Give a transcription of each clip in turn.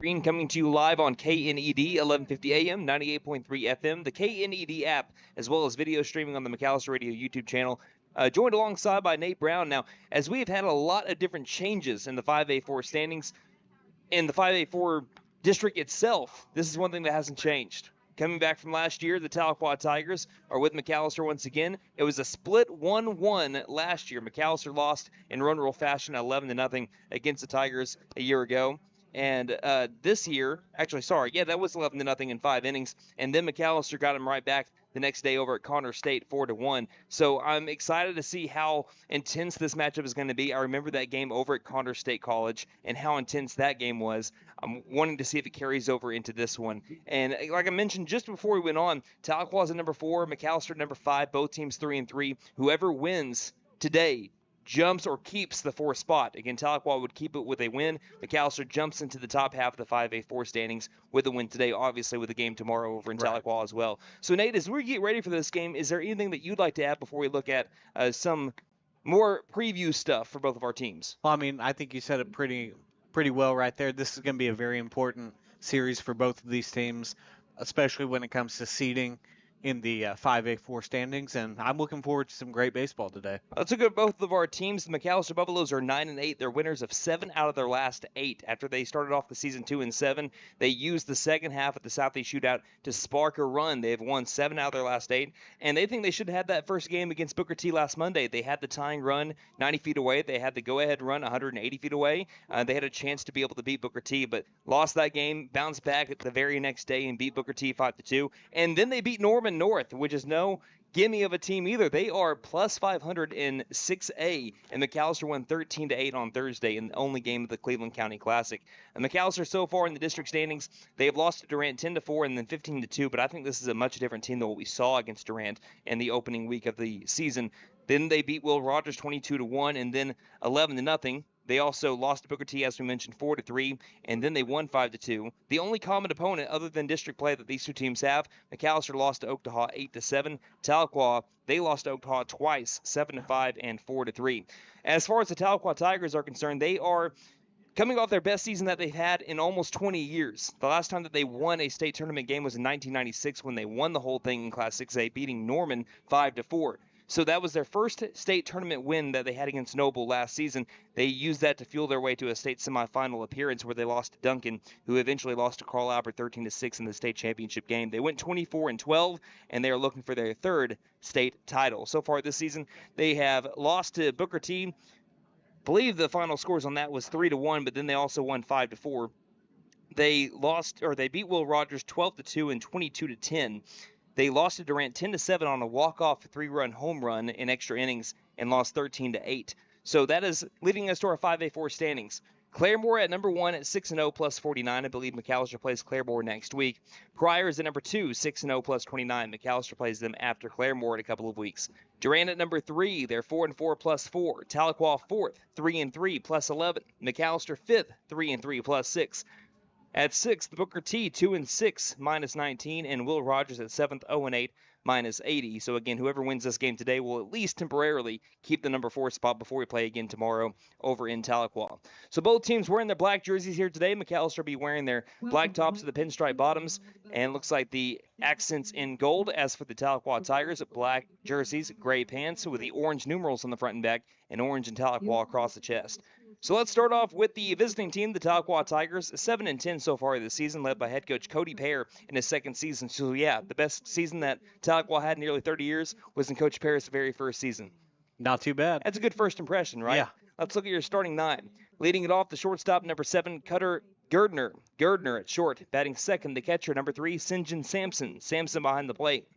Green coming to you live on KNED 1150 AM, 98.3 FM, the KNED app, as well as video streaming on the McAlester Radio YouTube channel. Joined alongside by Nate Brown. Now, as we have had a lot of different changes in the 5A4 standings, in the 5A4 district itself, this is one thing that hasn't changed. Coming back from last year, the Tahlequah Tigers are with McAlester once again. It was a split 1-1 last year. McAlester lost in run rule fashion 11-0 against the Tigers a year ago. And this year, that was 11-0 in 5 innings. And then McAlester got him right back the next day over at Connor State 4-1. So I'm excited to see how intense this matchup is going to be. I remember that game over at Connor State College and how intense that game was. I'm wanting to see if it carries over into this one. And like I mentioned just before we went on, Tahlequah is at number 4, McAlester at number 5, both teams 3-3. Whoever wins today jumps or keeps the 4th spot. Again, Tahlequah would keep it with a win. McAlester jumps into the top half of the 5A4 standings with a win today, obviously with a game tomorrow over in Tahlequah as well. So, Nate, as we get ready for this game, is there anything that you'd like to add before we look at some more preview stuff for both of our teams? Well, I mean, I think you said it pretty well right there. This is going to be a very important series for both of these teams, especially when it comes to seeding in the 5A4 standings, and I'm looking forward to some great baseball today. Let's look at both of our teams. The McAlester Buffaloes are 9-8. They're winners of 7 out of their last 8. After they started off the season 2-7, they used the second half of the Southeast Shootout to spark a run. They've won 7 out of their last 8, and they think they should have had that first game against Booker T last Monday. They had the tying run 90 feet away. They had the go-ahead run 180 feet away. They had a chance to be able to beat Booker T, but lost that game, bounced back the very next day and beat Booker T 5-2. And then they beat Norman North, which is no gimme of a team either. They are plus 500 in 6A, and McAlester won 13-8 on Thursday in the only game of the Cleveland County Classic. And McAlester so far in the district standings, they have lost to Durant 10-4 and then 15-2, but I think this is a much different team than what we saw against Durant in the opening week of the season. Then they beat Will Rogers 22-1 and then 11-0. They also lost to Booker T, as we mentioned, 4-3, and then they won 5-2. The only common opponent other than district play that these two teams have, McAlester lost to Oaktaha 8-7. Tahlequah, they lost to Oaktaha twice, 7-5 and 4-3. As far as the Tahlequah Tigers are concerned, they are coming off their best season that they've had in almost 20 years. The last time that they won a state tournament game was in 1996 when they won the whole thing in Class 6A, beating Norman 5-4. So that was their first state tournament win that they had against Noble last season. They used that to fuel their way to a state semifinal appearance where they lost to Duncan, who eventually lost to Carl Albert 13-6 in the state championship game. They went 24-12, and they are looking for their 3rd state title. So far this season, they have lost to Booker T. I believe the final scores on that was 3-1, but then they also won 5-4. They beat Will Rogers 12-2 and 22-10. They lost to Durant 10-7 on a walk-off 3-run home run in extra innings and lost 13-8. So that is leading us to our 5A4 standings. Claremore at number 1 at 6-0 plus 49. I believe McAlester plays Claremore next week. Pryor is at number 2, 6-0 plus 29. McAlester plays them after Claremore in a couple of weeks. Durant at number 3, they're 4-4 plus 4. Tahlequah 4th, 3-3 plus 11. McAlester 5th, 3-3 plus 6. At 6th, Booker T, 2-6, minus 19, and Will Rogers at 7th, 0-8, minus 80. So again, whoever wins this game today will at least temporarily keep the number 4 spot before we play again tomorrow over in Tahlequah. So both teams wearing their black jerseys here today. McAlester will be wearing their black tops with the pinstripe bottoms, and looks like the accents in gold. As for the Tahlequah Tigers, black jerseys, gray pants with the orange numerals on the front and back, and orange and Tahlequah across the chest. So let's start off with the visiting team, the Tahlequah Tigers, 7-10 so far this season, led by head coach Cody Pear in his 2nd season. So yeah, the best season that Tahlequah had in nearly 30 years was in Coach Pear's very first season. Not too bad. That's a good first impression, right? Yeah. Let's look at your starting 9. Leading it off, the shortstop, number 7, Cutter Gardner. Gardner at short. Batting 2nd, the catcher, number 3, St. John Sampson. Sampson behind the plate.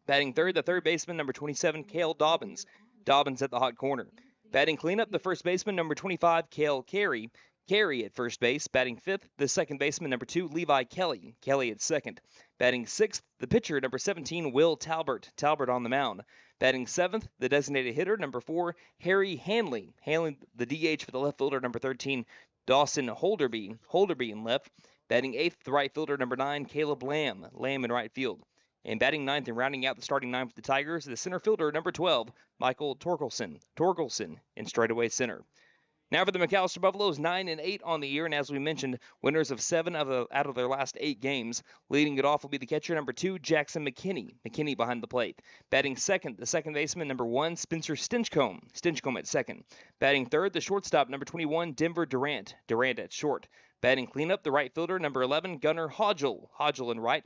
Batting 3rd, the 3rd baseman, number 27, Cale Dobbins. Dobbins at the hot corner. Batting cleanup, the 1st baseman, number 25, Cale Carey. Carey at first base. Batting 5th, the 2nd baseman, number 2, Levi Kelly. Kelly at 2nd. Batting 6th, the pitcher, number 17, Will Talbert. Talbert on the mound. Batting 7th, the designated hitter, number 4, Harry Hanley. Hanley, the DH for the left fielder, number 13, Dawson Holderby. Holderby in left. Batting 8th, the right fielder, number 9, Caleb Lamb. Lamb in right field. And batting 9th and rounding out the starting 9 for the Tigers, the center fielder, number 12, Michael Torkelson. Torkelson in straightaway center. Now for the McAlester Buffaloes, 9-8 on the year, and as we mentioned, winners of 7 out of their last 8 games. Leading it off will be the catcher, number 2, Jackson McKinney. McKinney behind the plate. Batting second, the second baseman, number 1, Spencer Stinchcomb. Stinchcomb at second. Batting third, the shortstop, number 21, Denver Durant. Durant at short. Batting cleanup, the right fielder, number 11, Gunnar Hodgel. Hodgel in right.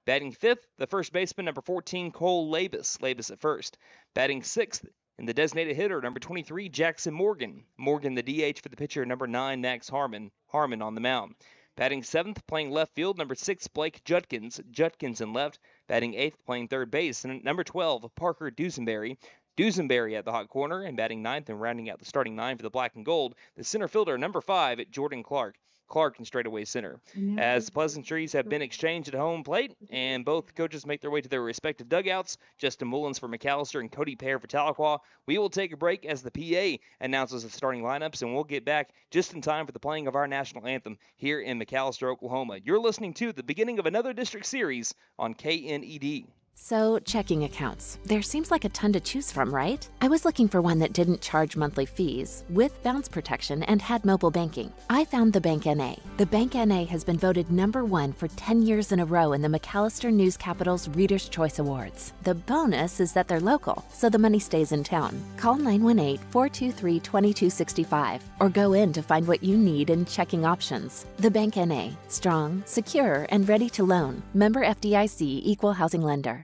Batting fifth, the first baseman, number 14, Cole Labus. Labus at first. Batting sixth, and the designated hitter, number 23, Jackson Morgan. Morgan, the DH for the pitcher, number 9, Max Harmon. Harmon on the mound. Batting seventh, playing left field, number 6, Blake Judkins. Judkins in left. Batting eighth, playing third base, and number 12, Parker Dusenberry. Dusenberry at the hot corner, and batting ninth and rounding out the starting 9 for the black and gold, the center fielder, number 5, Jordan Clark. Clark in straightaway center. As pleasantries have been exchanged at home plate, and both coaches make their way to their respective dugouts, Justin Mullins for McAlester and Cody Pear for Tahlequah, we will take a break as the PA announces the starting lineups, and we'll get back just in time for the playing of our national anthem here in McAlester, Oklahoma. You're listening to the beginning of another district series on KNED. So, checking accounts. There seems like a ton to choose from, right? I was looking for one that didn't charge monthly fees, with bounce protection, and had mobile banking. I found the Bank NA. The Bank NA has been voted #1 for 10 years in a row in the McAlester News Capital's Reader's Choice Awards. The bonus is that they're local, so the money stays in town. Call 918-423-2265 or go in to find what you need in checking options. The Bank NA. Strong, secure, and ready to loan. Member FDIC, Equal Housing Lender.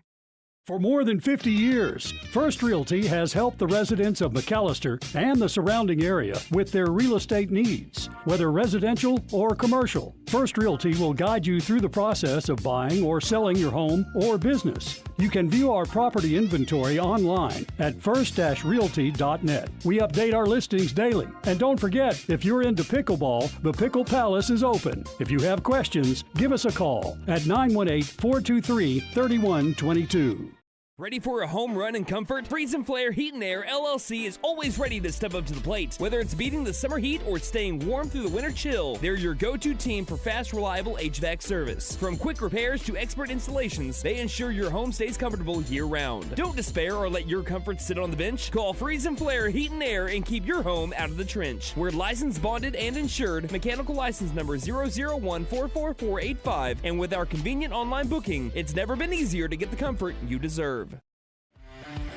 For more than 50 years, First Realty has helped the residents of McAlester and the surrounding area with their real estate needs. Whether residential or commercial, First Realty will guide you through the process of buying or selling your home or business. You can view our property inventory online at first-realty.net. We update our listings daily. And don't forget, if you're into pickleball, the Pickle Palace is open. If you have questions, give us a call at 918-423-3122. Ready for a home run in comfort? Freeze and Flare Heat and Air LLC is always ready to step up to the plate. Whether it's beating the summer heat or staying warm through the winter chill, they're your go-to team for fast, reliable HVAC service. From quick repairs to expert installations, they ensure your home stays comfortable year-round. Don't despair or let your comfort sit on the bench. Call Freeze and Flare Heat and Air and keep your home out of the trench. We're licensed, bonded, and insured. Mechanical license number 001444485. And with our convenient online booking, it's never been easier to get the comfort you deserve.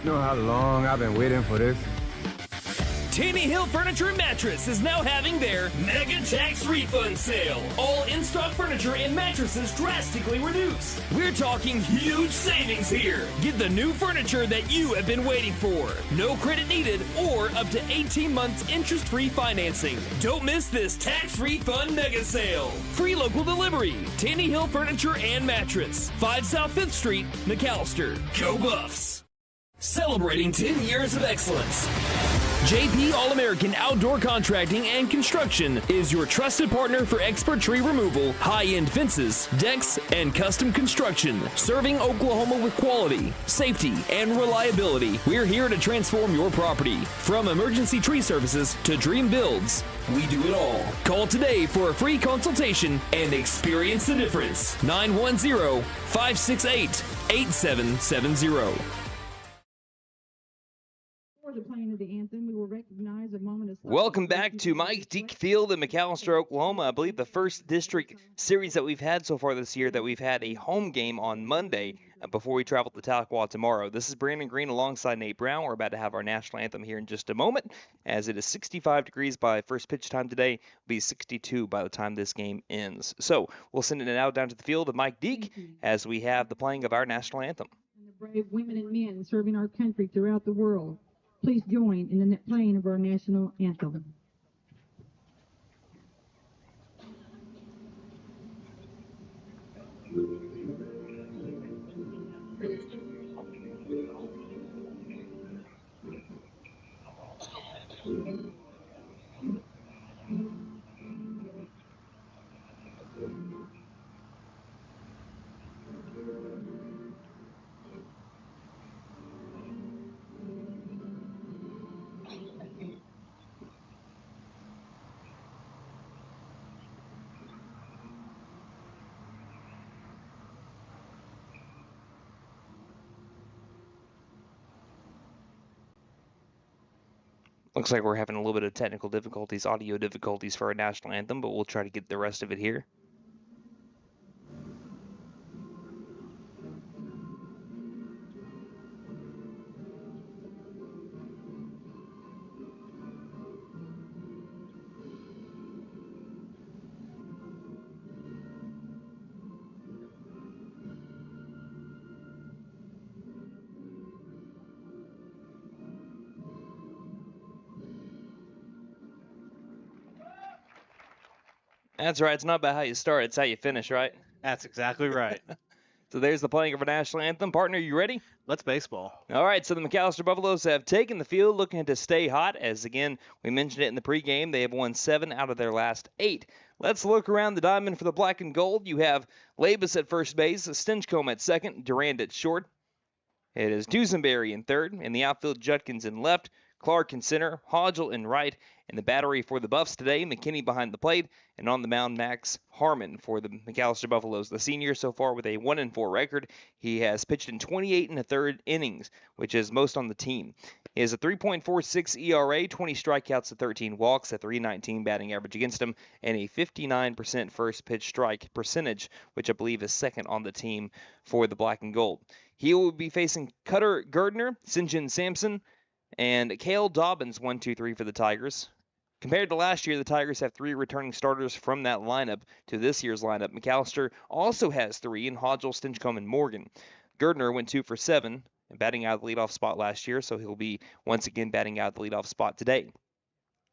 You know how long I've been waiting for this? Tanny Hill Furniture and Mattress is now having their Mega Tax Refund Sale. All in-stock furniture and mattresses drastically reduced. We're talking huge savings here. Get the new furniture that you have been waiting for. No credit needed or up to 18 months interest-free financing. Don't miss this tax refund mega sale. Free local delivery. Tanny Hill Furniture and Mattress. 5 South 5th Street, McAlester. Go Buffs! Celebrating 10 years of excellence. JP All-American Outdoor Contracting and Construction is your trusted partner for expert tree removal, high-end fences, decks, and custom construction. Serving Oklahoma with quality, safety, and reliability. We're here to transform your property. From emergency tree services to dream builds, we do it all. Call today for a free consultation and experience the difference. 910-568-8770. Welcome back to Mike Deke Field in McAlester, Oklahoma. I believe the first district series that we've had so far this year that we've had a home game on Monday before we travel to Tahlequah tomorrow. This is Brandon Green alongside Nate Brown. We're about to have our national anthem here in just a moment, as it is 65 degrees by first pitch time today. It'll be 62 by the time this game ends. So we'll send it now down to the field of Mike Deke as we have the playing of our national anthem. And the brave women and men serving our country throughout the world. Please join in the playing of our national anthem. Looks like we're having a little bit of technical difficulties, audio difficulties for our national anthem, but we'll try to get the rest of it here. That's right. It's not about how you start. It's how you finish, right? That's exactly right. So there's the playing of our national anthem. Partner, you ready? Let's baseball. All right, so the McAlester Buffaloes have taken the field looking to stay hot. As, again, we mentioned it in the pregame, they have won 7 out of their last 8. Let's look around the diamond for the black and gold. You have Labus at first base, Stinchcomb at second, Durand at short. It is Dusenberry in third. In the outfield, Judkins in left, Clark in center, Hodgel in right. In the battery for the Buffs today, McKinney behind the plate, and on the mound, Max Harmon for the McAlester Buffaloes. The senior so far with a 1-4 record. He has pitched in 28 1/3 innings, which is most on the team. He has a 3.46 ERA, 20 strikeouts to 13 walks, a 319 batting average against him, and a 59% first pitch strike percentage, which I believe is second on the team for the black and gold. He will be facing Cutter Gardner, Sinjin Sampson, and Cale Dobbins, 1, 2, 3 for the Tigers. Compared to last year, the Tigers have 3 returning starters from that lineup to this year's lineup. McAlester also has 3 in Hodgel, Stinchcomb, and Morgan. Gardner went 2 for 7, batting out the leadoff spot last year, so he'll be once again batting out the leadoff spot today.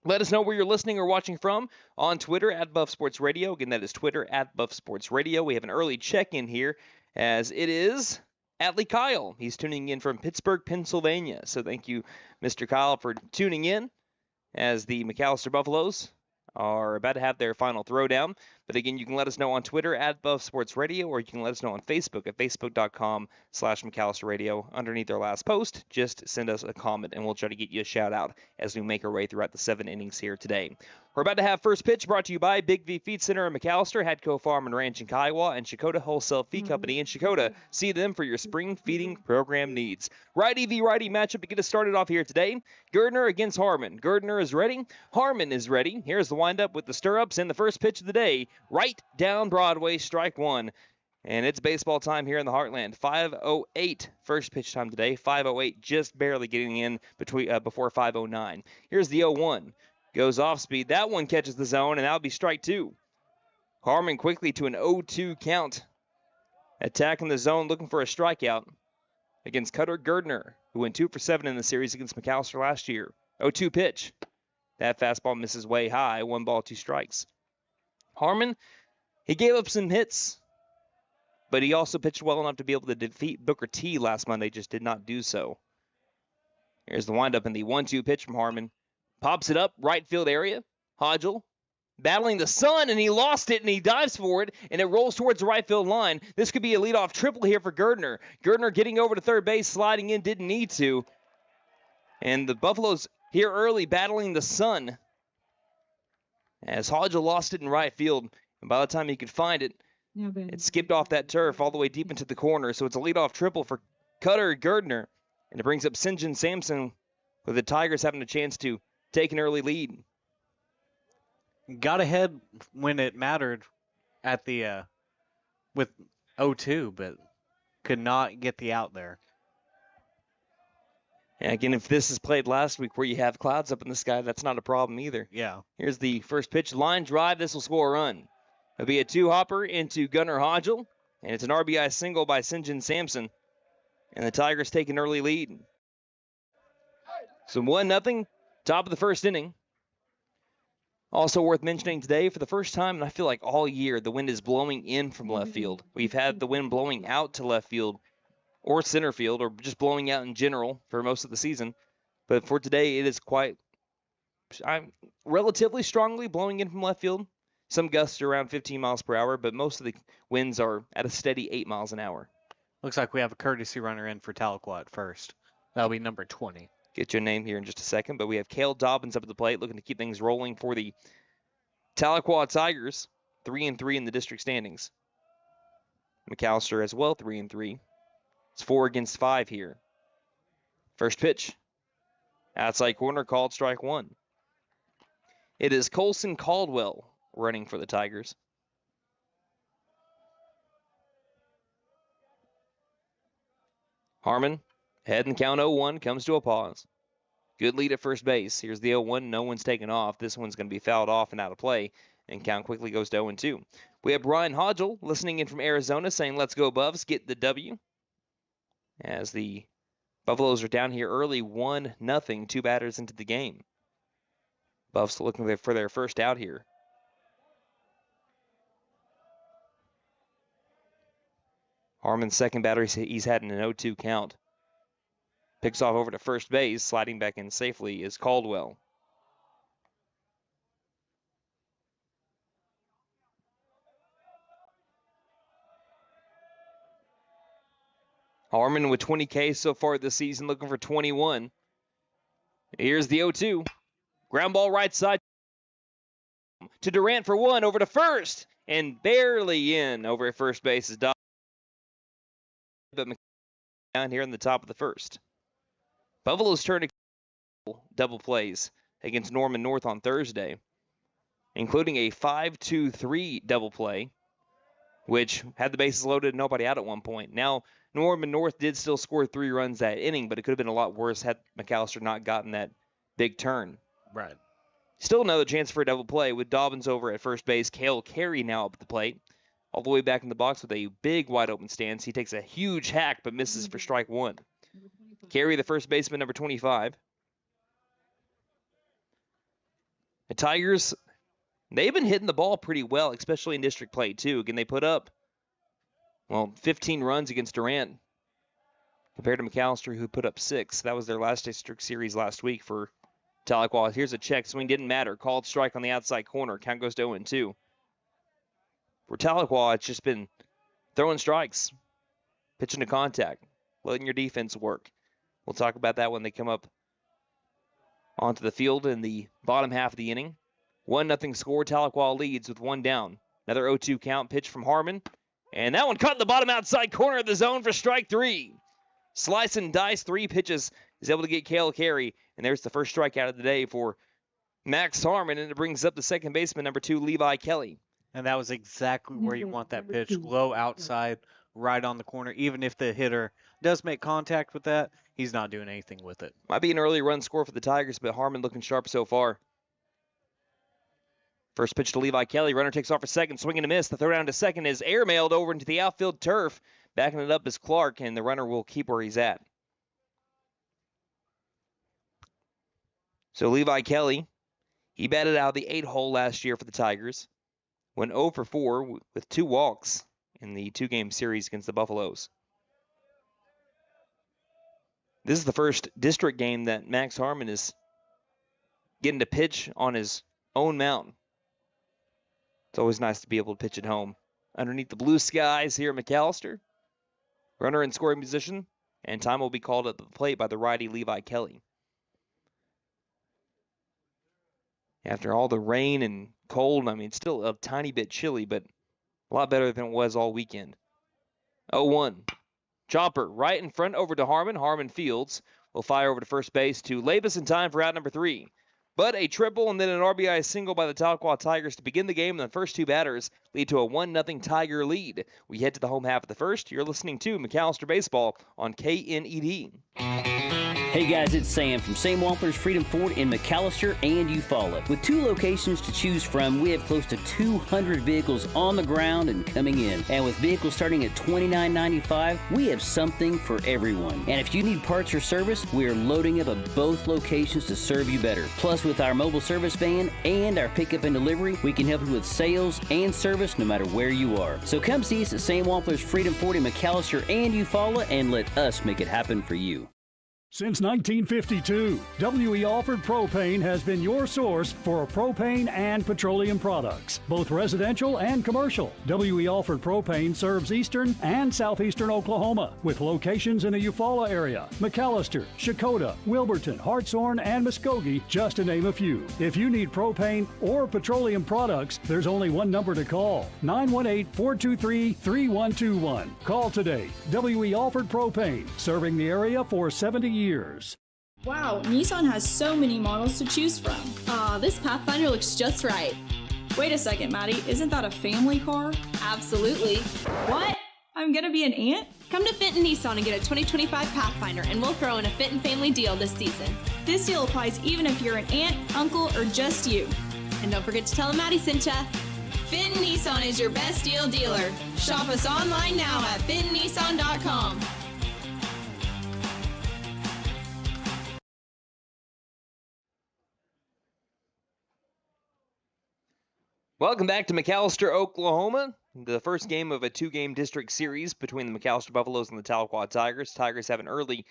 Let us know where you're listening or watching from on Twitter at Buff Sports Radio. Again, that is Twitter at Buff Sports Radio. We have an early check-in here, as it is Atlee Kyle. He's tuning in from Pittsburgh, Pennsylvania. So thank you, Mr. Kyle, for tuning in as the McAlester Buffaloes are about to have their final throwdown. But again, you can let us know on Twitter at Buff Sports Radio, or you can let us know on Facebook at facebook.com/McAlester Radio. Underneath our last post, just send us a comment and we'll try to get you a shout out as we make our way throughout the 7 innings here today. We're about to have first pitch brought to you by Big V Feed Center in McAlester, Hadco Farm and Ranch in Kiowa, and Shakota Wholesale Feed Company in Shakota. See them for your spring feeding program needs. Righty v righty matchup to get us started off here today. Gardner against Harmon. Gardner is ready. Harmon is ready. Here's the windup with the stirrups and the first pitch of the day. Right down Broadway, strike one. And it's baseball time here in the Heartland. 5:08 first pitch time today. 5:08 just barely getting in before 5:09. Here's the 0-1. Goes off speed. That one catches the zone, and that'll be strike 2. Harmon quickly to an 0-2 count. Attacking the zone, looking for a strikeout against Cutter Gardner, who went 2 for 7 in the series against McAlester last year. 0-2 pitch. That fastball misses way high. 1 ball, 2 strikes. Harmon, he gave up some hits, but he also pitched well enough to be able to defeat Booker T last Monday, just did not do so. Here's the windup in the 1-2 pitch from Harmon. Pops it up, right field area. Hodgel battling the sun, and he lost it, and he dives for it, and it rolls towards the right field line. This could be a leadoff triple here for Gardner. Gardner getting over to third base, sliding in, didn't need to. And the Buffaloes here early battling the sun, as Hodgel lost it in right field. And by the time he could find it, it skipped off that turf all the way deep into the corner. So it's a leadoff triple for Cutter Gardner. And it brings up Sinjin Sampson, with the Tigers having a chance to take an early lead. Got ahead when it mattered at the with 0-2, but could not get the out there. And again, if this is played last week where you have clouds up in the sky, that's not a problem either. Yeah. Here's the first pitch. Line drive. This will score a run. It'll be a 2-hopper into Gunnar Hodgel, and it's an RBI single by Sinjin Sampson. And the Tigers take an early lead. So 1-0, top of the first inning. Also worth mentioning today, for the first time, and I feel like all year, the wind is blowing in from left field. We've had the wind blowing out to left field or center field, or just blowing out in general for most of the season. But for today, it is quite relatively strongly blowing in from left field. Some gusts are around 15 miles per hour, but most of the winds are at a steady 8 miles an hour. Looks like we have a courtesy runner in for Tahlequah at first. That'll be number 20. Get your name here in just a second, but we have Cale Dobbins up at the plate looking to keep things rolling for the Tahlequah Tigers, 3-3 in the district standings. McAlester as well, 3-3. It's 4 against 5 here. First pitch. Outside corner called strike one. It is Colson Caldwell running for the Tigers. Harmon, head and count 0-1, comes to a pause. Good lead at first base. Here's the 0-1. No one's taken off. This one's going to be fouled off and out of play, and count quickly goes to 0-2. We have Brian Hodgel listening in from Arizona saying, let's go Buffs, get the W. As the Buffaloes are down here early, 1-0, 2 batters into the game. Buffs looking for their first out here. Harmon's second batter, he's had an 0-2 count. Picks off over to first base, sliding back in safely is Caldwell. Harmon with 20 Ks so far this season, looking for 21. Here's the 0-2. Ground ball right side to Durant for one, over to first, and barely in over at first base is Dobbs. But down here in the top of the first. Buffaloes turn to double plays against Norman North on Thursday, including a 5-2-3 double play, which had the bases loaded and nobody out at one point. Now, Norman North did still score 3 runs that inning, but it could have been a lot worse had McAlester not gotten that big turn. Right. Still another chance for a double play with Dobbins over at first base. Cale Carey now up at the plate. All the way back in the box with a big wide open stance. He takes a huge hack but misses for strike one. Carey, the first baseman, number 25. The Tigers, they've been hitting the ball pretty well, especially in district play too. Again, they put up, 15 runs against Durant compared to McAlester, who put up 6. That was their last district series last week for Tahlequah. Here's a check. Swing didn't matter. Called strike on the outside corner. Count goes to 0-2. For Tahlequah, it's just been throwing strikes, pitching to contact, letting your defense work. We'll talk about that when they come up onto the field in the bottom half of the inning. 1-0 score. Tahlequah leads with 1 down. Another 0-2 count. Pitch from Harmon. And that one caught in the bottom outside corner of the zone for strike 3. Slice and dice, 3 pitches. Is able to get Cale Carey. And there's the first strikeout of the day for Max Harmon. And it brings up the second baseman, number 2, Levi Kelly. And that was exactly where you want that pitch, low outside, right on the corner. Even if the hitter does make contact with that, he's not doing anything with it. Might be an early run score for the Tigers, but Harmon looking sharp so far. First pitch to Levi Kelly. Runner takes off for second, swinging a miss. The throw down to second is airmailed over into the outfield turf. Backing it up is Clark, and the runner will keep where he's at. So Levi Kelly, he batted out of the 8-hole last year for the Tigers. Went 0 for 4 with 2 walks in the 2-game series against the Buffaloes. This is the first district game that Max Harmon is getting to pitch on his own mound. It's always nice to be able to pitch at home. Underneath the blue skies here at McAlester. Runner in scoring position, and time will be called at the plate by the righty Levi Kelly. After all the rain and cold, it's still a tiny bit chilly, but a lot better than it was all weekend. 0-1. Chopper right in front over to Harmon. Harmon fields. Will fire over to first base to Labus in time for out number 3. But a triple and then an RBI single by the Tahlequah Tigers to begin the game, and the first 2 batters lead to a 1-0 Tiger lead. We head to the home half of the first. You're listening to McAlester Baseball on KNED. Hey guys, it's Sam from Sam Wampler's Freedom Ford in McAlester and Eufaula. With 2 locations to choose from, we have close to 200 vehicles on the ground and coming in. And with vehicles starting at $29.95, we have something for everyone. And if you need parts or service, we are loading up at both locations to serve you better. Plus, with our mobile service van and our pickup and delivery, we can help you with sales and service no matter where you are. So come see us at Sam Wampler's Freedom Ford in McAlester and Eufaula and let us make it happen for you. Since 1952, W.E. Alford Propane has been your source for propane and petroleum products, both residential and commercial. W.E. Alford Propane serves eastern and southeastern Oklahoma, with locations in the Eufaula area, McAlester, Shakota, Wilburton, Hartshorn, and Muskogee, just to name a few. If you need propane or petroleum products, there's only one number to call, 918-423-3121. Call today. W.E. Alford Propane, serving the area for 70 years. Wow, Nissan has so many models to choose from. This Pathfinder looks just right. Wait a second, Maddie, isn't that a family car? Absolutely. What? I'm gonna be an aunt? Come to Fenton Nissan and get a 2025 Pathfinder, and we'll throw in a Fenton family deal this season. This deal applies even if you're an aunt, uncle, or just you. And don't forget to tell them Maddie sent ya. Fenton Nissan is your best deal dealer. Shop us online now at fentonnissan.com. Welcome back to McAlester, Oklahoma. The first game of a two-game district series between the McAlester Buffaloes and the Tahlequah Tigers. Tigers have an early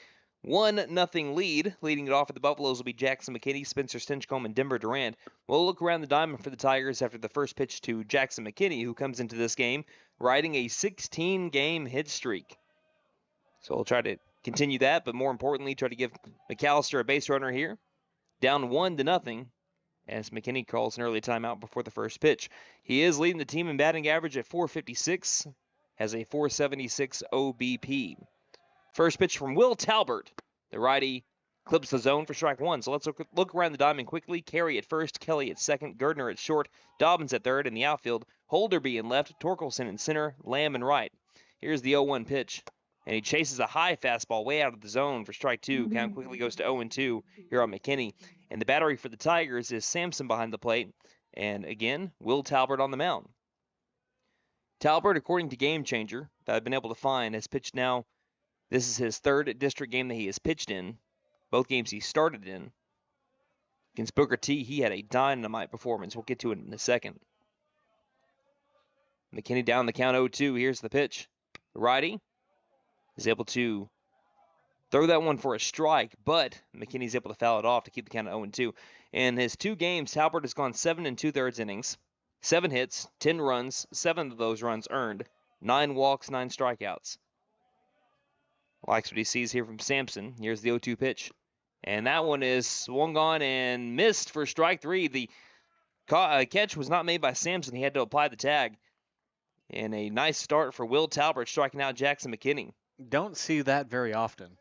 1-0 lead. Leading it off for the Buffaloes will be Jackson McKinney, Spencer Stinchcomb, and Denver Durant. We'll look around the diamond for the Tigers after the first pitch to Jackson McKinney, who comes into this game riding a 16-game hit streak. So we'll try to continue that, but more importantly, try to give McAlester a base runner here. Down 1-0. As McKinney calls an early timeout before the first pitch. He is leading the team in batting average at .456, has a .476 OBP. First pitch from Will Talbert. The righty clips the zone for strike one. So let's look around the diamond quickly. Carey at first, Kelly at second, Gardner at short, Dobbins at third in the outfield, Holderby in left, Torkelson in center, Lamb in right. Here's the 0-1 pitch. And he chases a high fastball way out of the zone for strike two. Count quickly goes to 0-2 here on McKinney. And the battery for the Tigers is Sampson behind the plate. And again, Will Talbert on the mound. Talbert, according to Game Changer, that I've been able to find, has pitched now. This is his third district game that he has pitched in. Both games he started in. Against Booker T, he had a dynamite performance. We'll get to it in a second. McKinney down the count 0-2. Here's the pitch. The righty is able to throw that one for a strike, but McKinney's able to foul it off to keep the count at 0-2. In his two games, Talbert has gone 7 2/3 innings, 7 hits, 10 runs, 7 of those runs earned, 9 walks, 9 strikeouts. Likes what he sees here from Sampson. Here's the 0-2 pitch. And that one is swung on and missed for strike three. The catch was not made by Sampson. He had to apply the tag. And a nice start for Will Talbert striking out Jackson McKinney. Don't see that very often.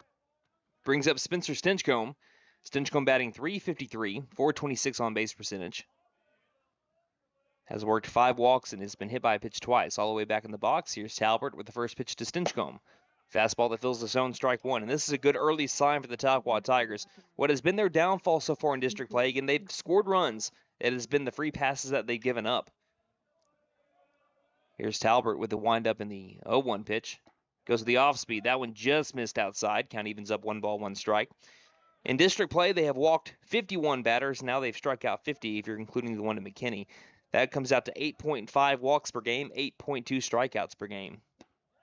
Brings up Spencer Stinchcomb. Stinchcomb batting .353, .426 on base percentage. Has worked 5 walks and has been hit by a pitch twice. All the way back in the box, here's Talbert with the first pitch to Stinchcomb. Fastball that fills the zone, strike one. And this is a good early sign for the Tahlequah Tigers. What has been their downfall so far in district play, again, they've scored runs. It has been the free passes that they've given up. Here's Talbert with the windup in the 0-1 pitch. Goes to the off-speed. That one just missed outside. Count evens up 1 ball, 1 strike. In district play, they have walked 51 batters. Now they've struck out 50 if you're including the one to McKinney. That comes out to 8.5 walks per game, 8.2 strikeouts per game.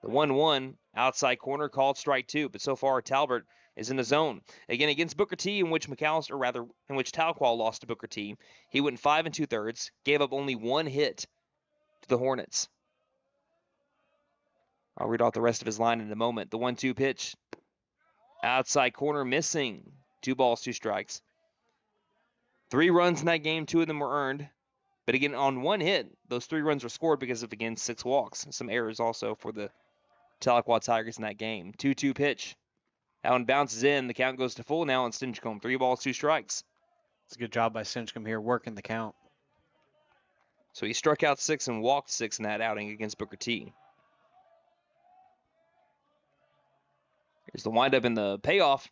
The 1-1 outside corner called strike two, but so far Talbert is in the zone. Again, against Booker T, in which Tahlequah lost to Booker T, he went 5 2/3, gave up only 1 hit to the Hornets. I'll read off the rest of his line in a moment. The 1-2 pitch. Outside corner missing. 2 balls, 2 strikes. 3 runs in that game. 2 of them were earned. But again, on 1 hit, those 3 runs were scored because of, again, 6 walks. Some errors also for the Tahlequah Tigers in that game. 2-2 pitch. That one bounces in. The count goes to full now on Stinchcomb. 3 balls, 2 strikes. It's a good job by Stinchcomb here working the count. So he struck out 6 and walked 6 in that outing against Booker T. Here's the windup in the payoff.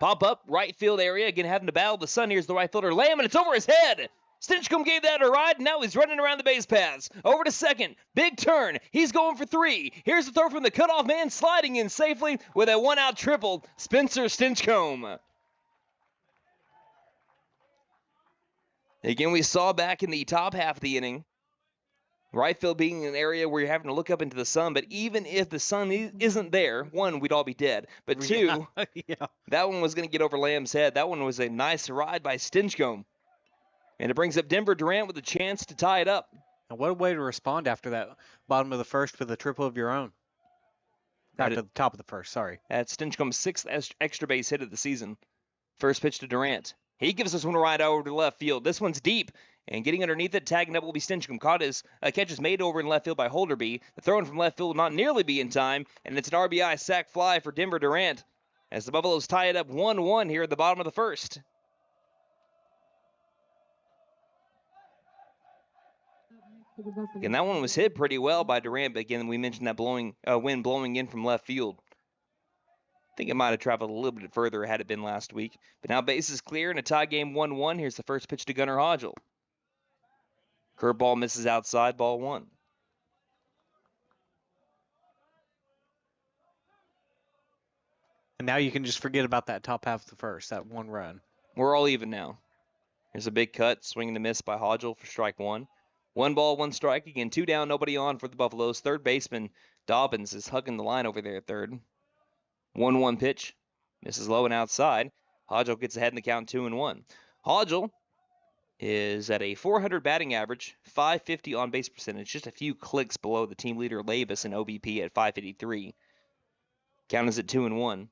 Pop up, right field area. Again, having to battle the sun. Here's the right fielder, Lamb, and it's over his head. Stinchcomb gave that a ride, and now he's running around the base paths. Over to second. Big turn. He's going for 3. Here's the throw from the cutoff man, sliding in safely with a 1-out triple. Spencer Stinchcomb. Again, we saw back in the top half of the inning, right field being an area where you're having to look up into the sun, but even if the sun isn't there, 1, we'd all be dead. But 2, that one was going to get over Lamb's head. That one was a nice ride by Stinchcomb. And it brings up Denver Durant with a chance to tie it up. And what a way to respond after that bottom of the first with a triple of your own. After the top of the first, sorry. That's Stinchcomb's 6th extra base hit of the season. First pitch to Durant. He gives us one right over to left field. This one's deep. And getting underneath it, tagging up will be Stinchcomb. Catch is made over in left field by Holderby. The throw in from left field will not nearly be in time. And it's an RBI sac fly for Denver Durant. as the Buffaloes tie it up 1-1 here at the bottom of the first. And that one was hit pretty well by Durant, but again, we mentioned that wind blowing in from left field. I think it might have traveled a little bit further had it been last week. But now base is clear in a tie game 1-1. Here's the first pitch to Gunnar Hodgel. Curveball misses outside, ball 1. And now you can just forget about that top half of the first, that 1 run. We're all even now. Here's a big cut, swing and a miss by Hodgel for strike 1. 1 ball, 1 strike. Again, 2 down, nobody on for the Buffaloes. Third baseman Dobbins is hugging the line over there at third. 1-1 pitch. Misses low and outside. Hodgel gets ahead in the count 2-1. Hodgel is at a 400 batting average, 550 on base percentage, just a few clicks below the team leader Labus in OBP at 553. Count is at 2-1.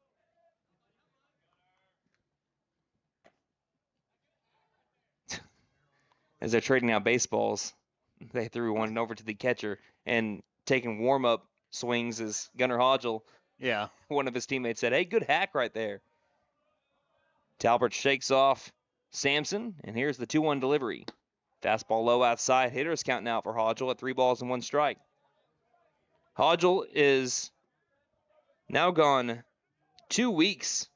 As they're trading out baseballs, they threw one over to the catcher and taking warm-up swings as Gunnar Hodgel, one of his teammates, said, "Hey, good hack right there." Talbert shakes off Sampson, and here's the 2-1 delivery. Fastball low outside. Hitters counting out for Hodgel at 3 balls and 1 strike. Hodgel is now gone 2 weeks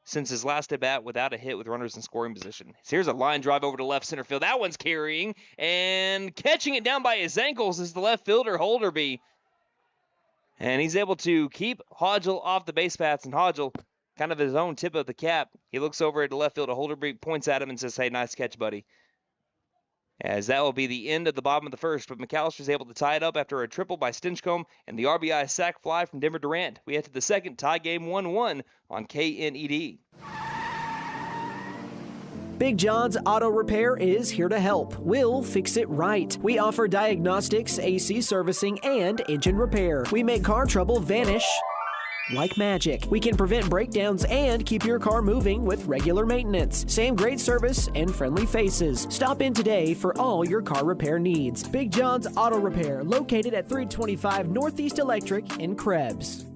since his last at bat without a hit with runners in scoring position. So here's a line drive over to left center field. That one's carrying, and catching it down by his ankles is the left fielder, Holderby. And he's able to keep Hodgel off the base paths, and Hodgel, kind of his own tip of the cap, he looks over at the left fielder, Holderby points at him and says, "Hey, nice catch, buddy." As that will be the end of the bottom of the first, but McAllister's able to tie it up after a triple by Stinchcomb and the RBI sac fly from Denver Durant. We head to the second, tie game 1-1 on KNED. Big John's Auto Repair is here to help. We'll fix it right. We offer diagnostics, AC servicing, and engine repair. We make car trouble vanish like magic. We can prevent breakdowns and keep your car moving with regular maintenance. Same great service and friendly faces. Stop in today for all your car repair needs. Big John's Auto Repair, located at 325 Northeast Electric in Krebs.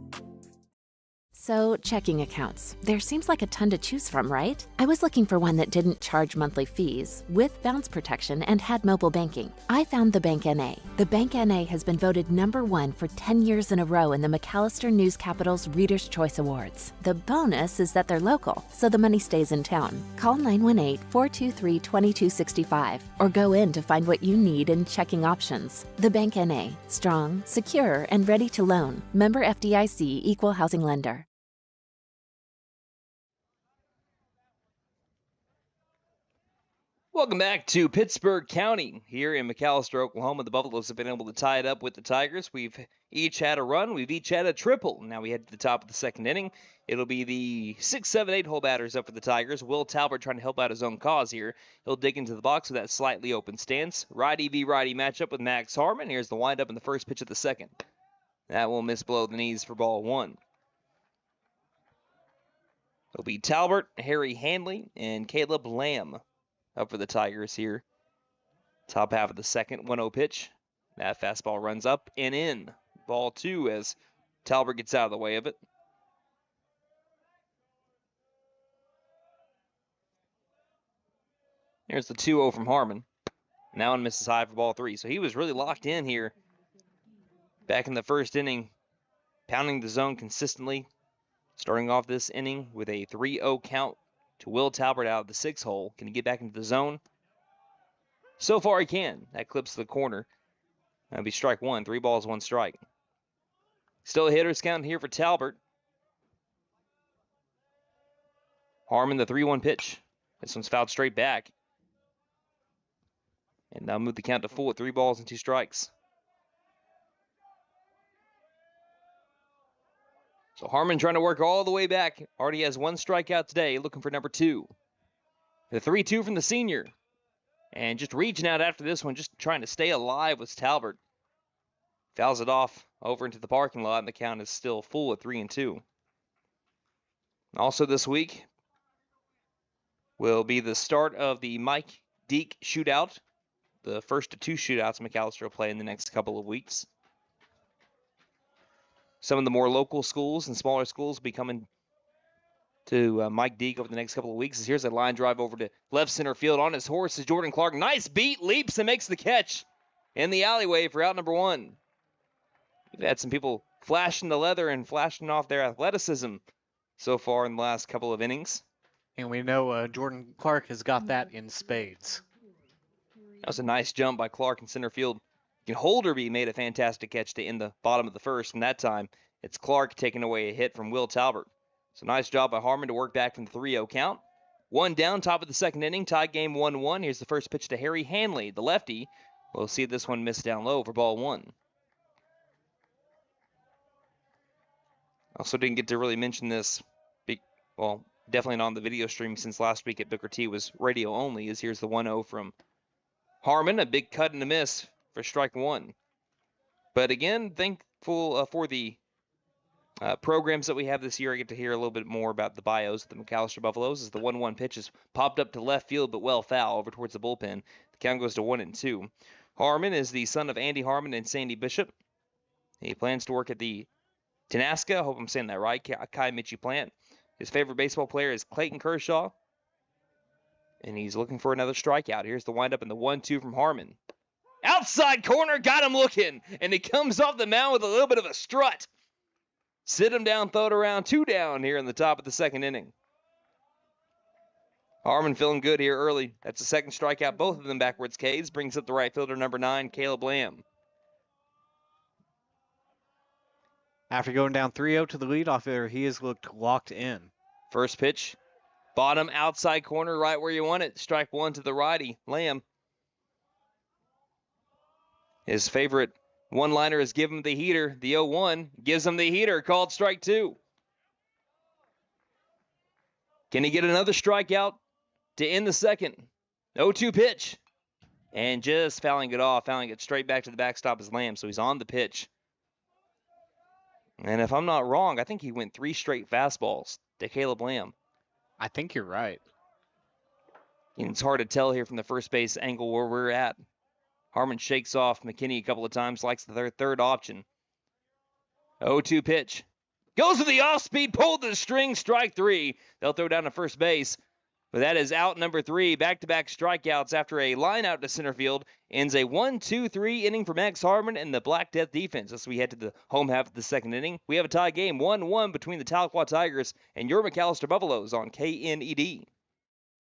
So, checking accounts. There seems like a ton to choose from, right? I was looking for one that didn't charge monthly fees, with bounce protection, and had mobile banking. I found the Bank NA. The Bank NA has been voted #1 for 10 years in a row in the McAlester News Capital's Reader's Choice Awards. The bonus is that they're local, so the money stays in town. Call 918-423-2265 or go in to find what you need in checking options. The Bank NA. Strong, secure, and ready to loan. Member FDIC, Equal Housing Lender. Welcome back to Pittsburgh County here in McAlester, Oklahoma. The Buffaloes have been able to tie it up with the Tigers. We've each had a run. We've each had a triple. Now we head to the top of the second inning. It'll be the 6, 7, 8 hole batters up for the Tigers. Will Talbert trying to help out his own cause here. He'll dig into the box with that slightly open stance. Righty v righty matchup with Max Harmon. Here's the windup in the first pitch of the second. That will miss below the knees for ball 1. It'll be Talbert, Harry Hanley, and Caleb Lamb up for the Tigers here. Top half of the second, 1-0 pitch. That fastball runs up and in. Ball 2 as Talbert gets out of the way of it. Here's the 2-0 from Harmon. Now one misses high for ball 3. So he was really locked in here back in the first inning, pounding the zone consistently. Starting off this inning with a 3-0 count to Will Talbert out of the 6 hole. Can he get back into the zone? So far he can. That clips the corner. That'll be strike 1. 3 balls, 1 strike. Still a hitter's count here for Talbert. Harmon, the 3-1 pitch. This one's fouled straight back. And now move the count to full at 3 balls and 2 strikes. So Harmon trying to work all the way back. Already has 1 strikeout today, looking for number 2. The 3-2 from the senior. And just reaching out after this one, just trying to stay alive with Talbert. Fouls it off over into the parking lot, and the count is still full at 3-2. Also this week will be the start of the Mike Deke shootout. The first of 2 shootouts McAlester will play in the next couple of weeks. Some of the more local schools and smaller schools will be coming to Mike Deke over the next couple of weeks. Here's a line drive over to left center field. On his horse is Jordan Clark. Nice beat, leaps, and makes the catch in the alleyway for out number 1. We've had some people flashing the leather and flashing off their athleticism so far in the last couple of innings. And we know Jordan Clark has got that in spades. That was a nice jump by Clark in center field. Holderby made a fantastic catch to end the bottom of the first, and that time it's Clark taking away a hit from Will Talbert. So nice job by Harmon to work back from the 3-0 count. 1 down, top of the second inning, tied game 1-1. Here's the first pitch to Harry Hanley, the lefty. We'll see this one missed down low for ball 1. Also didn't get to really mention this, well, definitely not on the video stream since last week at Booker T was radio only, as here's the 1-0 from Harmon, a big cut and a miss for strike 1. But again, thankful for the programs that we have this year. I get to hear a little bit more about the bios of the McAlester Buffaloes as the 1-1 pitch is popped up to left field but well foul over towards the bullpen. The count goes to 1-2. Harmon is the son of Andy Harmon and Sandy Bishop. He plans to work at the Tanaska, I hope I'm saying that right, Kai Michi plant. His favorite baseball player is Clayton Kershaw, and he's looking for another strikeout. Here's the windup and the 1-2 from Harmon. Outside corner, got him looking, and he comes off the mound with a little bit of a strut. Sit him down, throw it around, 2 down here in the top of the second inning. Harmon feeling good here early. That's the second strikeout, both of them backwards Ks. Brings up the right fielder, number 9, Caleb Lamb. After going down 3-0 to the leadoff hitter, he has looked locked in. First pitch, bottom outside corner, right where you want it. Strike 1 to the righty, Lamb. His favorite one-liner is give him the heater. The 0-1 gives him the heater, called strike 2. Can he get another strikeout to end the second? 0-2 pitch. And just fouling it off, fouling it straight back to the backstop is Lamb, so he's on the pitch. And if I'm not wrong, I think he went 3 straight fastballs to Caleb Lamb. I think you're right. And it's hard to tell here from the first base angle where we're at. Harmon shakes off McKinney a couple of times, likes the third option. 0-2 pitch. Goes to the off-speed, pulled the string, strike 3. They'll throw down to first base. But that is out number 3. Back-to-back strikeouts after a line out to center field. Ends a 1-2-3 inning for Max Harmon and the Black Death defense as we head to the home half of the second inning. We have a tie game 1-1 between the Tahlequah Tigers and your McAlester Buffaloes on KNED.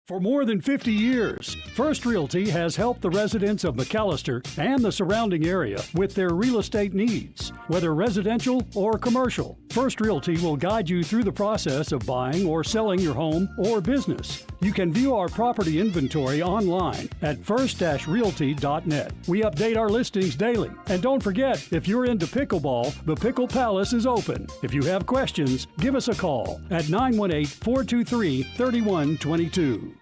For more than 50 years, First Realty has helped the residents of McAlester and the surrounding area with their real estate needs. Whether residential or commercial, First Realty will guide you through the process of buying or selling your home or business. You can view our property inventory online at first-realty.net. We update our listings daily. And don't forget, if you're into pickleball, the Pickle Palace is open. If you have questions, give us a call at 918-423-3122.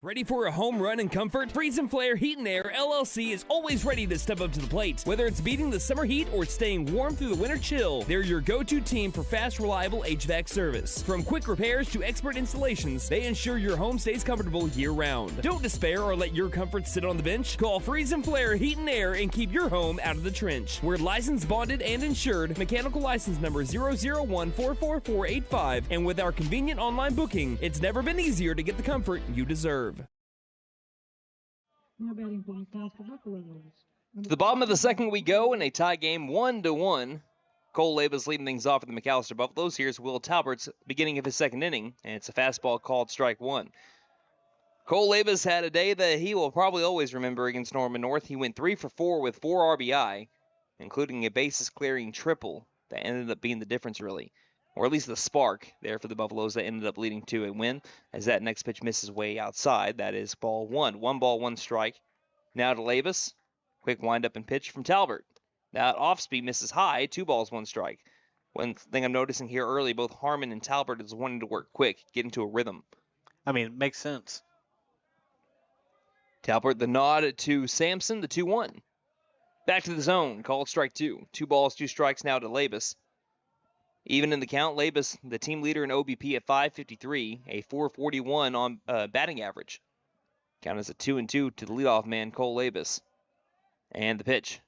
Ready for a home run in comfort? Freeze and Flare Heat and Air LLC is always ready to step up to the plate. Whether it's beating the summer heat or staying warm through the winter chill, they're your go-to team for fast, reliable HVAC service. From quick repairs to expert installations, they ensure your home stays comfortable year-round. Don't despair or let your comfort sit on the bench. Call Freeze and Flare Heat and Air and keep your home out of the trench. We're licensed, bonded, and insured. Mechanical license number 0014445. And with our convenient online booking, it's never been easier to get the comfort you deserve. Now batting for McAlester Buffaloes. To the bottom of the second we go in a tie game 1-1. Cole Labus leading things off for the McAlester Buffaloes. Here's Will Talbert's beginning of his second inning, and it's a fastball called strike 1. Cole Labus had a day that he will probably always remember against Norman North. He went 3 for 4 with 4 RBI, including a bases-clearing triple that ended up being the difference, really. Or at least the spark there for the Buffaloes that ended up leading to a win, as that next pitch misses way outside. That is ball 1. 1 ball, 1 strike. Now to Labus. Quick windup and pitch from Talbert. That off-speed misses high. 2 balls, 1 strike. One thing I'm noticing here early, both Harmon and Talbert is wanting to work quick, get into a rhythm. I mean, it makes sense. Talbert, the nod to Sampson, the 2-1. Back to the zone, called strike 2. 2 balls, 2 strikes now to Labus. Even in the count, Labus, the team leader in OBP at .553, a .441 on batting average. Count as a 2-2 to the leadoff man, Cole Labus. And the pitch.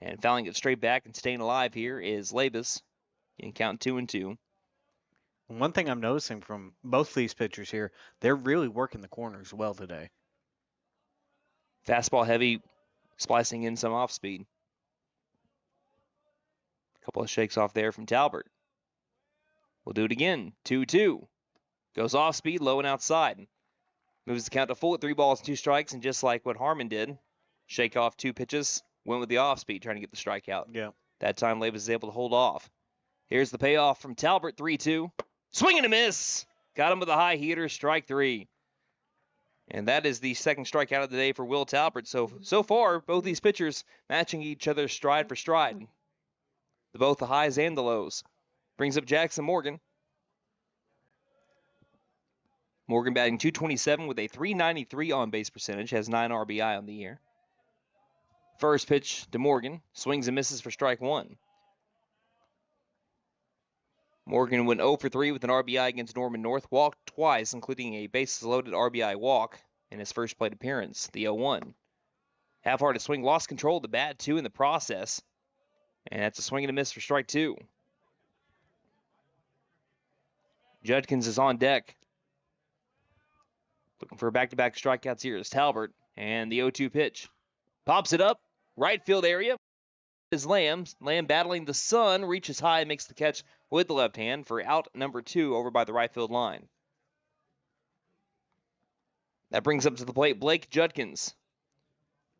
And fouling it straight back and staying alive here is Labus. In count 2-2. One thing I'm noticing from both these pitchers here, they're really working the corners well today. Fastball heavy, splicing in some off speed. A couple of shakes off there from Talbert. We'll do it again. 2-2. Goes off speed, low and outside. Moves the count to full at 3 balls and 2 strikes, and just like what Harmon did, shake off 2 pitches, went with the off speed, trying to get the strikeout. Yeah. That time Labus is able to hold off. Here's the payoff from Talbert, 3-2. Swing and a miss. Got him with a high heater, strike 3. And that is the second strikeout of the day for Will Talbert. So far, both these pitchers matching each other stride for stride. Both the highs and the lows. Brings up Jackson Morgan. Morgan batting .227 with a .393 on-base percentage. Has 9 RBI on the year. First pitch to Morgan. Swings and misses for strike 1. Morgan went 0 for 3 with an RBI against Norman North. Walked twice, including a bases-loaded RBI walk in his first plate appearance, the 0-1. Half-hearted swing, lost control of the bat, 2 in the process. And that's a swing and a miss for strike 2. Judkins is on deck. Looking for back-to-back strikeouts here is Talbert. And the 0-2 pitch. Pops it up, right field area. Is Lamb. Lamb battling the sun, reaches high and makes the catch with the left hand for out number 2 over by the right field line. That brings up to the plate Blake Judkins,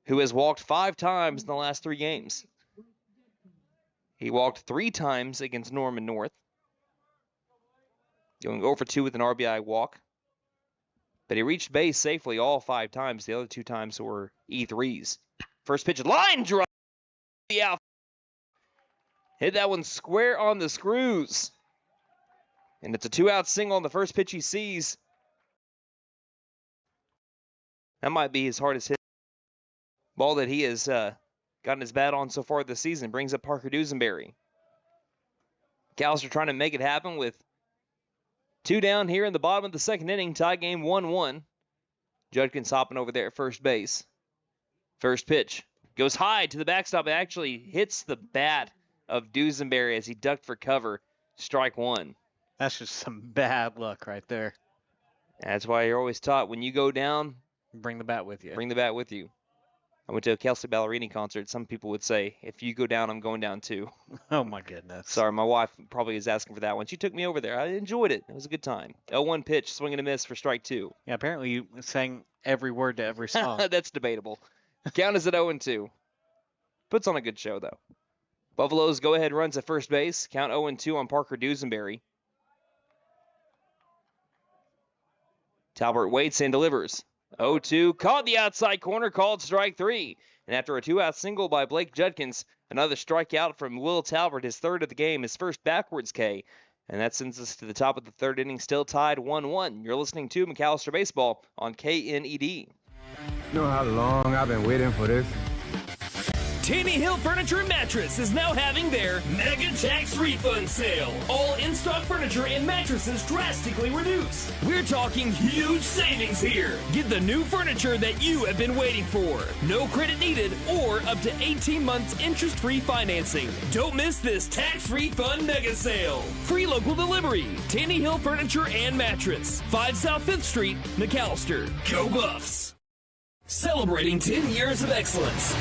who has walked 5 times in the last 3 games. He walked 3 times against Norman North, going 0 for 2 with an RBI walk. But he reached base safely all 5 times. The other 2 times were E3s. First pitch, line drive. Yeah. Hit that one square on the screws. And it's a 2-out single on the first pitch he sees. That might be his hardest hit ball that he has gotten his bat on so far this season. Brings up Parker Dusenberry. McAlester trying to make it happen with 2 down here in the bottom of the second inning. Tie game 1-1. Judkins hopping over there at first base. First pitch. Goes high to the backstop. It actually hits the bat of Dusenberry as he ducked for cover. Strike 1. That's just some bad luck right there. That's why you're always taught when you go down, bring the bat with you. Bring the bat with you. I went to a Kelsey Ballerini concert. Some people would say, if you go down, I'm going down too. Oh, my goodness. Sorry, my wife probably is asking for that one. She took me over there. I enjoyed it. It was a good time. 0-1 pitch, swing and a miss for strike 2. Yeah, apparently you sang every word to every song. That's debatable. Count is at 0-2. Puts on a good show, though. Buffaloes go ahead runs at first base. Count 0-2 on Parker Dusenberry. Talbert waits and delivers. 0-2, caught the outside corner, called strike 3. And after a 2-out single by Blake Judkins, another strikeout from Will Talbert, his third of the game, his first backwards K. And that sends us to the top of the third inning, still tied 1-1. You're listening to McAlester Baseball on KNED. You know how long I've been waiting for this? Tanny Hill Furniture and Mattress is now having their Mega Tax Refund Sale. All in-stock furniture and mattresses drastically reduced. We're talking huge savings here. Get the new furniture that you have been waiting for. No credit needed or up to 18 months interest-free financing. Don't miss this tax refund mega sale. Free local delivery. Tanny Hill Furniture and Mattress. 5 South 5th Street, McAlester. Go Buffs! Celebrating 10 years of excellence.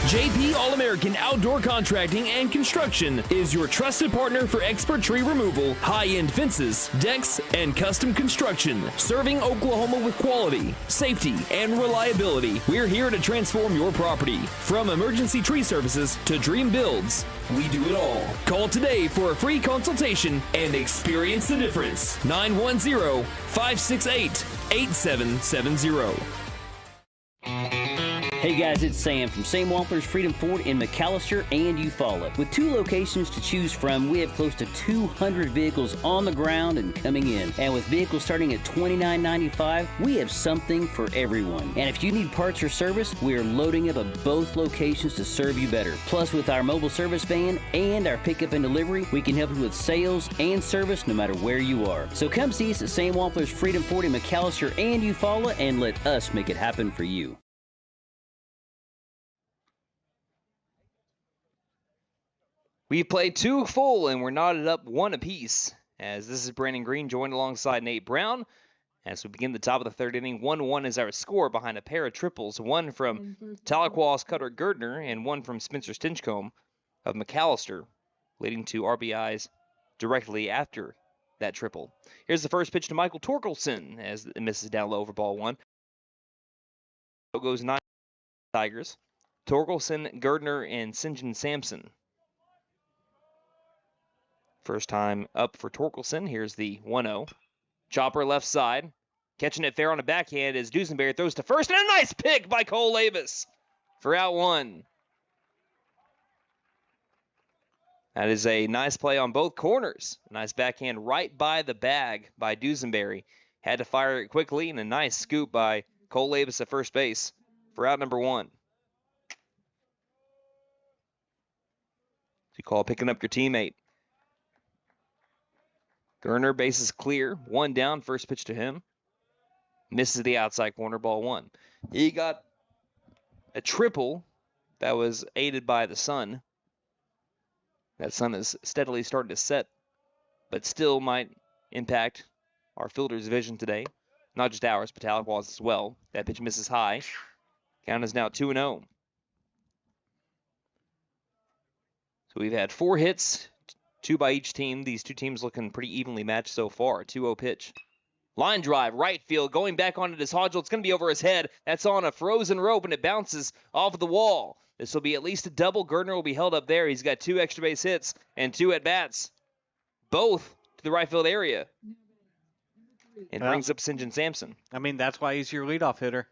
JP All-American Outdoor Contracting and Construction is your trusted partner for expert tree removal, high-end fences, decks, and custom construction. Serving Oklahoma with quality, safety, and reliability. We're here to transform your property. From emergency tree services to dream builds, we do it all. Call today for a free consultation and experience the difference. 910-568-8770. Hey guys, it's Sam from Sam Wampler's Freedom Ford in McAlester and Eufaula. With 2 locations to choose from, we have close to 200 vehicles on the ground and coming in. And with vehicles starting at $29.95, we have something for everyone. And if you need parts or service, we are loading up at both locations to serve you better. Plus, with our mobile service van and our pickup and delivery, we can help you with sales and service no matter where you are. So come see us at Sam Wampler's Freedom Ford in McAlester and Eufaula and let us make it happen for you. We played 2 full and we're knotted up 1 apiece as this is Brandon Green joined alongside Nate Brown. As we begin the top of the third inning, 1-1 is our score behind a pair of triples, one from Tahlequah's Cutter Gardner and one from Spencer Stinchcomb of McAlester, leading to RBIs directly after that triple. Here's the first pitch to Michael Torkelson as it misses down low for ball one. It goes 9 Tigers. Torkelson, Gardner, and St. John Sampson. First time up for Torkelson. Here's the 1-0. Chopper left side. Catching it fair on a backhand as Duesenberry throws to first. And a nice pick by Cole Labus for out one. That is a nice play on both corners. Nice backhand right by the bag by Duesenberry. Had to fire it quickly, and a nice scoop by Cole Labus at first base for out number one. You call picking up your teammate. Gardner, bases clear. One down, first pitch to him. Misses the outside corner, ball one. He got a triple that was aided by the sun. That sun is steadily starting to set, but still might impact our fielder's vision today. Not just ours, but Tahlequah's as well. That pitch misses high. Count is now 2-0. So we've had 4 hits, 2 by each team. These two teams looking pretty evenly matched so far. 2-0 pitch. Line drive, right field, going back onto this Hodgel. It's going to be over his head. That's on a frozen rope, and it bounces off the wall. This will be at least a double. Gardner will be held up there. He's got 2 extra base hits and 2 at-bats, both to the right field area. And brings up St. John Sampson. I mean, that's why he's your leadoff hitter.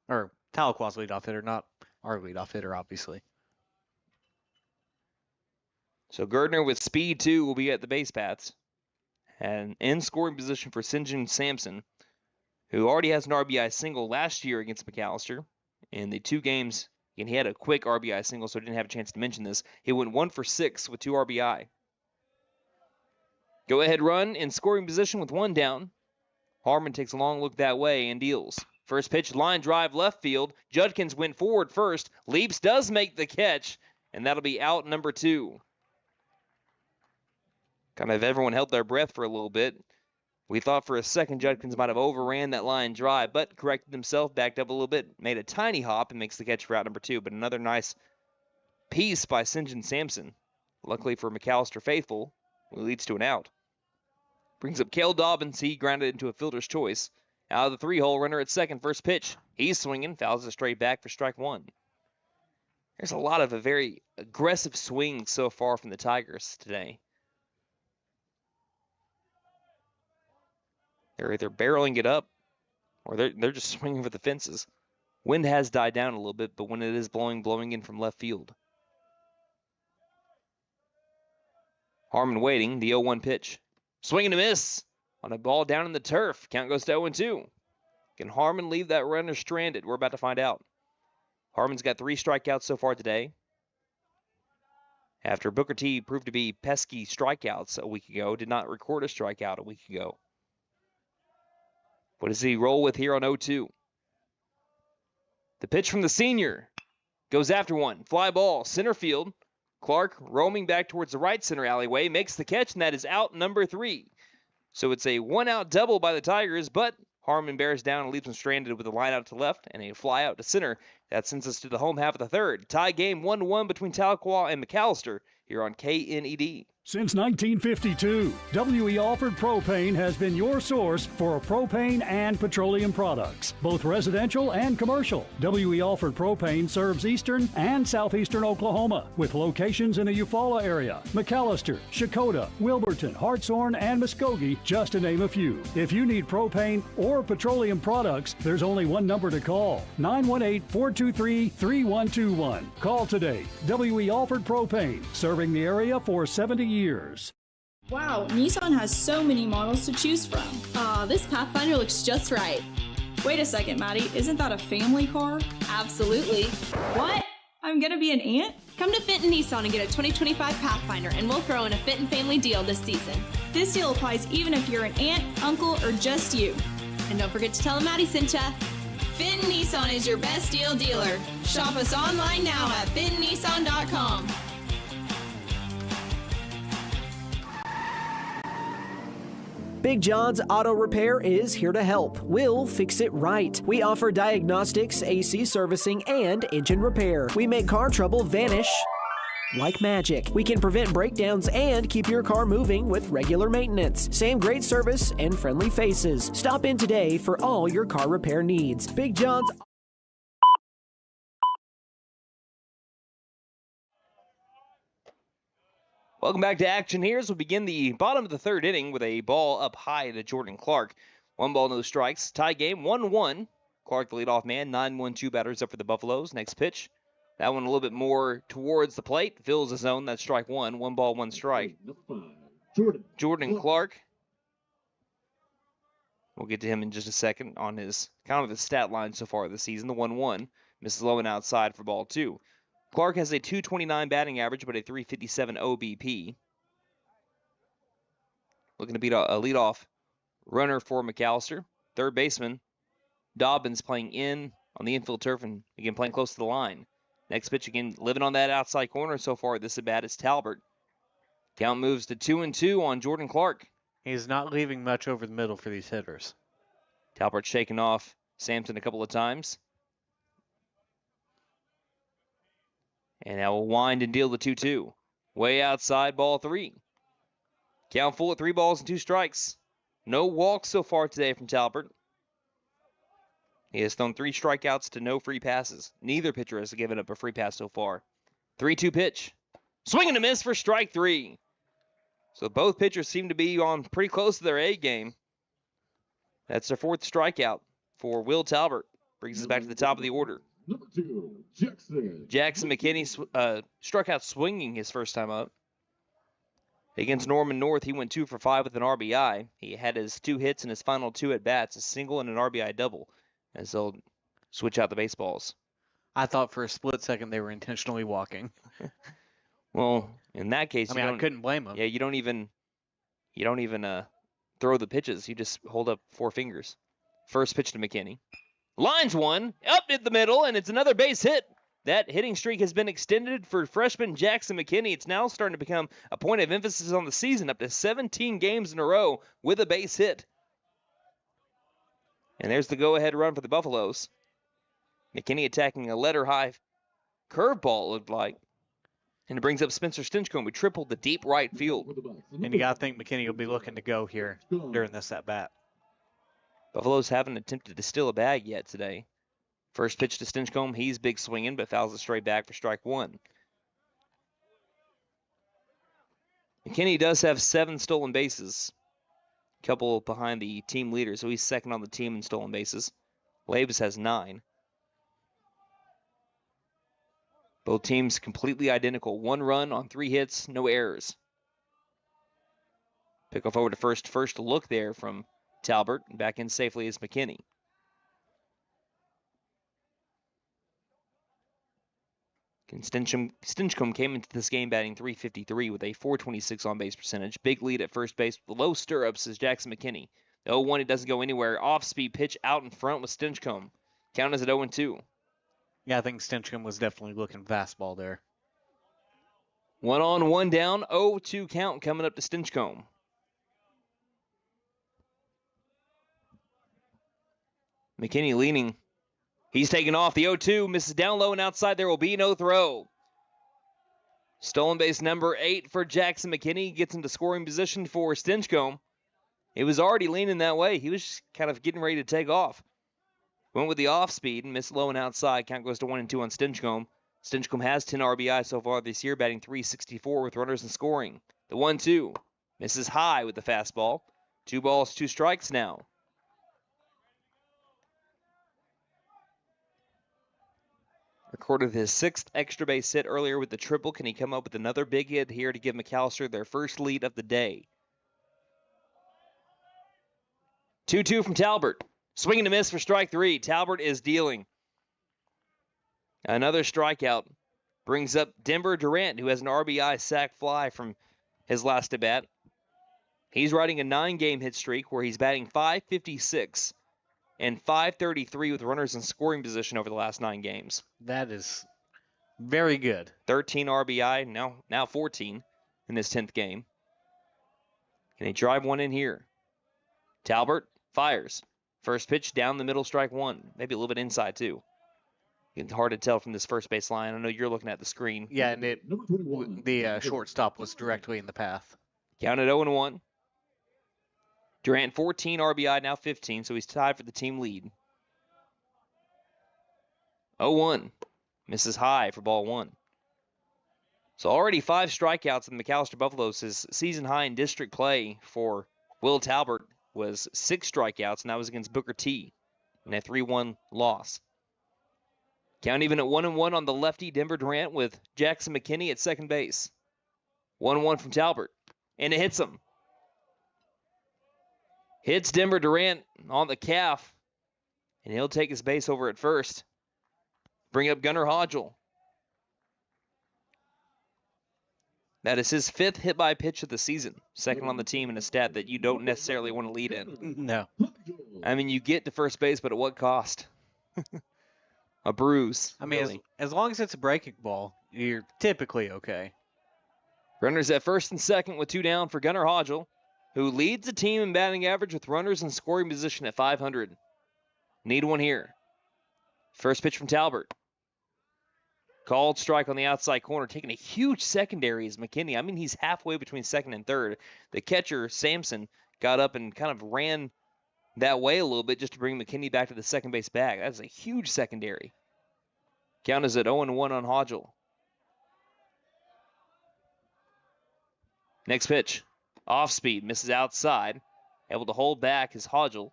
Or Tahlequah's leadoff hitter, not our leadoff hitter, obviously. So Gardner with speed, too, will be at the base paths. And in scoring position for St. John Sampson, who already has an RBI single last year against McAlester. In the 2 games, and he had a quick RBI single, so I didn't have a chance to mention this. He went 1 for 6 with 2 RBI. Go ahead run in scoring position with 1 down. Harmon takes a long look that way and deals. First pitch, line drive left field. Judkins went forward first. Leaps does make the catch, and that'll be out number 2. Kind of everyone held their breath for a little bit. We thought for a second Judkins might have overran that line drive, but corrected himself, backed up a little bit, made a tiny hop, and makes the catch for out number 2. But another nice piece by St. John Sampson. Luckily for McAlester faithful, it leads to an out. Brings up Cale Dobbins. He grounded into a fielder's choice. Out of the 3-hole, runner at second, first pitch. He's swinging, fouls it straight back for strike 1. There's a lot of a very aggressive swings so far from the Tigers today. They're either barreling it up or they're just swinging for the fences. Wind has died down a little bit, but when it is blowing in from left field. Harmon waiting, the 0-1 pitch. Swing and a miss on a ball down in the turf. Count goes to 0-2. Can Harmon leave that runner stranded? We're about to find out. Harmon's got 3 strikeouts so far today. After Booker T proved to be pesky strikeouts a week ago, did not record a strikeout a week ago. What does he roll with here on 0-2? The pitch from the senior goes after one. Fly ball, center field. Clark roaming back towards the right center alleyway, makes the catch, and that is out number 3. So it's a 1-out double by the Tigers, but Harmon bears down and leaves him stranded with a line out to left and a fly out to center. That sends us to the home half of the third. Tie game 1-1 between Tahlequah and McAlester here on KNED. Since 1952, W.E. Alford Propane has been your source for propane and petroleum products, both residential and commercial. W.E. Alford Propane serves eastern and southeastern Oklahoma with locations in the Eufaula area, McAlester, Shakota, Wilburton, Hartshorn, and Muskogee, just to name a few. If you need propane or petroleum products, there's only one number to call, 918-423-3121. Call today. W.E. Alford Propane, serving the area for 70 years. Wow, Nissan has so many models to choose from. This Pathfinder looks just right. Wait a second, Maddie, isn't that a family car? Absolutely. What? I'm gonna be an aunt? Come to Fenton Nissan and get a 2025 Pathfinder, and we'll throw in a Fenton family deal this season. This deal applies even if you're an aunt, uncle, or just you. And don't forget to tell them Maddie sent ya. Fenton Nissan is your best deal dealer. Shop us online now at FentonNissan.com. Big John's Auto Repair is here to help. We'll fix it right. We offer diagnostics, AC servicing, and engine repair. We make car trouble vanish like magic. We can prevent breakdowns and keep your car moving with regular maintenance. Same great service and friendly faces. Stop in today for all your car repair needs. Big John's. Welcome back to action here as we begin the bottom of the third inning with a ball up high to Jordan Clark. 1 ball, no strikes. Tie game, 1-1. Clark, the leadoff man, 9-1-2 batters up for the Buffaloes. Next pitch. That one a little bit more towards the plate. Fills the zone. That's strike one. 1 ball, 1 strike. Jordan Clark. We'll get to him in just a second on his stat line so far this season. The 1-1. Misses low and outside for ball 2. Clark has a .229 batting average, but a .357 OBP. Looking to beat a leadoff runner for McAlester. Third baseman, Dobbins, playing in on the infield turf and again playing close to the line. Next pitch, again, living on that outside corner so far this at-bat is Talbert. Count moves to 2-2 on Jordan Clark. He's not leaving much over the middle for these hitters. Talbert shaking off Sampson a couple of times. And now we'll wind and deal the 2-2. Way outside, ball 3. Count full at 3 balls and 2 strikes. No walks so far today from Talbert. He has thrown 3 strikeouts to no free passes. Neither pitcher has given up a free pass so far. 3-2 pitch. Swing and a miss for strike 3. So both pitchers seem to be on pretty close to their A game. That's their 4th strikeout for Will Talbert. Brings us back to the top of the order. Number 2, Jackson McKinney struck out swinging his first time up. Against Norman North, he went 2 for 5 with an RBI. He had his 2 hits in his final 2 at-bats, a single and an RBI double, as they'll switch out the baseballs. I thought for a split second they were intentionally walking. Well, in that case, I couldn't blame them. Yeah, you don't even throw the pitches. You just hold up 4 fingers. First pitch to McKinney. Lines one, up in the middle, and it's another base hit. That hitting streak has been extended for freshman Jackson McKinney. It's now starting to become a point of emphasis on the season, up to 17 games in a row with a base hit. And there's the go-ahead run for the Buffaloes. McKinney attacking a letter-high curveball, it looked like. And it brings up Spencer Stinchcomb, who tripled the deep right field. And you got to think McKinney will be looking to go here during this at-bat. Buffaloes haven't attempted to steal a bag yet today. First pitch to Stinchcomb, he's big swinging, but fouls it straight back for strike 1. McKinney does have 7 stolen bases. Couple behind the team leader, so he's second on the team in stolen bases. Labes has 9. Both teams completely identical. 1 run on 3 hits, no errors. Pick off over to first. First look there from Talbert. Back in safely is McKinney. Stinchcomb came into this game batting .353 with a .426 on-base percentage. Big lead at first base. Low stirrups is Jackson McKinney. The 0-1, it doesn't go anywhere. Off-speed pitch out in front with Stinchcomb. Count is at 0-2. Yeah, I think Stinchcomb was definitely looking fastball there. 1 on, 1 down. 0-2 count coming up to Stinchcomb. McKinney leaning. He's taking off. The 0-2 misses down low and outside. There will be no throw. Stolen base number 8 for Jackson McKinney. Gets into scoring position for Stinchcomb. It was already leaning that way. He was just kind of getting ready to take off. Went with the off speed and missed low and outside. Count goes to 1-2 on Stinchcomb. Stinchcomb has 10 RBI so far this year, batting .364 with runners in scoring. The 1-2 misses high with the fastball. 2 balls, 2 strikes now. Recorded his 6th extra base hit earlier with the triple. Can he come up with another big hit here to give McAlester their first lead of the day? 2-2 from Talbert. Swing and a miss for strike 3. Talbert is dealing. Another strikeout brings up Denver Durant, who has an RBI sac fly from his last at bat. He's riding a 9-game hit streak where he's batting .556 and .533 with runners in scoring position over the last 9 games. That is very good. 13 RBI, now 14 in this 10th game. Can he drive one in here? Talbert fires. First pitch down the middle, strike one. Maybe a little bit inside, too. It's hard to tell from this first base line. I know you're looking at the screen. Yeah, and the shortstop was directly in the path. Counted 0-1. Durant 14 RBI, now 15, so he's tied for the team lead. 0-1. Misses high for ball one. So already 5 strikeouts in the McAlester Buffaloes. His season high in district play for Will Talbert was 6 strikeouts, and that was against Booker T in a 3-1 loss. Count even at 1-1 on the lefty Denver Durant with Jackson McKinney at second base. 1-1 from Talbert, and it hits him. Hits Denver Durant on the calf, and he'll take his base over at first. Bring up Gunnar Hodgel. That is his 5th hit by pitch of the season. Second on the team in a stat that you don't necessarily want to lead in. No. I mean, you get to first base, but at what cost? A bruise. I mean, really. as long as it's a breaking ball, you're typically okay. Runners at first and second with 2 down for Gunnar Hodgel, who leads the team in batting average with runners in scoring position at 500. Need one here. First pitch from Talbert. Called strike on the outside corner, taking a huge secondary is McKinney. I mean, he's halfway between second and third. The catcher, Sampson, got up and kind of ran that way a little bit just to bring McKinney back to the second base bag. That's a huge secondary. Count is at 0-1 on Hodgel. Next pitch. Off speed, misses outside. Able to hold back is Hodgel.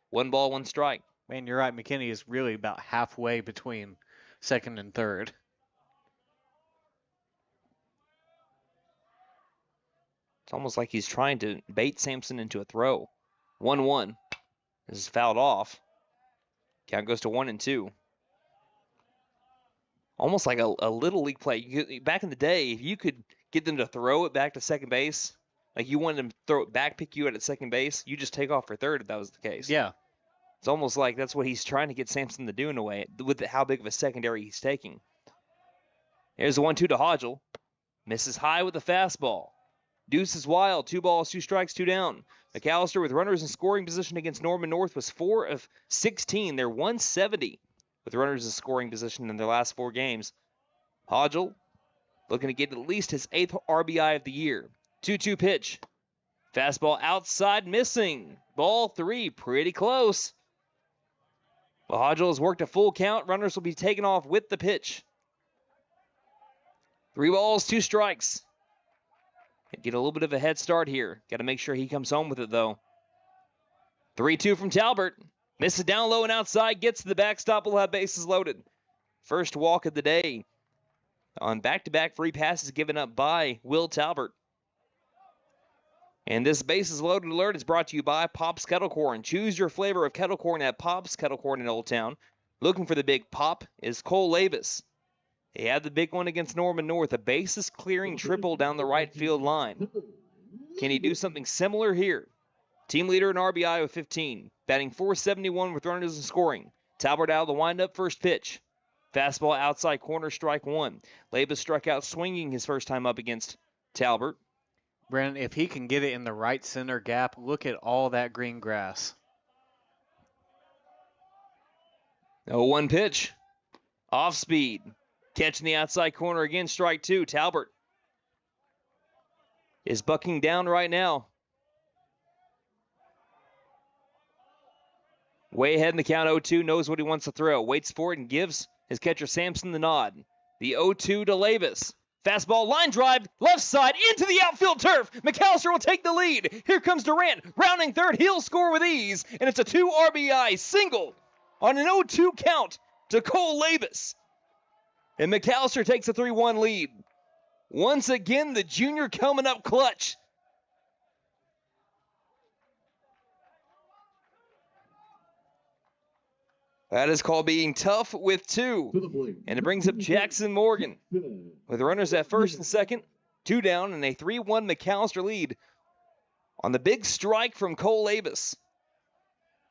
1 ball, 1 strike. Man, you're right. McKinney is really about halfway between second and third. It's almost like he's trying to bait Sampson into a throw. 1-1. This is fouled off. Count goes to 1-2. Almost like a little league play. Back in the day, if you could get them to throw it back to second base, like you wanted them to throw it back, pick you at second base, you just take off for third if that was the case. Yeah. It's almost like that's what he's trying to get Sampson to do in a way, with how big of a secondary he's taking. Here's the 1-2 to Hodgel. Misses high with the fastball. Deuce is wild. 2 balls, 2 strikes, 2 down. McAlester with runners in scoring position against Norman North was 4 of 16. They're 170 with runners in scoring position in their last 4 games. Hodgel looking to get at least his 8th RBI of the year. 2-2 pitch. Fastball outside, missing. Ball 3, pretty close. Well, Hodgel has worked a full count. Runners will be taken off with the pitch. 3 balls, 2 strikes. Get a little bit of a head start here. Got to make sure he comes home with it, though. 3-2 from Talbert. Misses down low and outside. Gets to the backstop. Will have bases loaded. First walk of the day on back-to-back free passes given up by Will Talbert. And this bases loaded alert is brought to you by Pop's Kettle Corn. Choose your flavor of kettle corn at Pop's Kettle Corn in Old Town. Looking for the big pop is Cole Lavis. He had the big one against Norman North, a bases clearing triple down the right field line. Can he do something similar here? Team leader in RBI with 15, batting .471 with runners in scoring. Talbert out of the windup, first pitch. Fastball outside corner, strike 1. Lavis struck out swinging his first time up against Talbert. Brandon, if he can get it in the right center gap, look at all that green grass. 0-1 pitch. Off speed. Catching the outside corner again, strike 2. Talbert is bucking down right now. Way ahead in the count, 0-2, knows what he wants to throw. Waits for it and gives his catcher Sampson the nod. The 0-2 to Lavis. Fastball, line drive, left side, into the outfield turf. McAlester will take the lead. Here comes Durant, rounding third. He'll score with ease, and it's a 2 RBI single on an 0-2 count to Cole Lavis. And McAlester takes a 3-1 lead. Once again, the junior coming up clutch. That is called being tough with 2. And it brings up Jackson Morgan with runners at first and second. 2 down and a 3-1 McAlester lead on the big strike from Cole Lavis.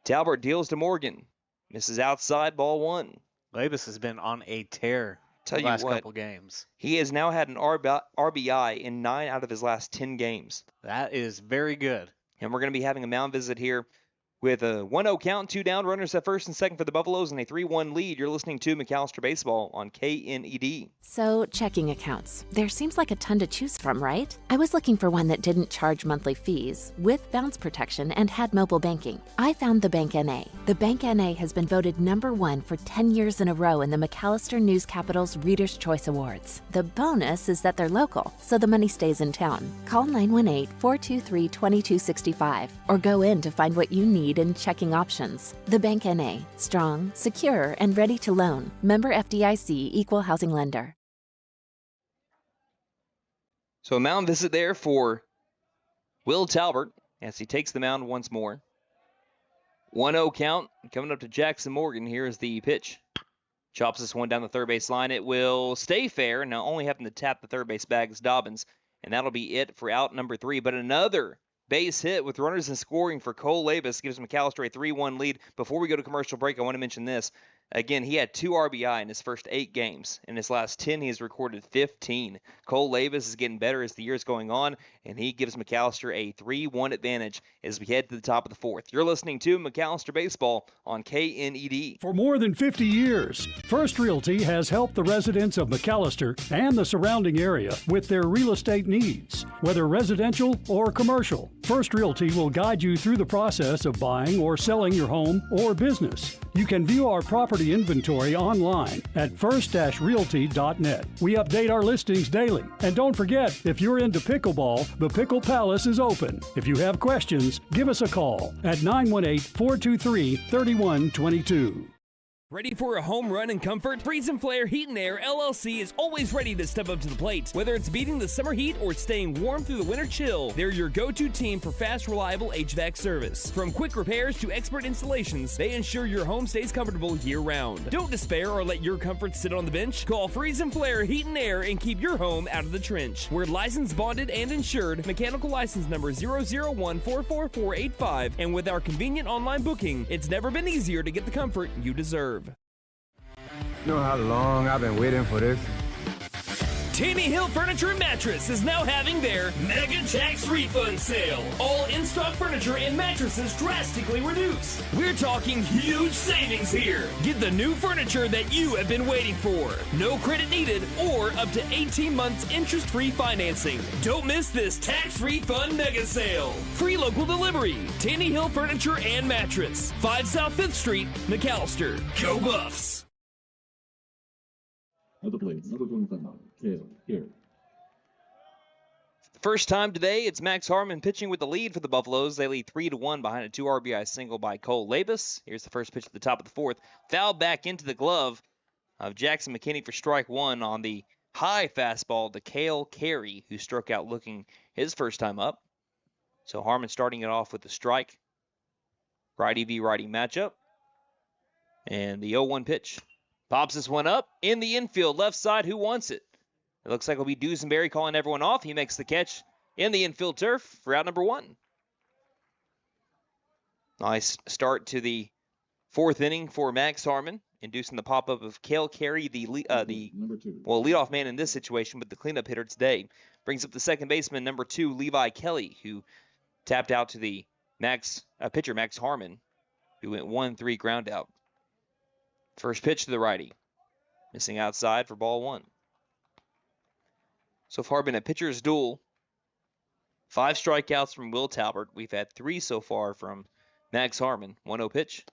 Talbert deals to Morgan. Misses outside, ball 1. Lavis has been on a tear the last couple games. He has now had an RBI in 9 out of his last 10 games. That is very good. And we're going to be having a mound visit here with a 1-0 count, 2 down, runners at first and second for the Buffaloes, and a 3-1 lead. You're listening to McAlester Baseball on KNED. So, checking accounts. There seems like a ton to choose from, right? I was looking for one that didn't charge monthly fees, with bounce protection, and had mobile banking. I found the Bank NA. The Bank NA has been voted #1 for 10 years in a row in the McAlester News Capital's Reader's Choice Awards. The bonus is that they're local, so the money stays in town. Call 918-423-2265 or go in to find what you need in checking options. The Bank NA. Strong, secure, and ready to loan. Member FDIC, Equal Housing Lender. So a mound visit there for Will Talbert as he takes the mound once more. 1-0 count coming up to Jackson Morgan. Here is the pitch. Chops this one down the third base line. It will stay fair. Now only having to tap the third base bag is Dobbins. And that'll be it for out number 3. But another base hit with runners in scoring for Cole Labus gives McAlester a 3-1 lead. Before we go to commercial break, I want to mention this. Again, he had 2 RBI in his first 8 games. In his last 10, he has recorded 15. Cole Labus is getting better as the year's going on, and he gives McAlester a 3-1 advantage as we head to the top of the 4th. You're listening to McAlester Baseball on KNED. For more than 50 years, First Realty has helped the residents of McAlester and the surrounding area with their real estate needs. Whether residential or commercial, First Realty will guide you through the process of buying or selling your home or business. You can view our property inventory online at first-realty.net. We update our listings daily. And don't forget, if you're into pickleball, the Pickle Palace is open. If you have questions, give us a call at 918-423-3122. Ready for a home run in comfort? Freeze and Flare Heat and Air LLC is always ready to step up to the plate. Whether it's beating the summer heat or staying warm through the winter chill, they're your go-to team for fast, reliable HVAC service. From quick repairs to expert installations, they ensure your home stays comfortable year-round. Don't despair or let your comfort sit on the bench. Call Freeze and Flare Heat and Air and keep your home out of the trench. We're licensed, bonded, and insured. Mechanical license number 0014445. And with our convenient online booking, it's never been easier to get the comfort you deserve. You know how long I've been waiting for this? Tanny Hill Furniture and Mattress is now having their Mega Tax Refund Sale. All in-stock furniture and mattresses drastically reduced. We're talking huge savings here. Get the new furniture that you have been waiting for. No credit needed or up to 18 months interest-free financing. Don't miss this tax refund mega sale. Free local delivery. Tanny Hill Furniture and Mattress. 5 South 5th Street, McAlester. Go Buffs! First time today, it's Max Harmon pitching with the lead for the Buffaloes. They lead 3-1 behind a 2 RBI single by Cole Labus. Here's the first pitch at the top of the 4th. Foul back into the glove of Jackson McKinney for strike 1 on the high fastball to Cale Carey, who struck out looking his first time up. So Harmon starting it off with the strike. Righty v righty matchup. And the 0-1 pitch. Pops this one up in the infield, left side. Who wants it? It looks like it'll be Dusenberry calling everyone off. He makes the catch in the infield turf for out number 1. Nice start to the 4th inning for Max Harmon, inducing the pop-up of Cale Carey, the leadoff man in this situation, but the cleanup hitter today. Brings up the second baseman, number 2, Levi Kelly, who tapped out to the pitcher Max Harmon, who went 1-3 ground out. First pitch to the righty. Missing outside for ball 1. So far been a pitcher's duel. 5 strikeouts from Will Talbert. We've had 3 so far from Max Harmon. 1-0 pitch.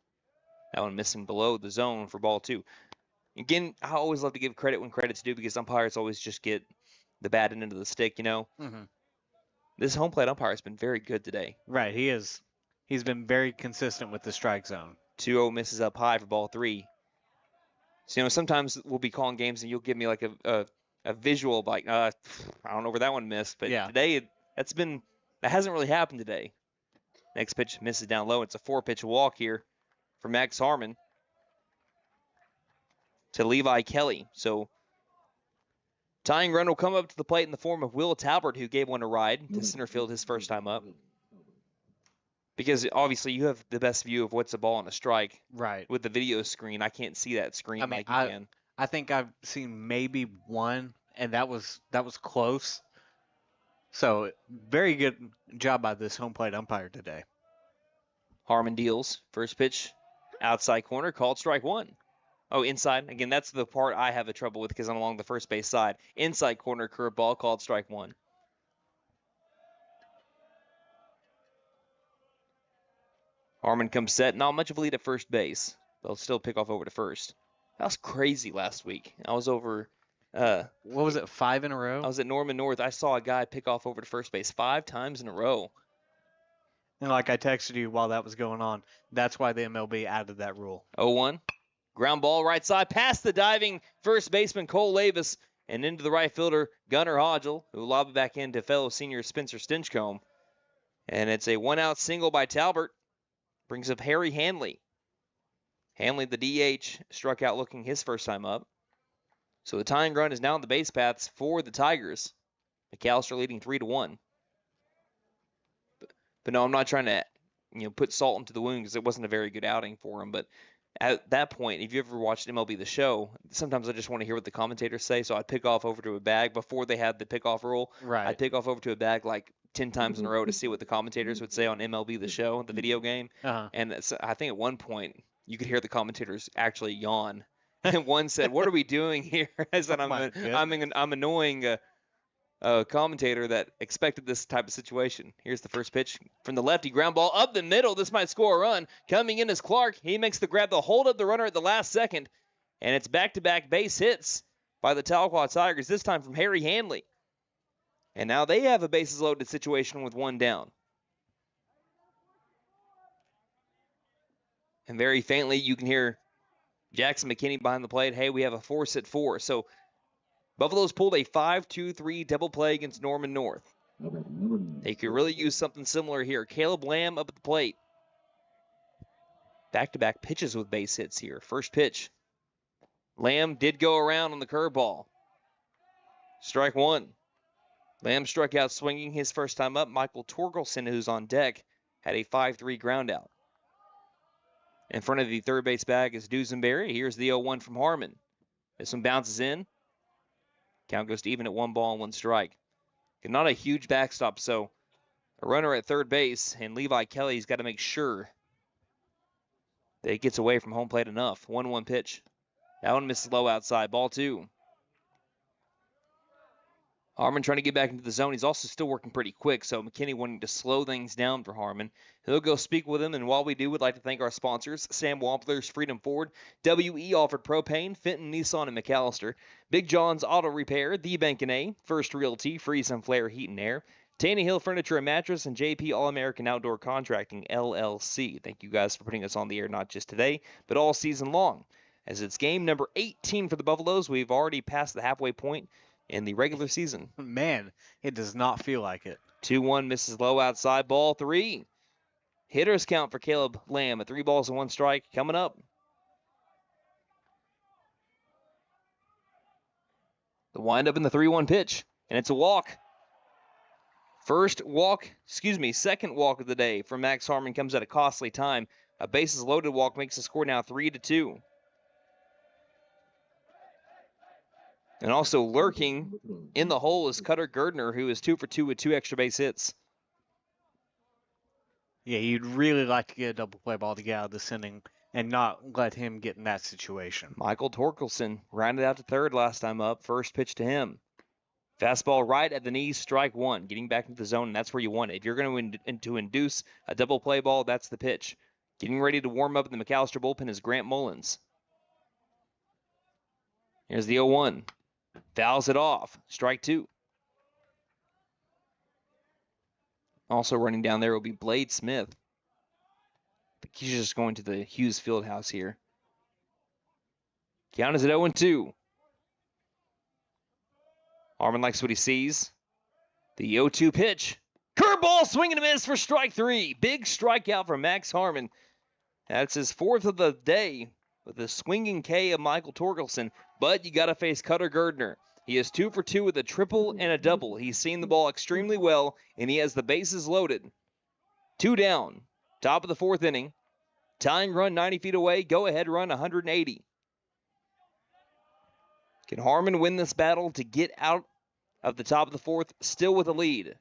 That one missing below the zone for ball 2. Again, I always love to give credit when credit's due because umpires always just get the bad end of the stick, you know. Mm-hmm. This home plate umpire has been very good today. Right, he is. He's been very consistent with the strike zone. 2-0 misses up high for ball 3. So, you know, sometimes we'll be calling games and you'll give me like a visual of like, I don't know where that one missed. But yeah. Today, that hasn't really happened today. Next pitch misses down low. It's a 4-pitch walk here for Max Harmon to Levi Kelly. So, tying run will come up to the plate in the form of Will Talbert, who gave one a ride to center field his first time up. Because obviously you have the best view of what's a ball on a strike. Right. With the video screen, I can't see that screen like you can. I think I've seen maybe one, and that was close. So very good job by this home plate umpire today. Harmon deals. First pitch, outside corner, called strike one. Oh, inside. Again, that's the part I have a trouble with because I'm along the first base side. Inside corner, curveball, called strike one. Harmon comes set. Not much of a lead at first base. They'll still pick off over to first. That was crazy last week. I was over... what was it, 5 in a row? I was at Norman North. I saw a guy pick off over to first base 5 times in a row. And like I texted you while that was going on, that's why the MLB added that rule. 0-1. Ground ball right side past the diving first baseman Cole Lavis and into the right fielder Gunnar Hodgel, who lobbed it back into fellow senior Spencer Stinchcomb. And it's a 1-out single by Talbert. Brings up Harry Hanley. Hanley, the DH, struck out looking his first time up. So the tying run is now on the base paths for the Tigers. McAlester leading 3-1. But no, I'm not trying to put salt into the wound because it wasn't a very good outing for him. But at that point, if you ever watched MLB The Show, sometimes I just want to hear what the commentators say. So I'd pick off over to a bag before they had the pickoff rule. Right. I'd pick off over to a bag like 10 times in a row to see what the commentators would say on MLB The Show, the video game. Uh-huh. And I think at one point you could hear the commentators actually yawn. And one said, "What are we doing here?" I said, "I'm annoying a commentator that expected this type of situation." Here's the first pitch from the lefty, ground ball up the middle. This might score a run. Coming in is Clark. He makes the grab, the hold up the runner at the last second, and it's back-to-back base hits by the Tahlequah Tigers. This time from Harry Hanley, and now they have a bases loaded situation with one down. And very faintly, you can hear Jackson McKinney behind the plate. Hey, we have a force at 4. So Buffaloes pulled a 5-2-3 double play against Norman North. They could really use something similar here. Caleb Lamb up at the plate. Back-to-back pitches with base hits here. First pitch. Lamb did go around on the curveball. Strike one. Lamb struck out swinging his first time up. Michael Torkelson, who's on deck, had a 5-3 ground out. In front of the third base bag is Dusenberry. Here's the 0-1 from Harmon. This one bounces in. Count goes to even at 1 ball and 1 strike. Not a huge backstop, so a runner at third base, and Levi Kelly's got to make sure that he gets away from home plate enough. 1-1 pitch. That one misses low outside. Ball 2. Harmon trying to get back into the zone. He's also still working pretty quick, so McKinney wanting to slow things down for Harmon. He'll go speak with him, and while we do, we'd like to thank our sponsors, Sam Wampler's Freedom Ford, WE Alford Propane, Fenton Nissan and McAlester, Big John's Auto Repair, The Bank & A, First Realty, Freeze and Flare Heat and Air, Taney Hill Furniture and Mattress, and JP All-American Outdoor Contracting, LLC. Thank you guys for putting us on the air not just today, but all season long. As it's game number 18 for the Buffaloes, we've already passed the halfway point in the regular season. Man, it does not feel like it. 2-1 misses low outside. Ball 3. Hitters count for Caleb Lamb at 3 balls and 1 strike coming up. The windup in the 3-1 pitch, and it's a walk. Second walk of the day for Max Harmon comes at a costly time. A bases loaded walk makes the score now 3-2. And also lurking in the hole is Cutter Gerdner, who is 2 for 2 with 2 extra base hits. Yeah, you'd really like to get a double play ball to get out of this inning and not let him get in that situation. Michael Torkelson rounded out to third last time up. First pitch to him. Fastball right at the knees, strike 1. Getting back into the zone, and that's where you want it. If you're going to induce a double play ball, that's the pitch. Getting ready to warm up in the McAlester bullpen is Grant Mullins. Here's the 0-1. Fouls it off. Strike 2. Also running down there will be Blade Smith. I think he's just going to the Hughes Fieldhouse here. Count is at 0-2. Harmon likes what he sees. The 0-2 pitch. Curveball, swing and a miss for strike 3. Big strikeout for Max Harmon. That's his 4th of the day with a swinging K of Michael Torkelson. But you got to face Cutter Gerdner. He is 2 for 2 with a triple and a double. He's seen the ball extremely well, and he has the bases loaded. 2 down. Top of the 4th inning. Tying run 90 feet away. Go-ahead run 180. Can Harmon win this battle to get out of the top of the 4th still with a lead?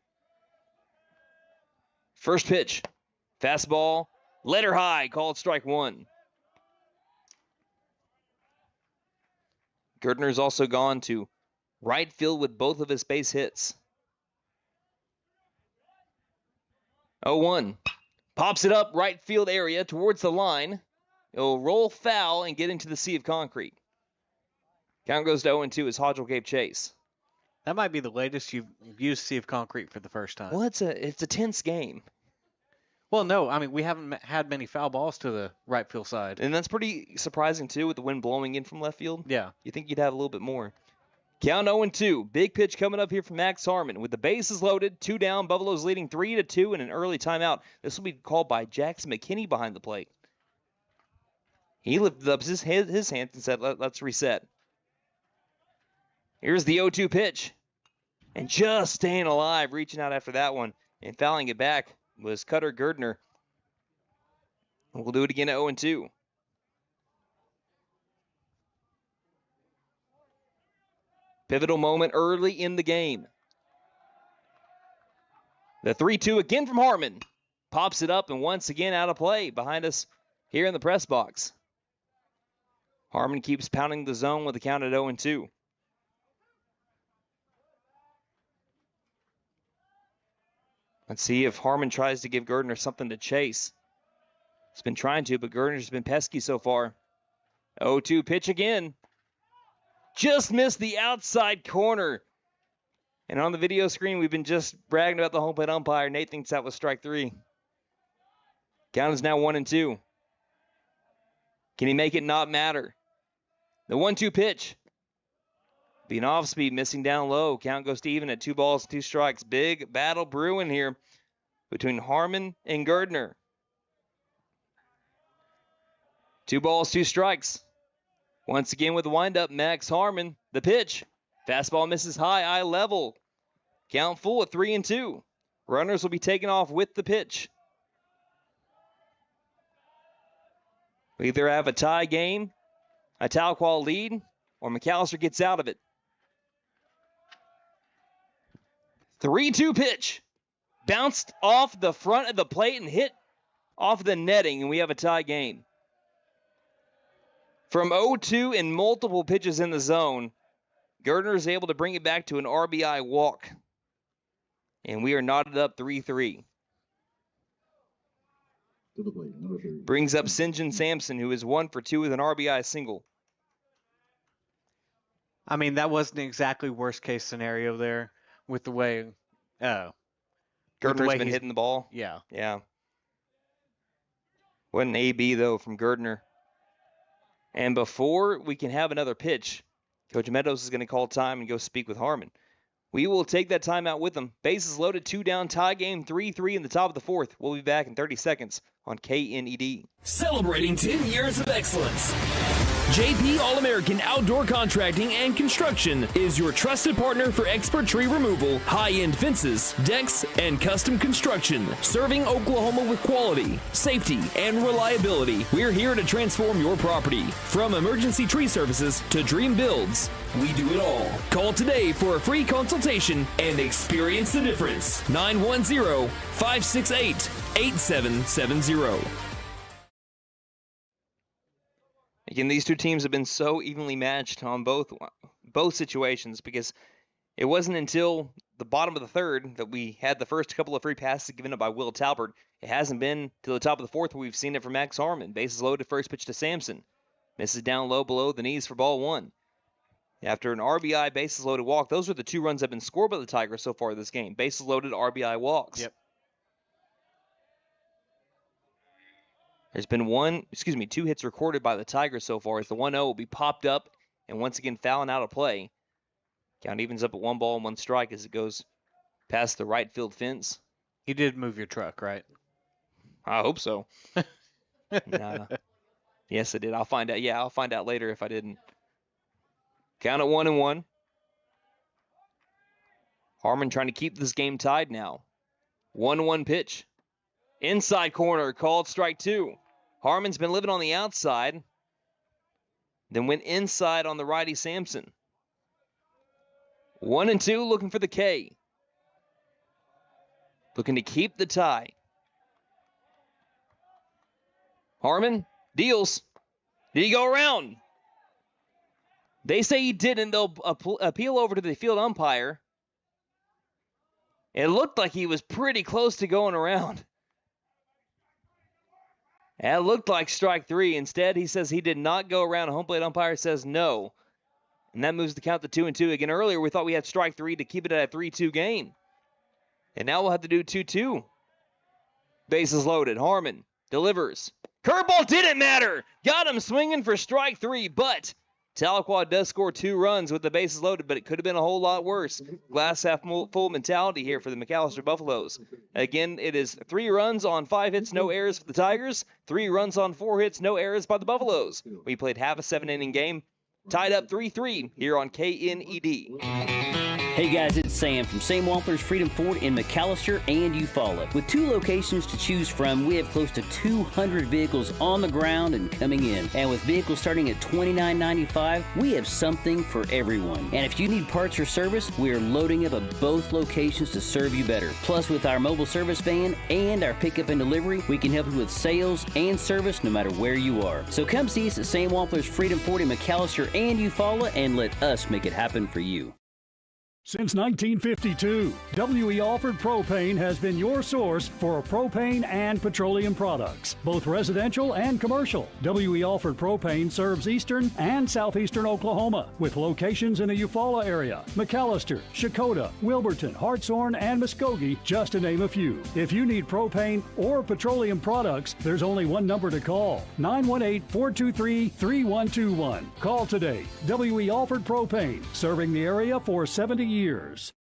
First pitch. Fastball. Letter high. Called strike one. Gerdner's also gone to right field with both of his base hits. 0-1. Pops it up right field area towards the line. It'll roll foul and get into the sea of concrete. Count goes to 0-2 as Hodgel gave chase. That might be the latest you've used sea of concrete for the first time. Well, it's a tense game. Well, no, I mean, we haven't had many foul balls to the right field side. And that's pretty surprising, too, with the wind blowing in from left field. Yeah. You think you'd have a little bit more. Count 0-2. Big pitch coming up here from Max Harmon. With the bases loaded, 2 down, Buffaloes leading 3-2 in an early timeout. This will be called by Jackson McKinney behind the plate. He lifted up his hands and said, let's reset. Here's the 0-2 pitch. And just staying alive, reaching out after that one and fouling it back was Cutter Gerdner. We'll do it again at 0-2. Pivotal moment early in the game. The 3-2 again from Harmon. Pops it up and once again out of play behind us here in the press box. Harmon keeps pounding the zone with a count at 0-2. Let's see if Harmon tries to give Gerdner something to chase. He's been trying to, but Gerdner's been pesky so far. 0-2 pitch again. Just missed the outside corner. And on the video screen, we've been just bragging about the home plate umpire. Nate thinks that was strike 3. Count is now 1-2. Can he make it not matter? The 1-2 pitch. Being off speed, missing down low. Count goes to even at 2 balls, 2 strikes. Big battle brewing here between Harmon and Gerdner. 2 balls, 2 strikes. Once again with the windup, Max Harmon. The pitch. Fastball misses high, eye level. Count full at 3-2. Runners will be taken off with the pitch. We either have a tie game, a Tahlequah lead, or McAlester gets out of it. 3-2 pitch. Bounced off the front of the plate and hit off the netting, and we have a tie game. From 0-2 and multiple pitches in the zone, Gerdner is able to bring it back to an RBI walk. And we are knotted up 3-3. Brings up St. John Sampson, who is 1 for 2 with an RBI single. I mean, that wasn't exactly worst case scenario there with the way Gerdner's been hitting the ball. Yeah. Yeah. What an AB, though, from Gerdner. And before we can have another pitch, Coach Meadows is going to call time and go speak with Harmon. We will take that timeout with them. Bases loaded, 2 down, tie game, 3-3 in the top of the 4th. We'll be back in 30 seconds on KNED. Celebrating 10 years of excellence. JP All-American Outdoor Contracting and Construction is your trusted partner for expert tree removal, high-end fences, decks, and custom construction. Serving Oklahoma with quality, safety, and reliability. We're here to transform your property. From emergency tree services to dream builds, we do it all. Call today for a free consultation and experience the difference. 910-568-8770. Again, these two teams have been so evenly matched on both situations because it wasn't until the bottom of the 3rd that we had the first couple of free passes given up by Will Talbert. It hasn't been till the top of the 4th where we've seen it from Max Harmon. Bases loaded, first pitch to Sampson. Misses down low below the knees for ball 1. After an RBI bases loaded walk, those are the 2 runs that have been scored by the Tigers so far this game. Bases loaded, RBI walks. Yep. There's been 2 hits recorded by the Tigers so far as the 1-0 will be popped up and once again fouling out of play. Count evens up at 1 ball and 1 strike as it goes past the right field fence. You did move your truck, right? I hope so. No. Yes, I did. I'll find out. Yeah, I'll find out later if I didn't. Count at 1-1. Harmon trying to keep this game tied now. 1-1 pitch. Inside corner, called strike 2. Harmon's been living on the outside. Then went inside on the righty Sampson. 1-2 looking for the K. Looking to keep the tie. Harmon deals. Did he go around? They say he didn't. They'll appeal over to the field umpire. It looked like he was pretty close to going around. It looked like strike 3. Instead, he says he did not go around. A home plate umpire says no. And that moves the count to 2-2. Again, earlier we thought we had strike 3 to keep it at a 3-2 game. And now we'll have to do 2-2. Bases loaded. Harmon delivers. Curveball didn't matter. Got him swinging for strike 3, but Tahlequah does score 2 runs with the bases loaded, but it could have been a whole lot worse. Glass half full mentality here for the McAlester Buffaloes. Again, it is 3 runs on 5 hits, no errors for the Tigers. 3 runs on 4 hits, no errors by the Buffaloes. We played half a 7-inning game, tied up 3-3 here on KNED. Hey guys, it's Sam from Sam Wampler's Freedom Ford in McAlester and Eufaula. With 2 locations to choose from, we have close to 200 vehicles on the ground and coming in. And with vehicles starting at $29.95, we have something for everyone. And if you need parts or service, we are loading up at both locations to serve you better. Plus, with our mobile service van and our pickup and delivery, we can help you with sales and service no matter where you are. So come see us at Sam Wampler's Freedom Ford in McAlester and Eufaula and let us make it happen for you. Since 1952, W.E. Alford Propane has been your source for propane and petroleum products, both residential and commercial. W.E. Alford Propane serves eastern and southeastern Oklahoma, with locations in the Eufaula area, McAlester, Shakota, Wilburton, Hartshorn, and Muskogee, just to name a few. If you need propane or petroleum products, there's only one number to call, 918-423-3121. Call today. W.E. Alford Propane, serving the area for 70 years.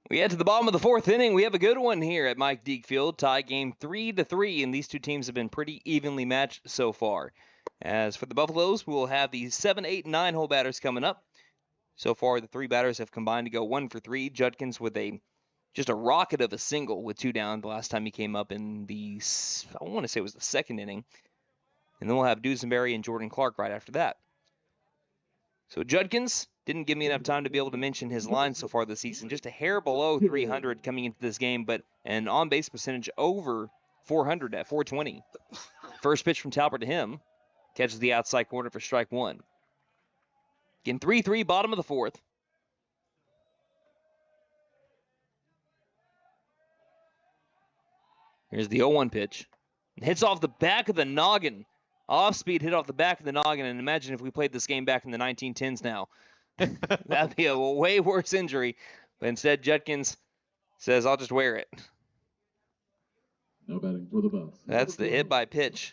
We head to the bottom of the 4th inning. We have a good one here at Mike Deek Field. Tie game 3-3, and these two teams have been pretty evenly matched so far. As for the Buffaloes, we will have the 7, 8, and 9 hole batters coming up. So far, the 3 batters have combined to go 1 for 3. Judkins with just a rocket of a single with 2 down the last time he came up in the, I want to say it was the 2nd inning. And then we'll have Dusenberry and Jordan Clark right after that. So Judkins didn't give me enough time to be able to mention his line so far this season. Just a hair below 300 coming into this game, but an on-base percentage over 400 at 420. First pitch from Talbert to him. Catches the outside corner for strike 1. Again, 3-3, bottom of the 4th. Here's the 0-1 pitch. Hits off the back of the noggin. Off-speed hit off the back of the noggin, and imagine if we played this game back in the 1910s now. That'd be a way worse injury. But instead, Judkins says, I'll just wear it. Now batting for the Buffs. That's the hit by pitch.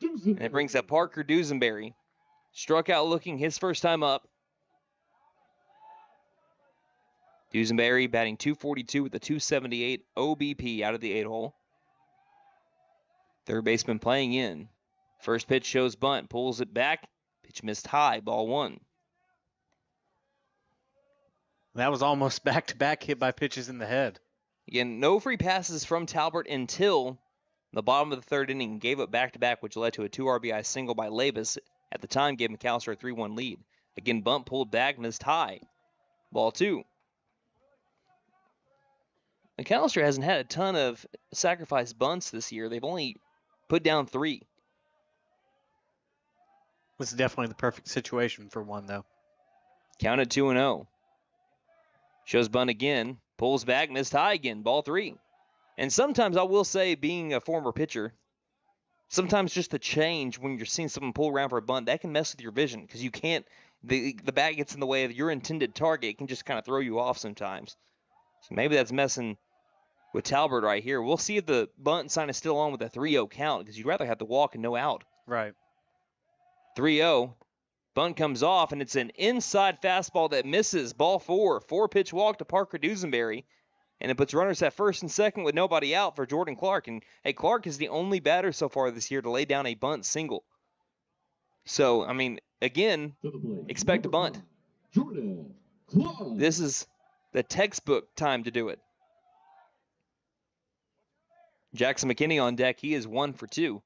And it brings up Parker Dusenberry. Struck out looking his first time up. Dusenberry batting .242 with a .278 OBP out of the 8-hole. Third baseman playing in. First pitch shows bunt, pulls it back. Pitch missed high, ball 1. That was almost back-to-back hit by pitches in the head. Again, no free passes from Talbert until the bottom of the 3rd inning. Gave up back-to-back, which led to a 2 RBI single by Labus. At the time, gave McAlester a 3-1 lead. Again, bunt pulled back, missed high. Ball 2. McAlester hasn't had a ton of sacrifice bunts this year. They've only put down 3. This is definitely the perfect situation for one, though. Count at 2-0. Shows bunt again. Pulls back, missed high again. Ball 3. And sometimes I will say, being a former pitcher, sometimes just the change when you're seeing someone pull around for a bunt, that can mess with your vision because you can't, the bat gets in the way of your intended target. It can just kind of throw you off sometimes. So maybe that's messing with Talbert right here. We'll see if the bunt sign is still on with a 3-0 count because you'd rather have the walk and no out. Right. 3-0. Bunt comes off, and it's an inside fastball that misses. Ball 4. 4-pitch walk to Parker Dusenberry. And it puts runners at first and second with nobody out for Jordan Clark. And, hey, Clark is the only batter so far this year to lay down a bunt single. So, I mean, again, expect a bunt. Jordan Clark. This is the textbook time to do it. Jackson McKinney on deck. He is 1 for 2.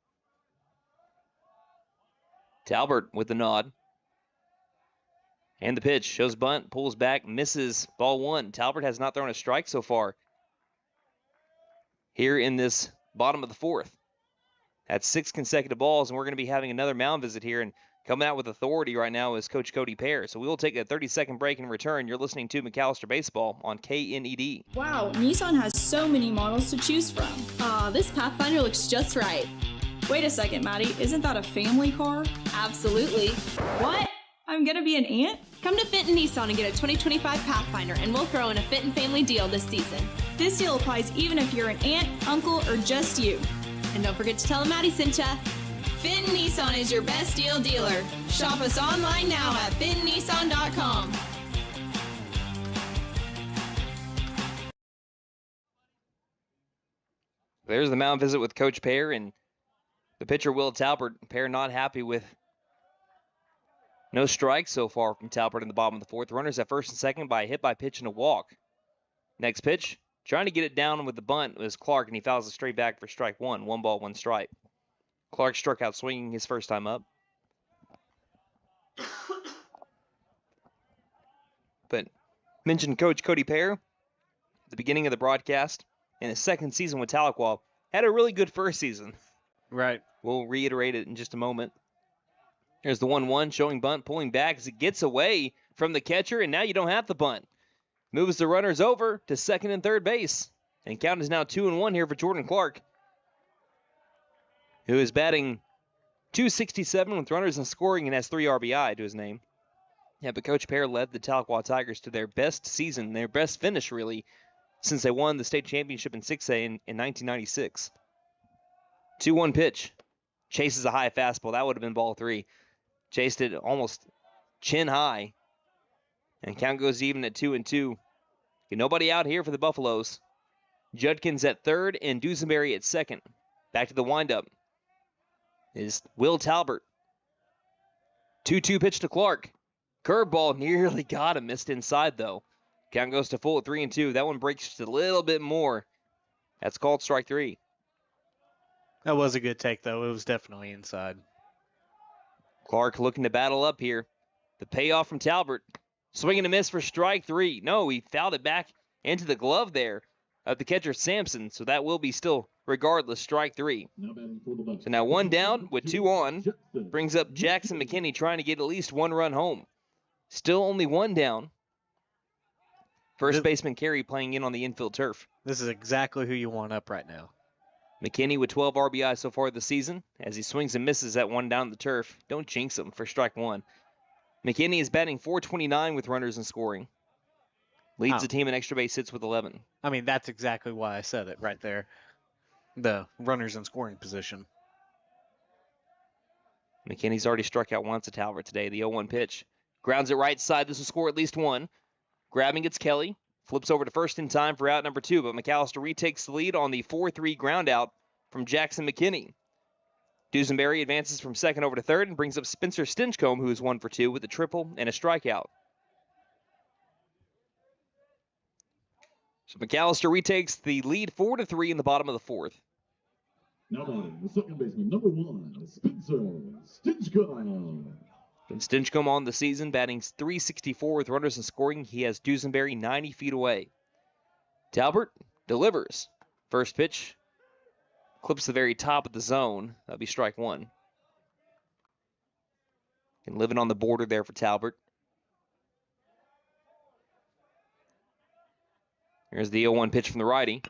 Talbert with the nod. And the pitch shows bunt, pulls back, misses, ball one. Talbert has not thrown a strike so far here in this bottom of the fourth. That's 6 consecutive balls, and we're going to be having another mound visit here. And coming out with authority right now is Coach Cody Pear. So we will take a 30-second break and return. You're listening to McAlester Baseball on KNED. Wow, Nissan has so many models to choose from. This Pathfinder looks just right. Wait a second, Maddie. Isn't that a family car? Absolutely. What? I'm gonna be an aunt? Come to Fenton Nissan and get a 2025 Pathfinder, and we'll throw in a Fenton family deal this season. This deal applies even if you're an aunt, uncle, or just you. And don't forget to tell them Maddie sent ya. Fenton Nissan is your best deal dealer. Shop us online now at fentonnissan.com. There's the mound visit with Coach Pear and the pitcher Will Talbert. Pear not happy with no strikes so far from Talbert in the bottom of the fourth. Runners at first and second by a hit by pitch and a walk. Next pitch, trying to get it down with the bunt was Clark, and he fouls it straight back for strike one. 1 ball, 1 strike. Clark struck out swinging his first time up. But mentioned Coach Cody Pear at the beginning of the broadcast. In his second season with Tahlequah, had a really good first season. Right. We'll reiterate it in just a moment. There's the 1-1 showing bunt, pulling back as it gets away from the catcher, and now you don't have the bunt. Moves the runners over to second and third base. And count is now 2-1 here for Jordan Clark, who is batting .267 with runners in scoring and has 3 RBI to his name. Yeah, but Coach Pear led the Tahlequah Tigers to their best season, their best finish, really, since they won the state championship in 6A in 1996. 2-1 pitch. Chases a high fastball. That would have been ball 3. Chased it almost chin high. And count goes even at 2-2. Nobody out here for the Buffaloes. Judkins at third and Dusenberry at second. Back to the windup is Will Talbert. 2-2 pitch to Clark. Curveball nearly got him. Missed inside, though. Count goes to full at 3-2. That one breaks just a little bit more. That's called strike 3. That was a good take, though. It was definitely inside. Clark looking to battle up here. The payoff from Talbert. Swing and a miss for strike 3. No, he fouled it back into the glove there of the catcher Sampson. So that will be still, regardless, strike 3. So now 1 down with 2 on. Brings up Jackson McKinney trying to get at least 1 run home. Still only 1 down. First baseman Carey playing in on the infield turf. This is exactly who you want up right now. McKinney with 12 RBI so far this season as he swings and misses that one down the turf. Don't jinx him for strike 1. McKinney is batting .429 with runners in scoring. Leads the team in extra base hits with 11. I mean, that's exactly why I said it right there. The runners in scoring position. McKinney's already struck out once at Talbert today. The 0-1 pitch. Grounds it right side. This will score at least 1. Grabbing it's Kelly. Flips over to first in time for out number 2, but McAlester retakes the lead on the 4-3 ground out from Jackson McKinney. Dusenberry advances from second over to third and brings up Spencer Stinchcomb, who is 1 for 2 with a triple and a strikeout. So McAlester retakes the lead 4-3 in the bottom of the fourth. Now batting the second baseman, number 1, Spencer Stinchcomb. And Stinchcomb on the season, batting .364 with runners in scoring. He has Dusenberry 90 feet away. Talbert delivers. First pitch clips the very top of the zone. That'll be strike 1. And living on the border there for Talbert. Here's the 0-1 pitch from the righty.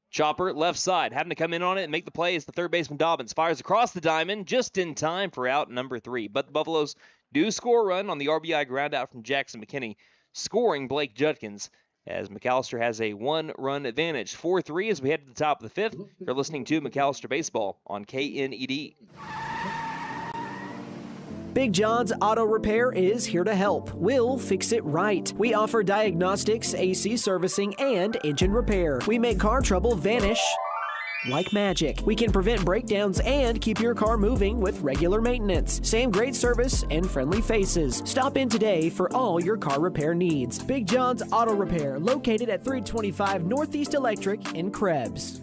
Chopper, left side, having to come in on it and make the play as the third baseman Dobbins fires across the diamond just in time for out number 3. But the Buffaloes do score a run on the RBI ground out from Jackson McKinney, scoring Blake Judkins as McAlester has a 1-run advantage. 4-3 as we head to the top of the 5th. You're listening to McAlester Baseball on KNED. Big John's Auto Repair is here to help. We'll fix it right. We offer diagnostics, AC servicing, and engine repair. We make car trouble vanish like magic. We can prevent breakdowns and keep your car moving with regular maintenance. Same great service and friendly faces. Stop in today for all your car repair needs. Big John's Auto Repair, located at 325 Northeast Electric in Krebs.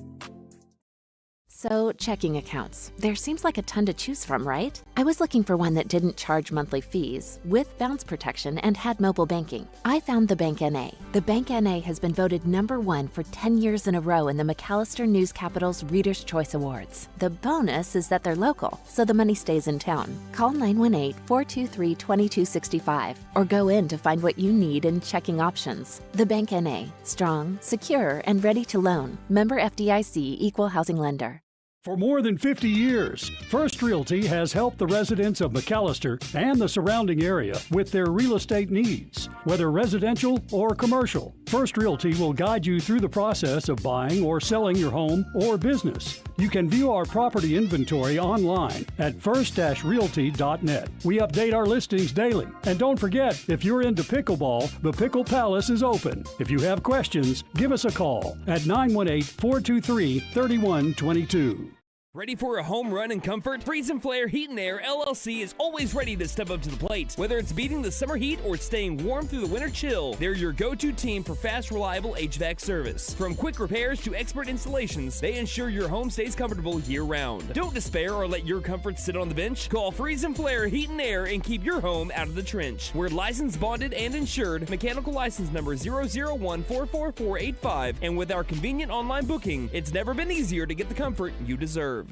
So, checking accounts. There seems like a ton to choose from, right? I was looking for one that didn't charge monthly fees, with bounce protection, and had mobile banking. I found the Bank NA. The Bank NA has been voted #1 for 10 years in a row in the McAlester News Capital's Reader's Choice Awards. The bonus is that they're local, so the money stays in town. Call 918-423-2265 or go in to find what you need in checking options. The Bank NA. Strong, secure, and ready to loan. Member FDIC, Equal Housing Lender. For more than 50 years, First Realty has helped the residents of McAlester and the surrounding area with their real estate needs. Whether residential or commercial, First Realty will guide you through the process of buying or selling your home or business. You can view our property inventory online at first-realty.net. We update our listings daily. And don't forget, if you're into pickleball, the Pickle Palace is open. If you have questions, give us a call at 918-423-3122. Ready for a home run in comfort? Freeze and Flare Heat and Air LLC is always ready to step up to the plate. Whether it's beating the summer heat or staying warm through the winter chill, they're your go-to team for fast, reliable HVAC service. From quick repairs to expert installations, they ensure your home stays comfortable year-round. Don't despair or let your comfort sit on the bench. Call Freeze and Flare Heat and Air and keep your home out of the trench. We're licensed, bonded, and insured. Mechanical license number 0014445. And with our convenient online booking, it's never been easier to get the comfort you deserve.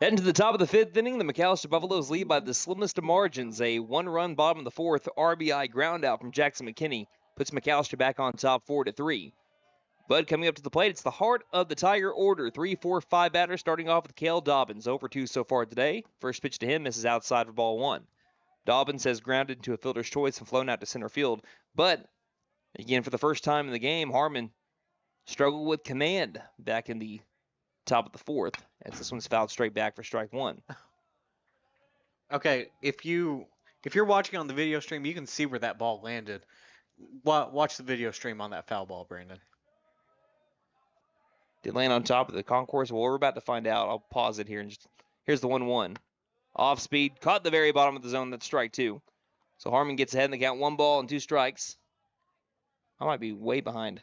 Heading to the top of the fifth inning, the McAlester Buffaloes lead by the slimmest of margins. A one-run bottom of the fourth RBI ground out from Jackson McKinney puts McAlester back on top 4-3. But coming up to the plate, it's the heart of the Tiger order. 3, 4, 5 batters starting off with Cale Dobbins. 0-2 so far today. First pitch to him misses outside for ball 1. Dobbins has grounded into a fielder's choice and flown out to center field. But, again, for the first time in the game, Harmon struggled with command back in the top of the fourth, as this one's fouled straight back for strike 1. Okay, if you're watching on the video stream, you can see where that ball landed. Watch the video stream on that foul ball, Brandon. Did land on top of the concourse? Well, we're about to find out. I'll pause it here. Here's the 1-1. Off speed, caught the very bottom of the zone. That's strike 2. So Harmon gets ahead in the count. 1 ball and 2 strikes. I might be way behind.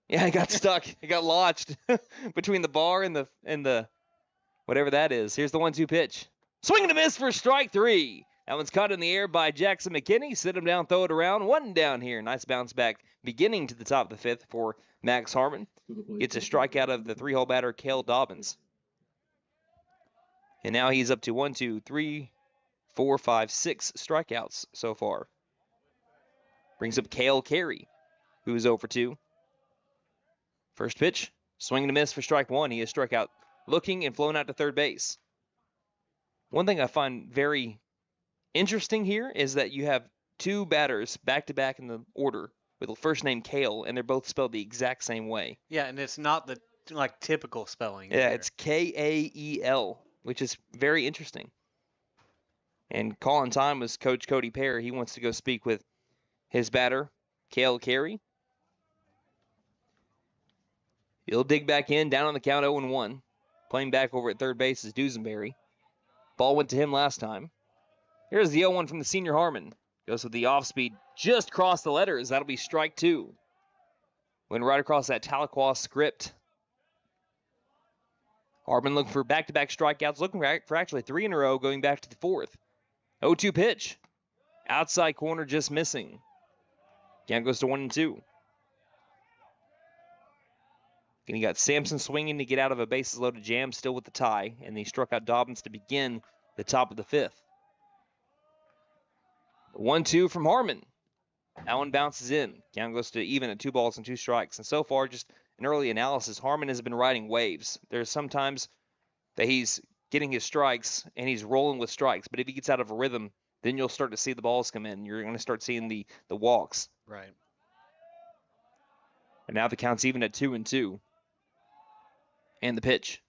Yeah, I got stuck. It got lodged between the bar and the whatever that is. Here's the 1-2 pitch. Swing and a miss for strike 3. That one's caught in the air by Jackson McKinney. Sit him down, throw it around. 1 down here. Nice bounce back beginning to the top of the fifth for Max Harmon. Gets a strikeout of the 3-hole batter, Cale Dobbins. And now he's up to 1, 2, 3, 4, 5, 6 strikeouts so far. Brings up Cale Carey, who is 0-2. First pitch, swing and a miss for strike 1. He has struck out looking and flown out to third base. One thing I find very interesting here is that you have 2 batters back-to-back in the order with the first name Cale, and they're both spelled the exact same way. Yeah, and it's not the typical spelling. Yeah, it's Kael, which is very interesting. And calling time was Coach Cody Pear. He wants to go speak with his batter, Cale Carey. He'll dig back in, down on the count 0-1. Playing back over at third base is Dusenberry. Ball went to him last time. Here's the 0-1 from the senior Harmon. Goes with the off-speed, just crossed the letters. That'll be strike 2. Went right across that Tahlequah script. Harmon looking for back-to-back strikeouts, looking for actually 3 in a row, going back to the fourth. 0-2 pitch. Outside corner just missing. Count goes to 1-2. And he got Sampson swinging to get out of a bases-loaded jam, still with the tie, and he struck out Dobbins to begin the top of the fifth. 1-2 from Harmon. That one bounces in. Count goes to even at 2 balls and 2 strikes. And so far, just an early analysis, Harmon has been riding waves. There's sometimes that he's getting his strikes and he's rolling with strikes. But if he gets out of a rhythm, then you'll start to see the balls come in. You're going to start seeing the walks. Right. And now the count's even at 2-2. And the pitch.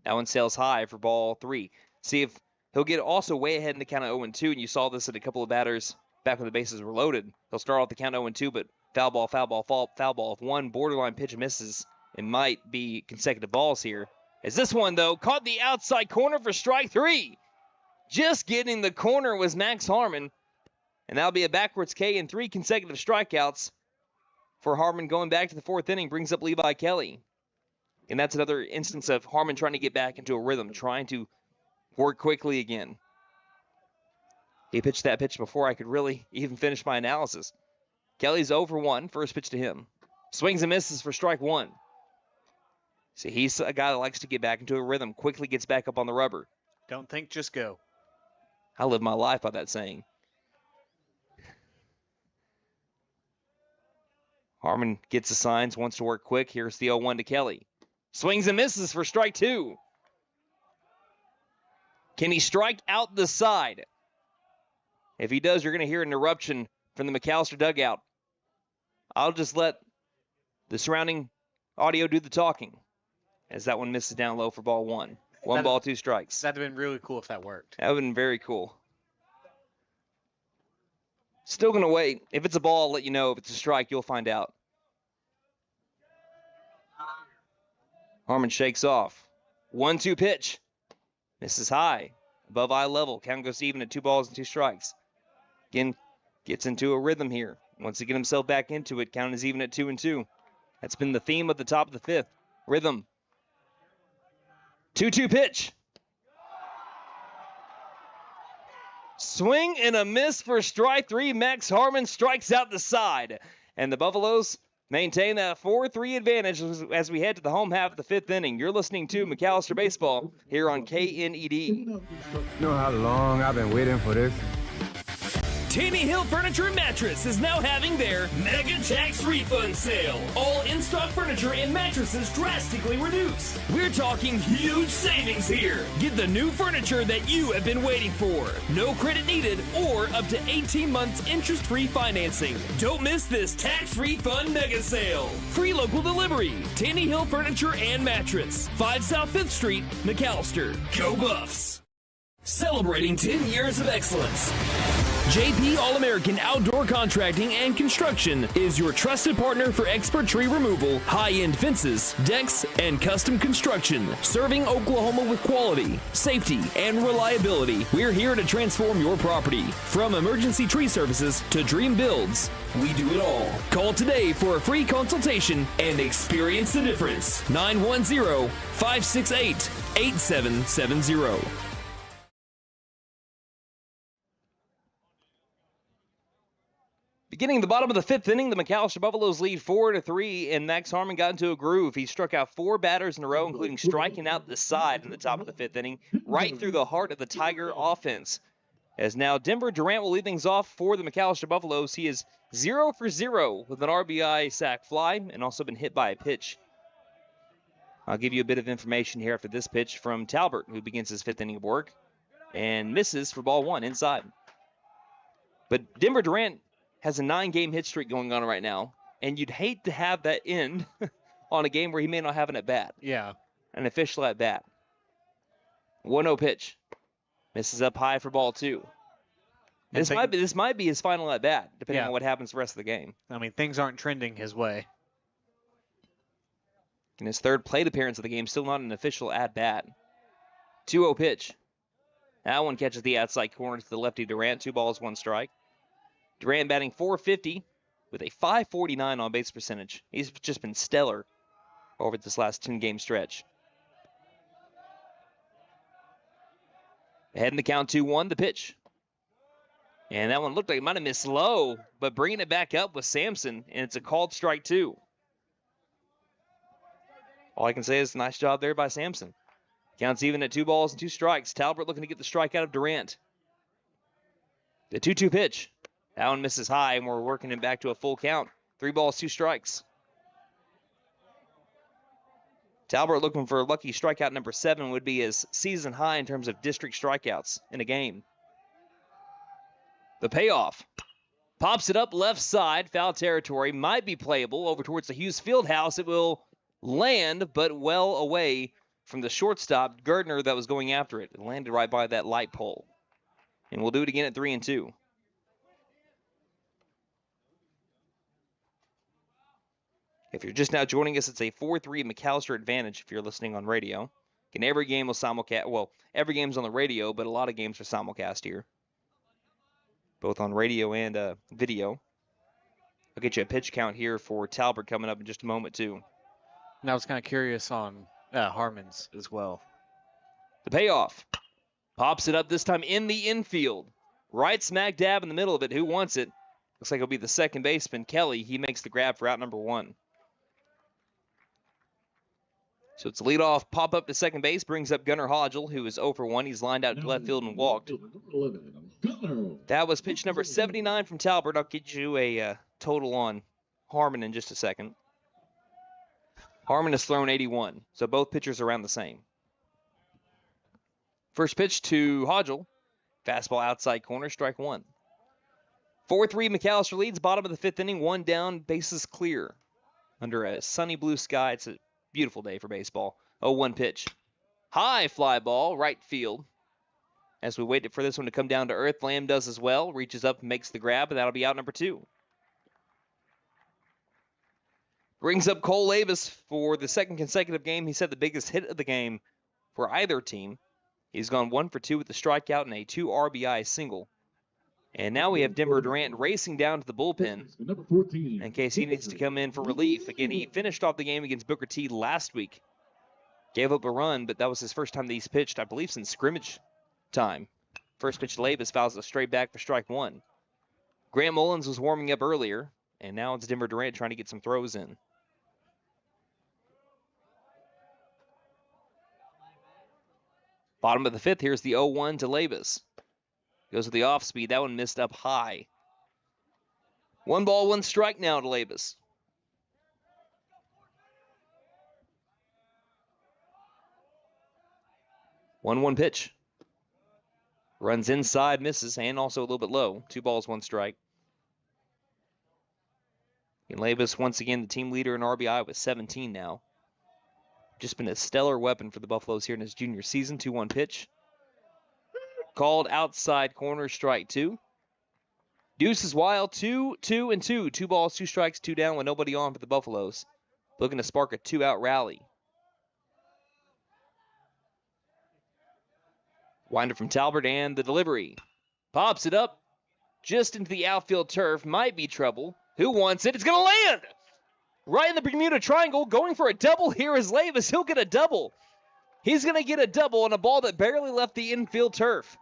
That one sails high for ball 3. See if he'll get also way ahead in the count of 0-2. And you saw this at a couple of batters back when the bases were loaded. They'll start off the count 0-2, but foul ball, foul ball, foul ball. If one borderline pitch misses, it might be consecutive balls here. As this one, though, caught the outside corner for strike 3. Just getting the corner was Max Harmon. And that'll be a backwards K and 3 consecutive strikeouts for Harmon going back to the 4th inning brings up Levi Kelly. And that's another instance of Harmon trying to get back into a rhythm, trying to work quickly again. He pitched that pitch before I could really even finish my analysis. Kelly's 0-for-1, first pitch to him. Swings and misses for strike 1. See, he's a guy that likes to get back into a rhythm, quickly gets back up on the rubber. Don't think, just go. I live my life by that saying. Harmon gets the signs, wants to work quick. Here's the 0-1 to Kelly. Swings and misses for strike 2. Can he strike out the side? If he does, you're going to hear an eruption from the McAlester dugout. I'll just let the surrounding audio do the talking, as that one misses down low for ball 1. 1 ball, 2 strikes. That'd have been really cool if that worked. That would have been very cool. Still going to wait. If it's a ball, I'll let you know. If it's a strike, you'll find out. Harmon shakes off. 1-2 pitch. Misses high. Above eye level. Count goes even at 2 balls and 2 strikes. Again, gets into a rhythm here. Wants to get himself back into it. Count is even at 2-2. That's been the theme of the top of the 5th. Rhythm. 2-2 pitch. Swing and a miss for strike 3. Max Harmon strikes out the side. And the Buffaloes maintain that 4-3 advantage as we head to the home half of the 5th inning. You're listening to McAlester Baseball here on KNED. You know how long I've been waiting for this? Tanny Hill Furniture and Mattress is now having their Mega Tax Refund Sale. All in-stock furniture and mattresses drastically reduced. We're talking huge savings here. Get the new furniture that you have been waiting for. No credit needed or up to 18 months interest-free financing. Don't miss this tax refund mega sale. Free local delivery. Tanny Hill Furniture and Mattress. 5 South 5th Street, McAlester. Go Buffs! Celebrating 10 years of excellence. JP All-American Outdoor Contracting and Construction is your trusted partner for expert tree removal, high-end fences, decks, and custom construction. Serving Oklahoma with quality, safety, and reliability. We're here to transform your property. From emergency tree services to dream builds, we do it all. Call today for a free consultation and experience the difference. 910-568-8770. Beginning the bottom of the 5th inning, the McAlester Buffaloes lead 4-3, and Max Harmon got into a groove. He struck out 4 batters in a row, including striking out the side in the top of the 5th inning, right through the heart of the Tiger offense. As now Denver Durant will lead things off for the McAlester Buffaloes. He is 0 for 0 with an RBI sac fly and also been hit by a pitch. I'll give you a bit of information here after this pitch from Talbert, who begins his 5th inning of work and misses for ball 1 inside. But Denver Durant has a 9-game hit streak going on right now, and you'd hate to have that end on a game where he may not have an at-bat. Yeah. An official at-bat. 1-0 pitch. Misses up high for ball 2. This might be his final at-bat, depending on what happens the rest of the game. I mean, things aren't trending his way. In his 3rd plate appearance of the game, still not an official at-bat. 2-0 pitch. That one catches the outside corner to the lefty Durant. 2 balls, 1 strike. Durant batting .450 with a .549 on base percentage. He's just been stellar over this last 10-game stretch. Ahead in the count 2-1, the pitch. And that one looked like it might have missed low, but bringing it back up with Sampson, and it's a called strike 2. All I can say is nice job there by Sampson. Counts even at 2 balls and 2 strikes. Talbert looking to get the strike out of Durant. The 2-2 pitch. That one misses high, and we're working him back to a full count. 3 balls, 2 strikes. Talbert looking for lucky strikeout number 7 would be his season high in terms of district strikeouts in a game. The payoff. Pops it up left side, foul territory, might be playable over towards the Hughes Fieldhouse. It will land, but well away from the shortstop, Gardner, that was going after it. It landed right by that light pole. And we'll do it again at 3-2. If you're just now joining us, it's a 4-3 McAlester advantage if you're listening on radio. And every game will simulcast. Well, every game's on the radio, but a lot of games are simulcast here, both on radio and video. I'll get you a pitch count here for Talbert coming up in just a moment, too. And I was kind of curious on Harmon's as well. The payoff. Pops it up this time in the infield. Right smack dab in the middle of it. Who wants it? Looks like it'll be the second baseman, Kelly. He makes the grab for out number 1. So it's a leadoff pop up to second base, brings up Gunnar Hodgel, who is 0 for 1. He's lined out to left field and walked. That was pitch number 79 from Talbert. I'll get you a total on Harmon in just a second. Harmon has thrown 81, so both pitchers are around the same. First pitch to Hodgel. Fastball outside corner, strike 1. 4-3 McAlester leads, bottom of the 5th inning, 1 down, bases clear. Under a sunny blue sky, it's a beautiful day for baseball. 0-1 pitch. High fly ball, right field. As we waited for this one to come down to earth, Lamb does as well. Reaches up and makes the grab, and that'll be out number 2. Brings up Cole Avis for the second consecutive game. He said the biggest hit of the game for either team. He's gone 1 for 2 with the strikeout and a 2 RBI single. And now we have Denver Durant racing down to the bullpen in case he needs to come in for relief. Again, he finished off the game against Booker T last week. Gave up a run, but that was his first time that he's pitched, I believe, since scrimmage time. First pitch to Labus, fouls it straight back for strike 1. Grant Mullins was warming up earlier, and now it's Denver Durant trying to get some throws in. Bottom of the 5th, here's the 0-1 to Labus. Goes with the off speed. That one missed up high. 1 ball, 1 strike now to Labus. 1-1 pitch. Runs inside, misses, and also a little bit low. 2 balls, 1 strike. And Labus, once again, the team leader in RBI with 17 now. Just been a stellar weapon for the Buffaloes here in his junior season. 2-1 pitch. Called outside corner, strike 2. Deuce is wild. 2-2. 2 balls, 2 strikes, 2 down with nobody on for the Buffaloes. Looking to spark a 2-out rally. Winder from Talbert and the delivery. Pops it up just into the outfield turf. Might be trouble. Who wants it? It's going to land! Right in the Bermuda Triangle, going for a double here is Labus. He'll get a double. He's going to get a double on a ball that barely left the infield turf.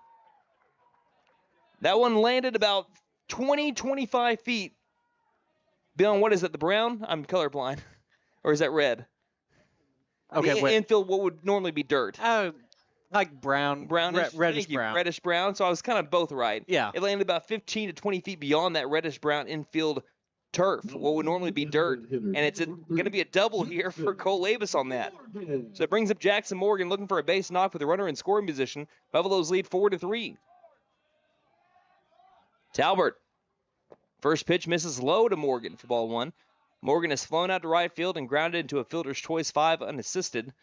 That one landed about 20, 25 feet beyond, what is it, the brown? I'm colorblind. Or is that red? Okay, the infield, what would normally be dirt. Like brown. Brownish. Reddish brown. Reddish brown. So I was kind of both right. Yeah. It landed about 15 to 20 feet beyond that reddish brown infield turf, what would normally be dirt, and it's going to be a double here for Cole Labus on that. So it brings up Jackson Morgan looking for a base knock with a runner in scoring position. Buffaloes lead 4-3. Talbert, first pitch misses low to Morgan for ball 1. Morgan has flown out to right field and grounded into a fielder's choice 5 unassisted.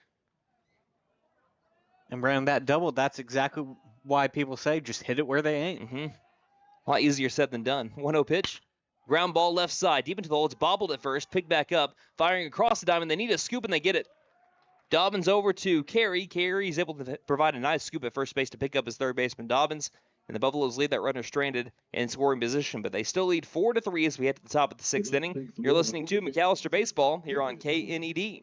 And Brandon, that double, that's exactly why people say just hit it where they ain't. A lot easier said than done. 1-0 pitch. Ground ball left side, deep into the hole. It's bobbled at first, picked back up, firing across the diamond. They need a scoop, and they get it. Dobbins over to Carey. Carey's able to provide a nice scoop at first base to pick up his third baseman, Dobbins. And the Buffaloes leave that runner stranded in scoring position, but they still lead 4-3 as we head to the top of the 6th inning. You're listening to McAlester Baseball here on KNED.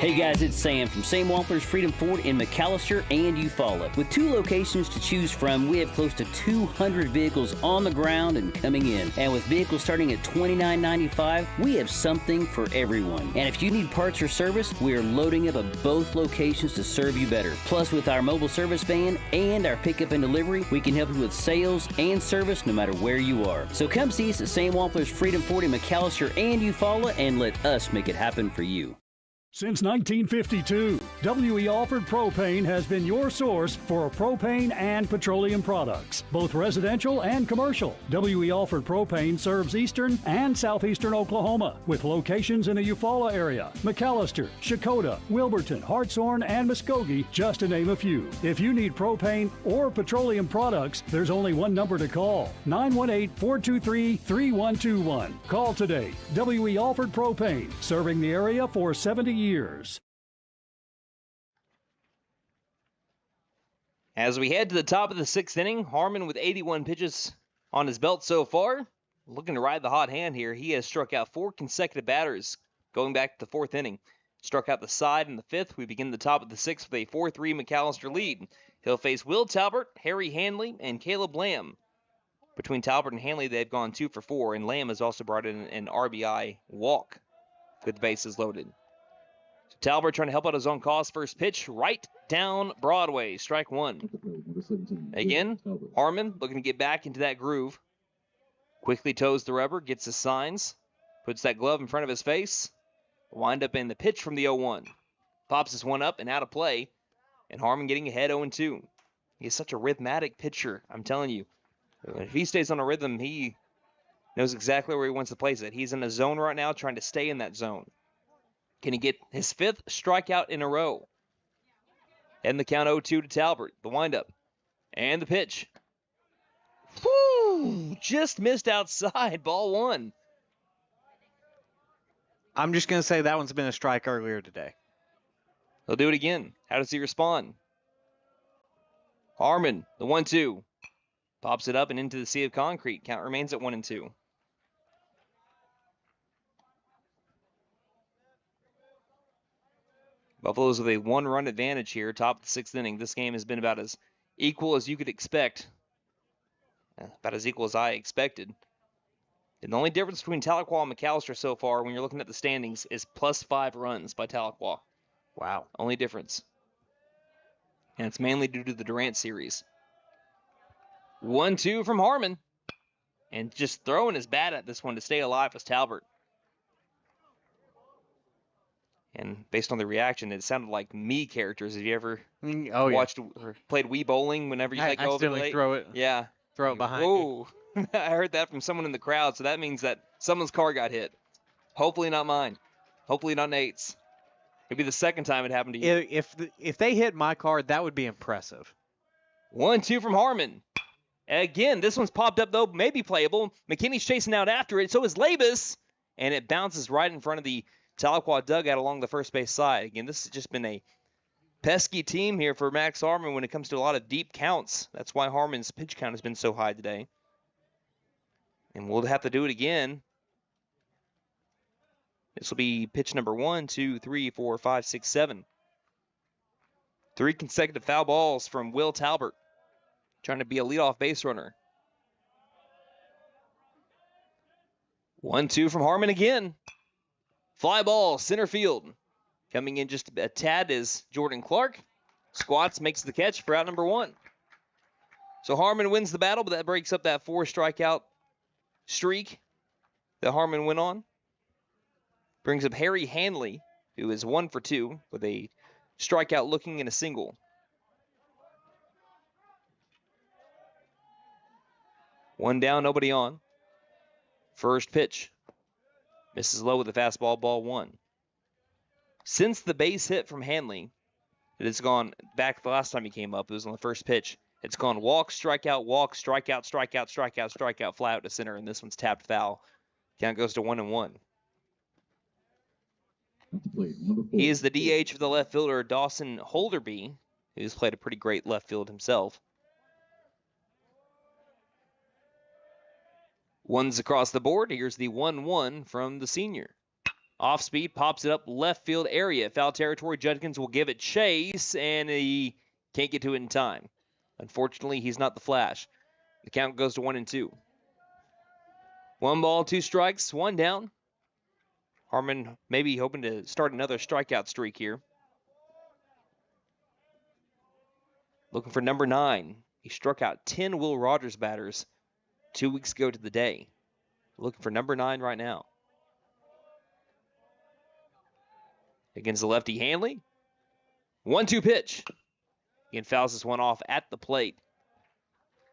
Hey guys, it's Sam from Sam Wampler's Freedom Ford in McAlester and Eufaula. With 2 locations to choose from, we have close to 200 vehicles on the ground and coming in. And with vehicles starting at $29.95, we have something for everyone. And if you need parts or service, we are loading up at both locations to serve you better. Plus, with our mobile service van and our pickup and delivery, we can help you with sales and service no matter where you are. So come see us at Sam Wampler's Freedom Ford in McAlester and Eufaula and let us make it happen for you. Since 1952, W.E. Alford Propane has been your source for propane and petroleum products, both residential and commercial. W.E. Alford Propane serves eastern and southeastern Oklahoma, with locations in the Eufaula area, McAlester, Shakota, Wilburton, Hartshorn, and Muskogee, just to name a few. If you need propane or petroleum products, there's only one number to call, 918-423-3121. Call today. W.E. Alford Propane, serving the area for 70 years. As we head to the top of the 6th inning, Harmon with 81 pitches on his belt so far, looking to ride the hot hand here. He has struck out 4 consecutive batters going back to the 4th inning. Struck out the side in the 5th. We begin the top of the 6th with a 4-3 McAlester lead. He'll face Will Talbert, Harry Hanley, and Caleb Lamb. Between Talbert and Hanley, they've gone 2 for 4, and Lamb has also brought in an RBI walk with the bases loaded. So Talbert trying to help out his own cause. First pitch, right down Broadway. Strike 1. Again, Harmon looking to get back into that groove. Quickly toes the rubber, gets his signs, puts that glove in front of his face. Wind up in the pitch from the 0-1. Pops this one up and out of play. And Harmon getting ahead 0-2. He is such a rhythmatic pitcher, I'm telling you. If he stays on a rhythm, he knows exactly where he wants to place it. He's in a zone right now trying to stay in that zone. Can he get his 5th strikeout in a row? And the count 0-2 to Talbot. The windup. And the pitch. Whoo! Just missed outside. Ball 1. I'm just going to say that one's been a strike earlier today. He'll do it again. How does he respond? Harmon, the 1-2. Pops it up and into the sea of concrete. Count remains at 1-2. Buffaloes with a 1-run advantage here, top of the 6th inning. This game has been about as equal as you could expect. About as equal as I expected. And the only difference between Tahlequah and McAlester so far, when you're looking at the standings, is +5 runs by Tahlequah. Wow. Only difference. And it's mainly due to the Durant series. 1-2 from Harmon. And just throwing his bat at this one to stay alive was Talbot. And based on the reaction, it sounded like me characters. Have you ever watched or played Wii Bowling whenever you let go of it late? Throw it. Yeah. Throw it behind. Whoa. I heard that from someone in the crowd, so that means that someone's car got hit. Hopefully not mine. Hopefully not Nate's. It'd be the second time it happened to you. If they hit my car, that would be impressive. 1-2 from Harmon. Again, this one's popped up, though, maybe playable. McKinney's chasing out after it, so is Labus. And it bounces right in front of the Tahlequah dugout along the first base side. Again, this has just been a pesky team here for Max Harmon when it comes to a lot of deep counts. That's why Harmon's pitch count has been so high today. And we'll have to do it again. This will be pitch number 1, 2, 3, 4, 5, 6, 7. 3 consecutive foul balls from Will Talbot, trying to be a leadoff base runner. 1-2 from Harmon again. Fly ball, center field. Coming in just a tad is Jordan Clark. Squats, makes the catch for out number 1. So Harmon wins the battle, but that breaks up that 4 strikeout streak that Harmon went on. Brings up Harry Hanley, who is 1 for 2 with a strikeout looking and a single. One down, nobody on. First pitch. Misses low with the fastball, ball 1. Since the base hit from Hanley, it has gone back the last time he came up. It was on the first pitch. It's gone walk, strikeout, strikeout, strikeout, strikeout, fly out to center, and this one's tapped foul. Count goes to 1-1. He is the DH of the left fielder, Dawson Holderby, who's played a pretty great left field himself. One's across the board. Here's the 1-1 from the senior. Off speed, pops it up left field area. Foul territory. Judkins will give it chase, and he can't get to it in time. Unfortunately, he's not the Flash. The count goes to 1-2. 1 ball, 2 strikes, 1 down. Harmon maybe hoping to start another strikeout streak here. Looking for number 9. He struck out 10 Will Rogers batters 2 weeks ago to the day. Looking for number 9 right now. Against the lefty Hanley. 1-2 pitch. Again, fouls this one off at the plate.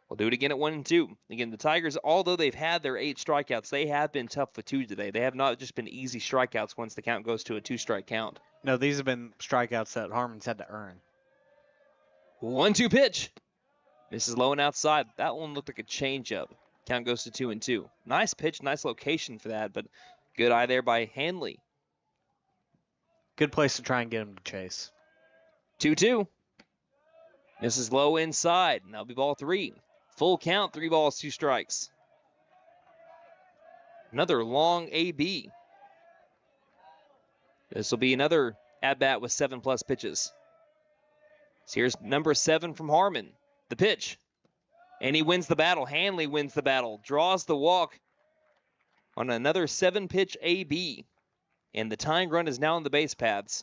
We'll do it again at 1-2. Again, the Tigers, although they've had their 8 strikeouts, they have been tough with 2 today. They have not just been easy strikeouts once the count goes to a 2-strike count. No, these have been strikeouts that Harmon's had to earn. 1-2 pitch. Misses low and outside. That one looked like a changeup. Count goes to 2-2. Nice pitch, nice location for that, but good eye there by Hanley. Good place to try and get him to chase. 2-2. Misses low inside, and that'll be ball 3. Full count, 3 balls, 2 strikes. Another long AB. This will be another at-bat with 7+ pitches. So here's number 7 from Harmon. The pitch. And he wins the battle. Hanley wins the battle. Draws the walk on another 7-pitch AB. And the tying run is now on the base paths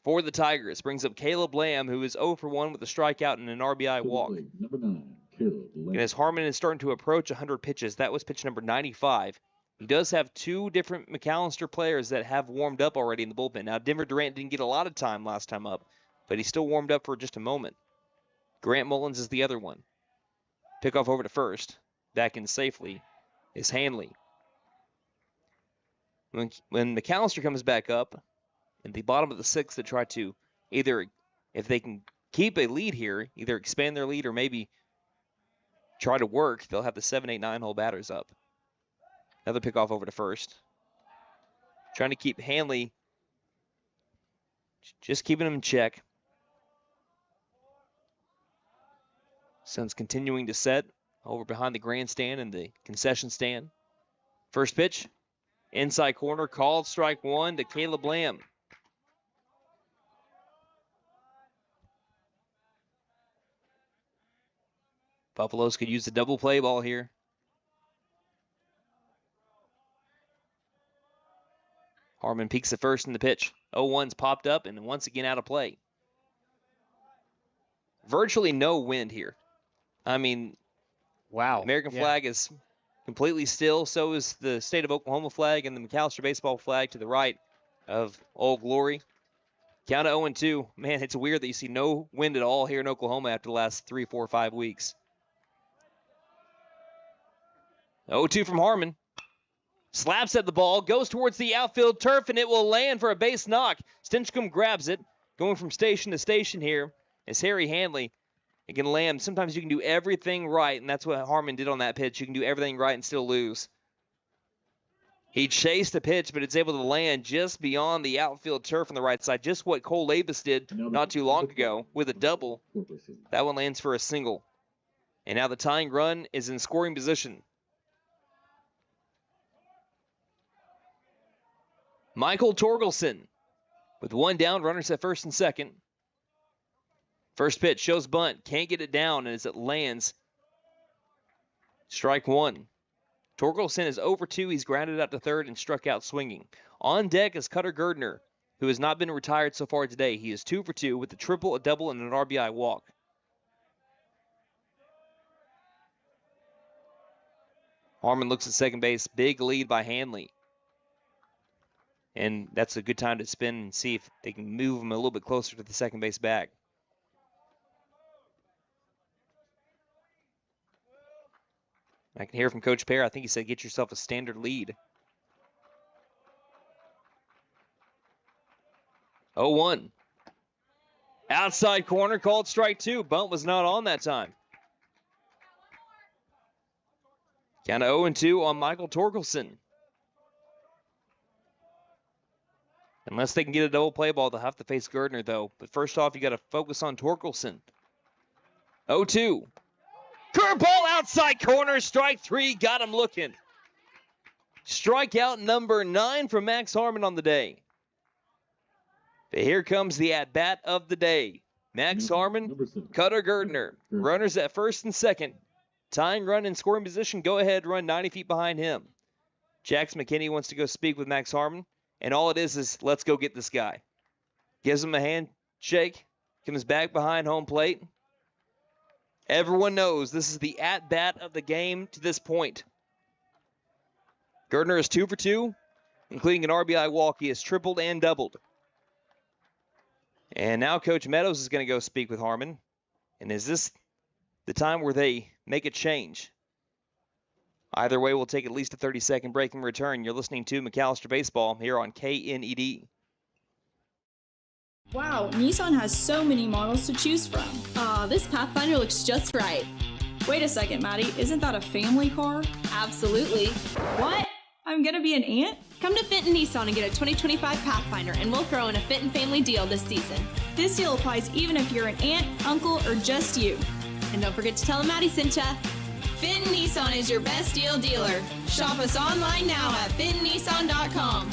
for the Tigers. Brings up Caleb Lamb, who is 0 for 1 with a strikeout and an RBI walk. Number 9, Caleb Lamb. And as Harmon is starting to approach 100 pitches, that was pitch number 95. He does have 2 different McAlester players that have warmed up already in the bullpen. Now, Denver Durant didn't get a lot of time last time up, but he still warmed up for just a moment. Grant Mullins is the other one. Pickoff over to first. Back in safely is Hanley. When McAlester comes back up in the bottom of the 6th to try to either, if they can keep a lead here, either expand their lead or maybe try to work, they'll have the 7, 8, 9 hole batters up. Another pickoff over to first. Trying to keep Hanley, just keeping him in check. Sun's continuing to set over behind the grandstand and the concession stand. First pitch, inside corner, called strike 1 to Caleb Lamb. Buffaloes could use the double play ball here. Harmon peeks at first in the pitch. 0-1's popped up and once again out of play. Virtually no wind here. I mean, wow. American flag is completely still. So is the state of Oklahoma flag and the McAlester baseball flag to the right of Old Glory. Count of 0-2. Man, it's weird that you see no wind at all here in Oklahoma after the last 3, 4, 5 weeks. 0-2 from Harmon. Slaps at the ball, goes towards the outfield turf, and it will land for a base knock. Stinchcomb grabs it, going from station to station here. As Harry Hanley, again, Lamb, sometimes you can do everything right, and that's what Harmon did on that pitch. You can do everything right and still lose. He chased the pitch, but it's able to land just beyond the outfield turf on the right side, just what Cole Labus did not too long ago with a double. That one lands for a single. And now the tying run is in scoring position. Michael Torgelson with 1 down, runners at first and second. First pitch shows bunt, can't get it down as it lands. Strike 1. Torgelson is over 2. He's grounded out to third and struck out swinging. On deck is Cutter Gerdner, who has not been retired so far today. He is 2 for 2 with a triple, a double, and an RBI walk. Harmon looks at second base. Big lead by Hanley. And that's a good time to spin and see if they can move him a little bit closer to the second base bag. I can hear from Coach Pear. I think he said get yourself a standard lead. 0-1. Outside corner, called strike 2. Bunt was not on that time. Count of 0-2 on Michael Torgelson. Unless they can get a double play ball, they'll have to face Gerdner, though. But first off, you got to focus on Torgelson. 0-2. Curveball outside corner, strike 3, got him looking. Strikeout number 9 from Max Harmon on the day. But here comes the at-bat of the day. Max Harmon, Cutter Gerdner. Runners at first and second. Tying run in scoring position, go ahead, run 90 feet behind him. Jax McKinney wants to go speak with Max Harmon, and all it is let's go get this guy. Gives him a handshake, comes back behind home plate. Everyone knows this is the at-bat of the game to this point. Gerdner is 2 for 2, including an RBI walk. He has tripled and doubled. And now Coach Meadows is going to go speak with Harmon. And is this the time where they make a change? Either way, we'll take at least a 30-second break and return. You're listening to McAlester Baseball here on KNED. Wow, Nissan has so many models to choose from. This Pathfinder looks just right. Wait a second, Maddie, isn't that a family car? Absolutely. What? I'm gonna be an aunt? Come to Fenton Nissan and get a 2025 Pathfinder, and we'll throw in a Fenton family deal this season. This deal applies even if you're an aunt, uncle, or just you. And don't forget to tell them Maddie sent ya. Finn Nissan is your best deal dealer. Shop us online now at finnnissan.com.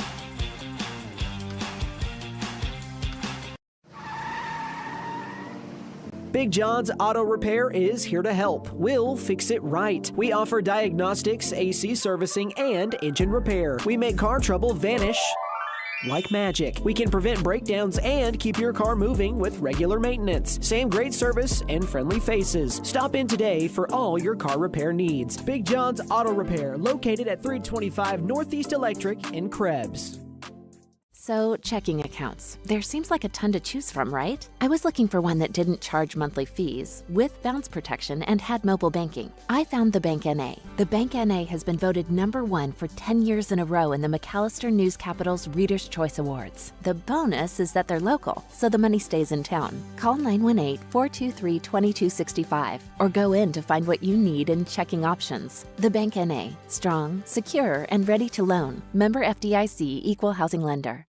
Big John's Auto Repair is here to help. We'll fix it right. We offer diagnostics, AC servicing, and engine repair. We make car trouble vanish like magic. We can prevent breakdowns and keep your car moving with regular maintenance. Same great service and friendly faces. Stop in today for all your car repair needs. Big John's Auto Repair, located at 325 Northeast Electric in Krebs. So, checking accounts. There seems like a ton to choose from, right? I was looking for one that didn't charge monthly fees, with bounce protection, and had mobile banking. I found the Bank NA. The Bank NA has been voted #1 for 10 years in a row in the McAlester News Capital's Reader's Choice Awards. The bonus is that they're local, so the money stays in town. Call 918-423-2265 or go in to find what you need in checking options. The Bank NA. Strong, secure, and ready to loan. Member FDIC, Equal Housing Lender.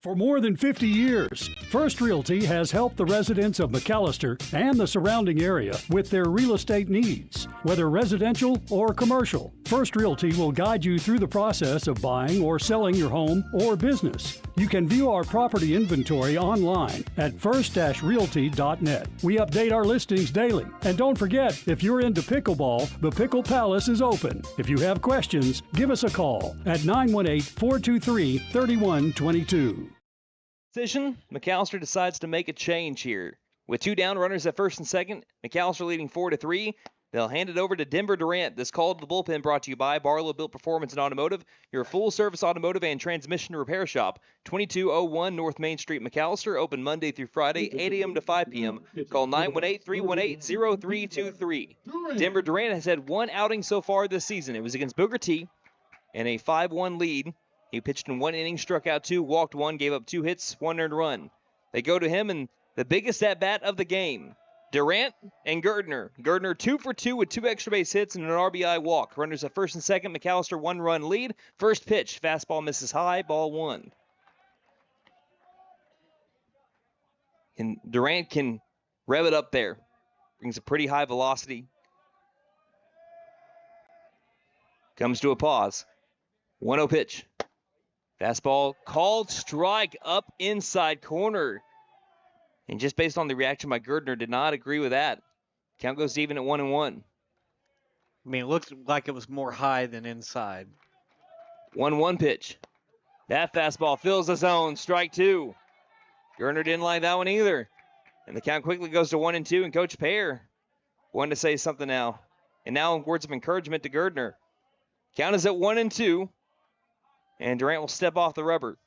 For more than 50 years, First Realty has helped the residents of McAlester and the surrounding area with their real estate needs. Whether residential or commercial, First Realty will guide you through the process of buying or selling your home or business. You can view our property inventory online at first-realty.net. We update our listings daily. And don't forget, if you're into pickleball, the Pickle Palace is open. If you have questions, give us a call at 918-423-3122. Decision, McAlester decides to make a change here. With 2 down, runners at first and second, McAlester leading 4-3. They'll hand it over to Denver Durant. This call to the bullpen brought to you by Barlow Built Performance and Automotive, your full-service automotive and transmission repair shop. 2201 North Main Street, McAlester, open Monday through Friday, 8 a.m. to 5 p.m. Call 918-318-0323. Denver Durant has had 1 outing so far this season. It was against Booker T in a 5-1 lead. He pitched in 1 inning, struck out 2, walked 1, gave up 2 hits, 1 earned run. They go to him in the biggest at-bat of the game. Durant and Gerdner. Gerdner 2 for 2 with 2 extra base hits and an RBI walk. Runners at first and second, McAlester 1-run lead. First pitch, fastball misses high, ball 1. And Durant can rev it up there. Brings a pretty high velocity. Comes to a pause. 1-0 pitch. Fastball called strike up inside corner. And just based on the reaction by Gerdner, did not agree with that. Count goes even at 1-1. I mean, it looked like it was more high than inside. 1-1 pitch. That fastball fills the zone. Strike 2. Gerdner didn't like that one either. And the count quickly goes to 1-2, and Coach Pear wanted to say something now. And now words of encouragement to Gerdner. Count is at 1-2. And Durant will step off the rubber.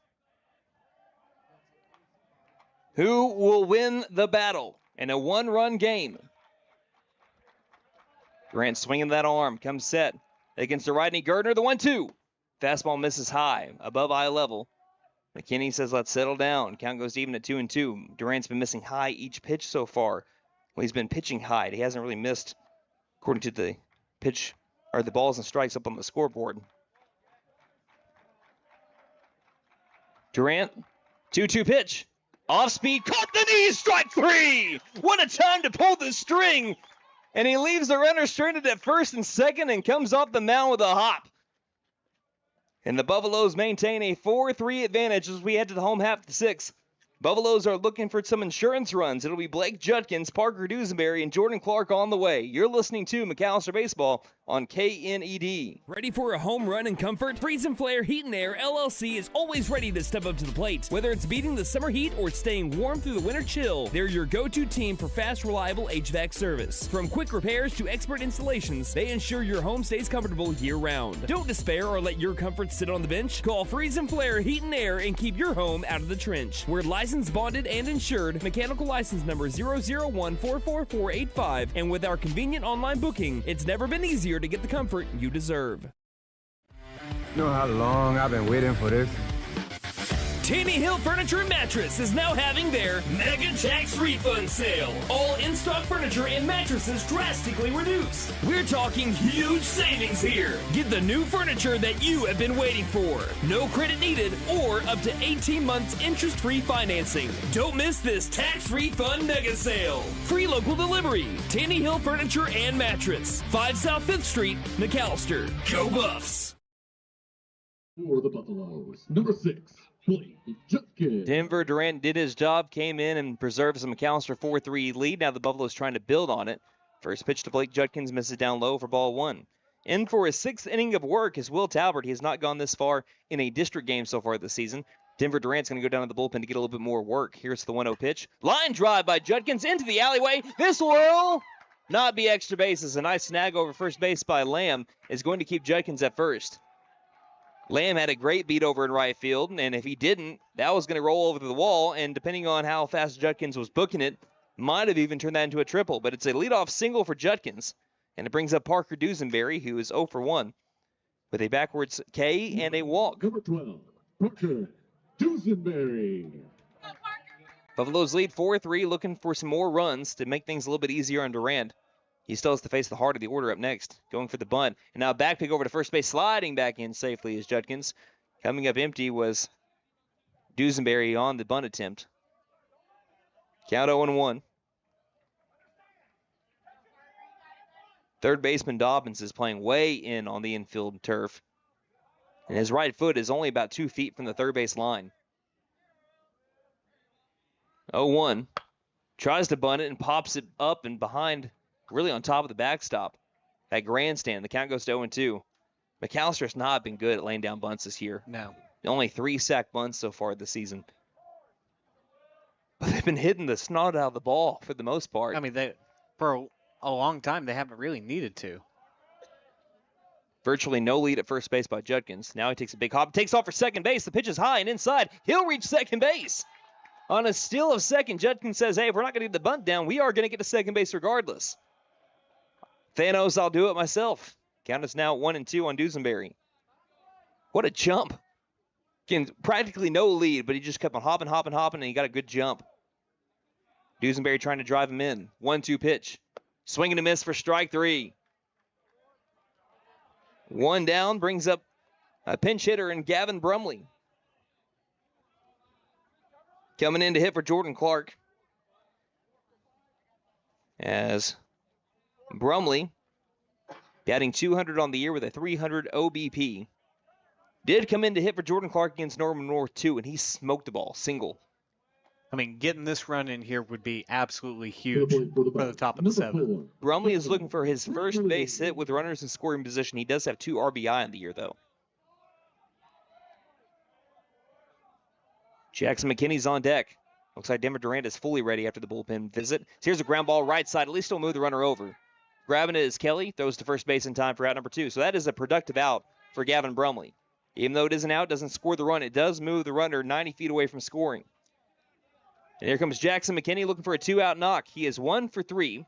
Who will win the battle in a 1-run game? Durant swinging that arm, comes set against the righty Gerdner, the 1-2. Fastball misses high, above eye level. McKinney says, let's settle down. Count goes even at 2-2. Durant's been missing high each pitch so far. Well, he's been pitching high. He hasn't really missed, according to the pitch, or the balls and strikes up on the scoreboard. Durant, 2-2 pitch. Off speed, caught the knee, strike 3. What a time to pull the string. And he leaves the runner stranded at first and second and comes off the mound with a hop. And the Buffaloes maintain a 4-3 advantage as we head to the home half of the 6th. Buffaloes are looking for some insurance runs. It'll be Blake Judkins, Parker Dusenberry, and Jordan Clark on the way. You're listening to McAlester Baseball on KNED. Ready for a home run in comfort? Freeze and Flare Heat and Air LLC is always ready to step up to the plate. Whether it's beating the summer heat or staying warm through the winter chill, they're your go-to team for fast, reliable HVAC service. From quick repairs to expert installations, they ensure your home stays comfortable year-round. Don't despair or let your comfort sit on the bench. Call Freeze and Flare Heat and Air and keep your home out of the trench. We're licensed, bonded, and insured. Mechanical license number 0014445. And with our convenient online booking, it's never been easier to get the comfort you deserve. You know how long I've been waiting for this? Tanny Hill Furniture and Mattress is now having their Mega Tax Refund Sale. All in-stock furniture and mattresses drastically reduced. We're talking huge savings here. Get the new furniture that you have been waiting for. No credit needed or up to 18 months interest-free financing. Don't miss this tax refund mega sale. Free local delivery. Tanny Hill Furniture and Mattress. 5 South 5th Street, McAlester. Go Buffs! For the Buffaloes, number 6, Blake Judkins. Denver Durant did his job, came in and preserved some McAlester 4-3 lead. Now the Buffaloes trying to build on it. First pitch to Blake Judkins, misses down low for ball 1. In for his 6th inning of work is Will Talbert. He has not gone this far in a district game so far this season. Denver Durant's going to go down to the bullpen to get a little bit more work. Here's the 1-0 pitch. Line drive by Judkins into the alleyway. This will not be extra bases. A nice snag over first base by Lamb is going to keep Judkins at first. Lamb had a great beat over in right field, and if he didn't, that was going to roll over to the wall, and depending on how fast Judkins was booking it, might have even turned that into a triple. But it's a leadoff single for Judkins, and it brings up Parker Dusenberry, who is 0 for 1, with a backwards K and a walk. Number 12, Parker Dusenberry. Buffaloes lead 4-3, looking for some more runs to make things a little bit easier on Durant. He still has to face the heart of the order up next, going for the bunt. And now back pick over to first base, sliding back in safely is Judkins. Coming up empty was Dusenberry on the bunt attempt. Count 0-1. Third baseman Dobbins is playing way in on the infield turf. And his right foot is only about 2 feet from the third base line. 0-1. Tries to bunt it and pops it up and behind, really on top of the backstop. That grandstand, the count goes to 0-2. McAlester has not been good at laying down bunts this year. No. Only 3 sack bunts so far this season. But they've been hitting the snot out of the ball for the most part. I mean, for a long time, they haven't really needed to. Virtually no lead at first base by Judkins. Now he takes a big hop, takes off for second base. The pitch is high and inside. He'll reach second base. On a steal of second, Judkins says, hey, if we're not going to get the bunt down, we are going to get to second base regardless. Thanos, I'll do it myself. Count is now 1-2 on Dusenberry. What a jump. Again, practically no lead, but he just kept on hopping, and he got a good jump. Dusenberry trying to drive him in. 1-2 pitch. Swing and a miss for strike 3. One down brings up a pinch hitter in Gavin Brumley. Coming in to hit for Jordan Clark. As Brumley, batting 200 on the year with a 300 OBP, did come in to hit for Jordan Clark against Norman North too, and he smoked the ball, single. I mean, getting this run in here would be absolutely huge for the top of the 7. Brumley is looking for his first base hit with runners in scoring position. He does have 2 RBI in the year, though. Jackson McKinney's on deck. Looks like Denver Durant is fully ready after the bullpen visit. So here's a ground ball right side. At least he'll move the runner over. Grabbing it is Kelly. Throws to first base in time for out number 2. So that is a productive out for Gavin Brumley. Even though it isn't out, doesn't score the run, it does move the runner 90 feet away from scoring. And here comes Jackson McKinney looking for a 2-out knock. He is 1 for 3.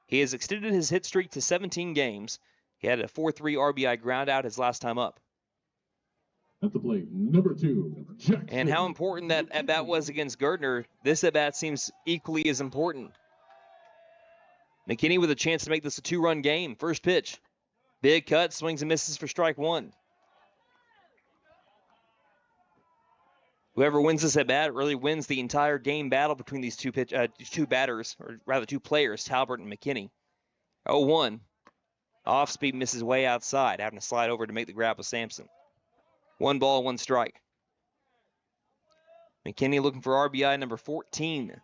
He has extended his hit streak to 17 games. He had a 4-3 RBI ground out his last time up. At the plate, number 2, Jackson. And how important that at-bat was against Gardner, this at-bat seems equally as important. McKinney with a chance to make this a 2-run game. First pitch. Big cut, swings and misses for strike 1. Whoever wins this at-bat really wins the entire game battle between these two batters, or rather 2 players, Talbert and McKinney. 0-1. Off speed, misses way outside, having to slide over to make the grab with Sampson. 1 ball, 1 strike. McKinney looking for RBI number 14.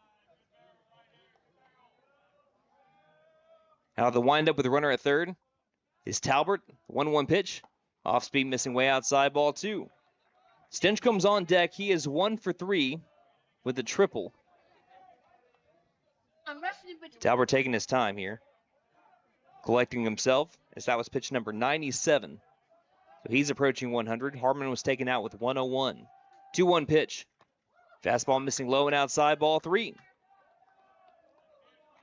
Now the windup with the runner at third is Talbert. 1-1 pitch. Off speed, missing way outside, ball 2. Stench comes on deck. He is 1 for 3 with a triple. Talbert taking his time here. Collecting himself, as that was pitch number 97. So he's approaching 100. Harmon was taken out with 101. 2-1 pitch. Fastball missing low and outside, ball 3.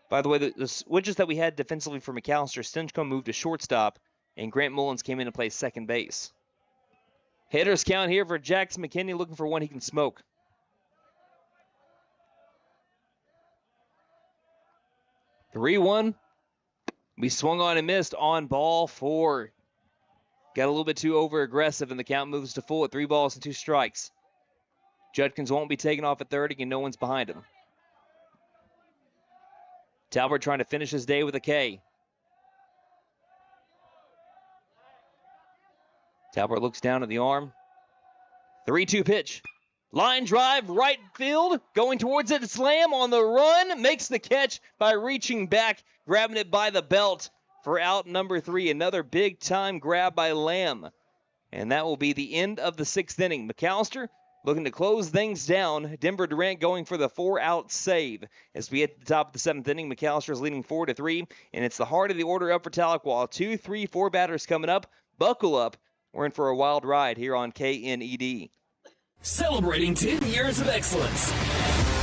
By the way, the switches that we had defensively for McAlester, Stinchcomb moved to shortstop, and Grant Mullins came in to play second base. Hitters count here for Jackson McKinney, looking for one he can smoke. 3-1. We swung on and missed on ball 4. Got a little bit too over-aggressive, and the count moves to full at 3 balls and 2 strikes. Judkins won't be taken off at third, and no one's behind him. Talbert trying to finish his day with a K. Talbert looks down at the arm. 3-2 pitch. Line drive, right field, going towards it. Slam on the run, makes the catch by reaching back, grabbing it by the belt for out number 3. Another big-time grab by Lamb. And that will be the end of the 6th inning. McAlester looking to close things down. Denver Durant going for the 4-out save. As we hit the top of the 7th inning, McAlester is leading 4-3, and it's the heart of the order up for Tahlequah. 2, 3, 4 batters coming up. Buckle up. We're in for a wild ride here on KNED. Celebrating 10 years of excellence.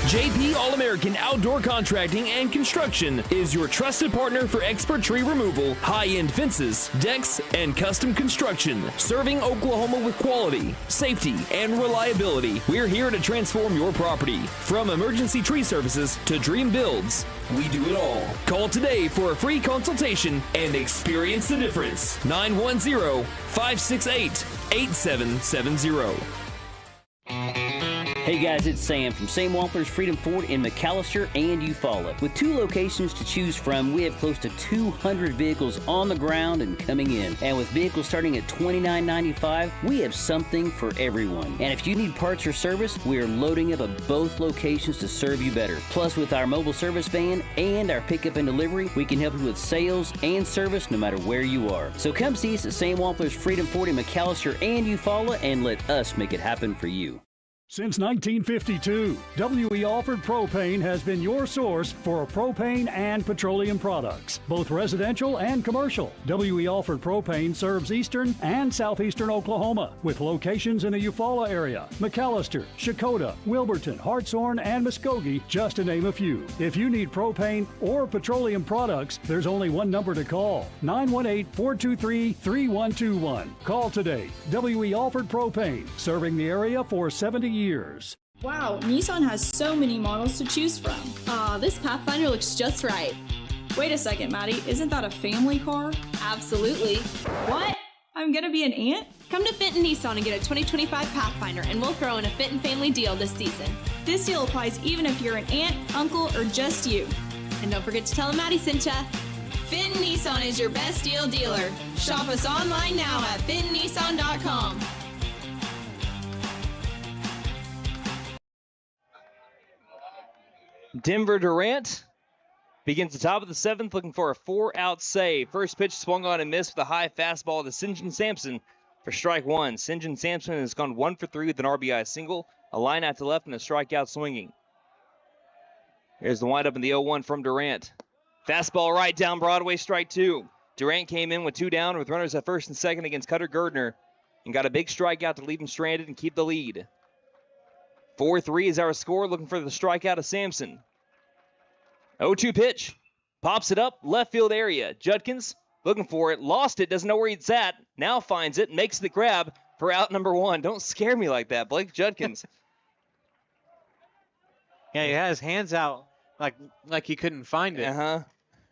JP All-American Outdoor Contracting and Construction is your trusted partner for expert tree removal, high-end fences, decks, and custom construction. Serving Oklahoma with quality, safety, and reliability. We're here to transform your property. From emergency tree services to dream builds, we do it all. Call today for a free consultation and experience the difference. 910-568-8770. Hey guys, it's Sam from Sam Wampler's Freedom Ford in McAlester and Eufaula. With 2 locations to choose from, we have close to 200 vehicles on the ground and coming in. And with vehicles starting at $29.95, we have something for everyone. And if you need parts or service, we are loading up at both locations to serve you better. Plus, with our mobile service van and our pickup and delivery, we can help you with sales and service no matter where you are. So come see us at Sam Wampler's Freedom Ford in McAlester and Eufaula and let us make it happen for you. Since 1952, W.E. Alford Propane has been your source for propane and petroleum products, both residential and commercial. W.E. Alford Propane serves eastern and southeastern Oklahoma with locations in the Eufaula area, McAlester, Shakota, Wilburton, Hartshorn, and Muskogee, just to name a few. If you need propane or petroleum products, there's only one number to call, 918-423-3121. Call today. W.E. Alford Propane, serving the area for 70 years. Wow, Nissan has so many models to choose from. This Pathfinder looks just right. Wait a second, Maddie, isn't that a family car? Absolutely. What? I'm gonna be an aunt? Come to Fenton Nissan and get a 2025 Pathfinder, and we'll throw in a Fenton family deal this season. This deal applies even if you're an aunt, uncle, or just you. And don't forget to tell them Maddie sent ya. Fenton Nissan is your best deal dealer. Shop us online now at FentonNissan.com. Denver Durant begins the top of the 7th, looking for a 4-out save. First pitch swung on and missed with a high fastball to St. John Sampson for strike 1. St. John Sampson has gone 1 for 3 with an RBI single, a line out to left, and a strikeout swinging. Here's the windup in the 0-1 from Durant. Fastball right down Broadway, strike 2. Durant came in with 2 down with runners at first and second against Cutter Gardner and got a big strikeout to leave him stranded and keep the lead. 4-3 is our score, looking for the strikeout of Sampson. 0-2 pitch. Pops it up, left field area. Judkins looking for it, lost it, doesn't know where it's at. Now finds it, makes the grab for out number 1. Don't scare me like that, Blake Judkins. Yeah, he had his hands out like he couldn't find it.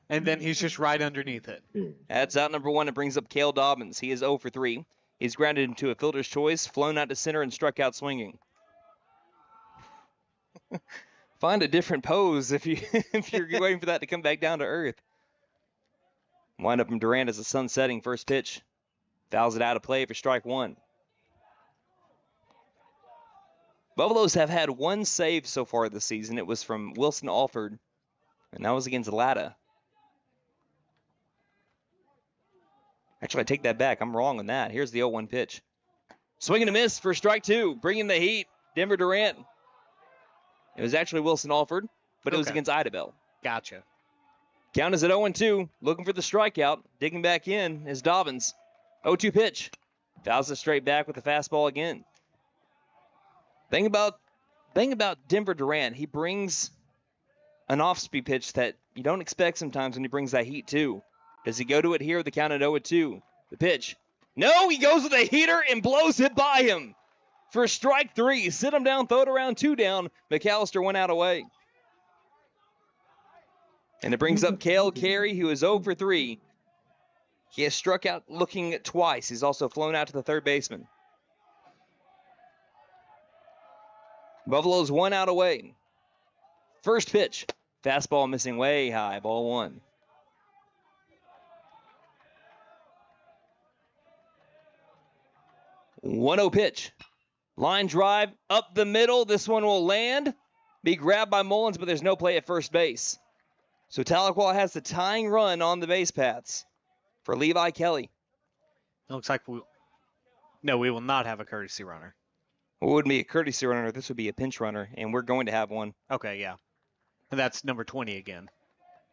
And then he's just right underneath it. That's out number 1. It brings up Cale Dobbins. He is 0 for 3. He's grounded into a fielder's choice, flown out to center, and struck out swinging. Find a different pose if you're waiting for that to come back down to earth. Wind up from Durant as the sun's setting. First pitch. Fouls it out of play for strike 1. Buffaloes have had 1 save so far this season. It was from Wilson Alford, and that was against Latta. Actually, I take that back. I'm wrong on that. Here's the 0-1 pitch. Swing and a miss for strike 2. Bringing the heat. Denver Durant. It was actually Wilson Alford, but it was against Idabel. Gotcha. Count is at 0-2. Looking for the strikeout. Digging back in is Dobbins. 0-2 pitch. Fouls it straight back with the fastball again. Thing about Denver Durant, he brings an off-speed pitch that you don't expect sometimes when he brings that heat too. Does he go to it here with the count at 0-2? The pitch. No, he goes with a heater and blows it by him. For strike 3, sit him down, throw it around, 2 down. McAlester 1 out away. And it brings up Cale Carey, who is 0 for 3. He has struck out looking twice. He's also flown out to the third baseman. Buffaloes 1 out away. First pitch. Fastball missing way high. Ball 1. One-0 pitch. Line drive up the middle. This one will land. Be grabbed by Mullins, but there's no play at first base. So Tahlequah has the tying run on the base paths for Levi Kelly. It looks like we will not have a courtesy runner. It wouldn't be a courtesy runner. This would be a pinch runner, and we're going to have one. Okay, yeah. And that's number 20 again.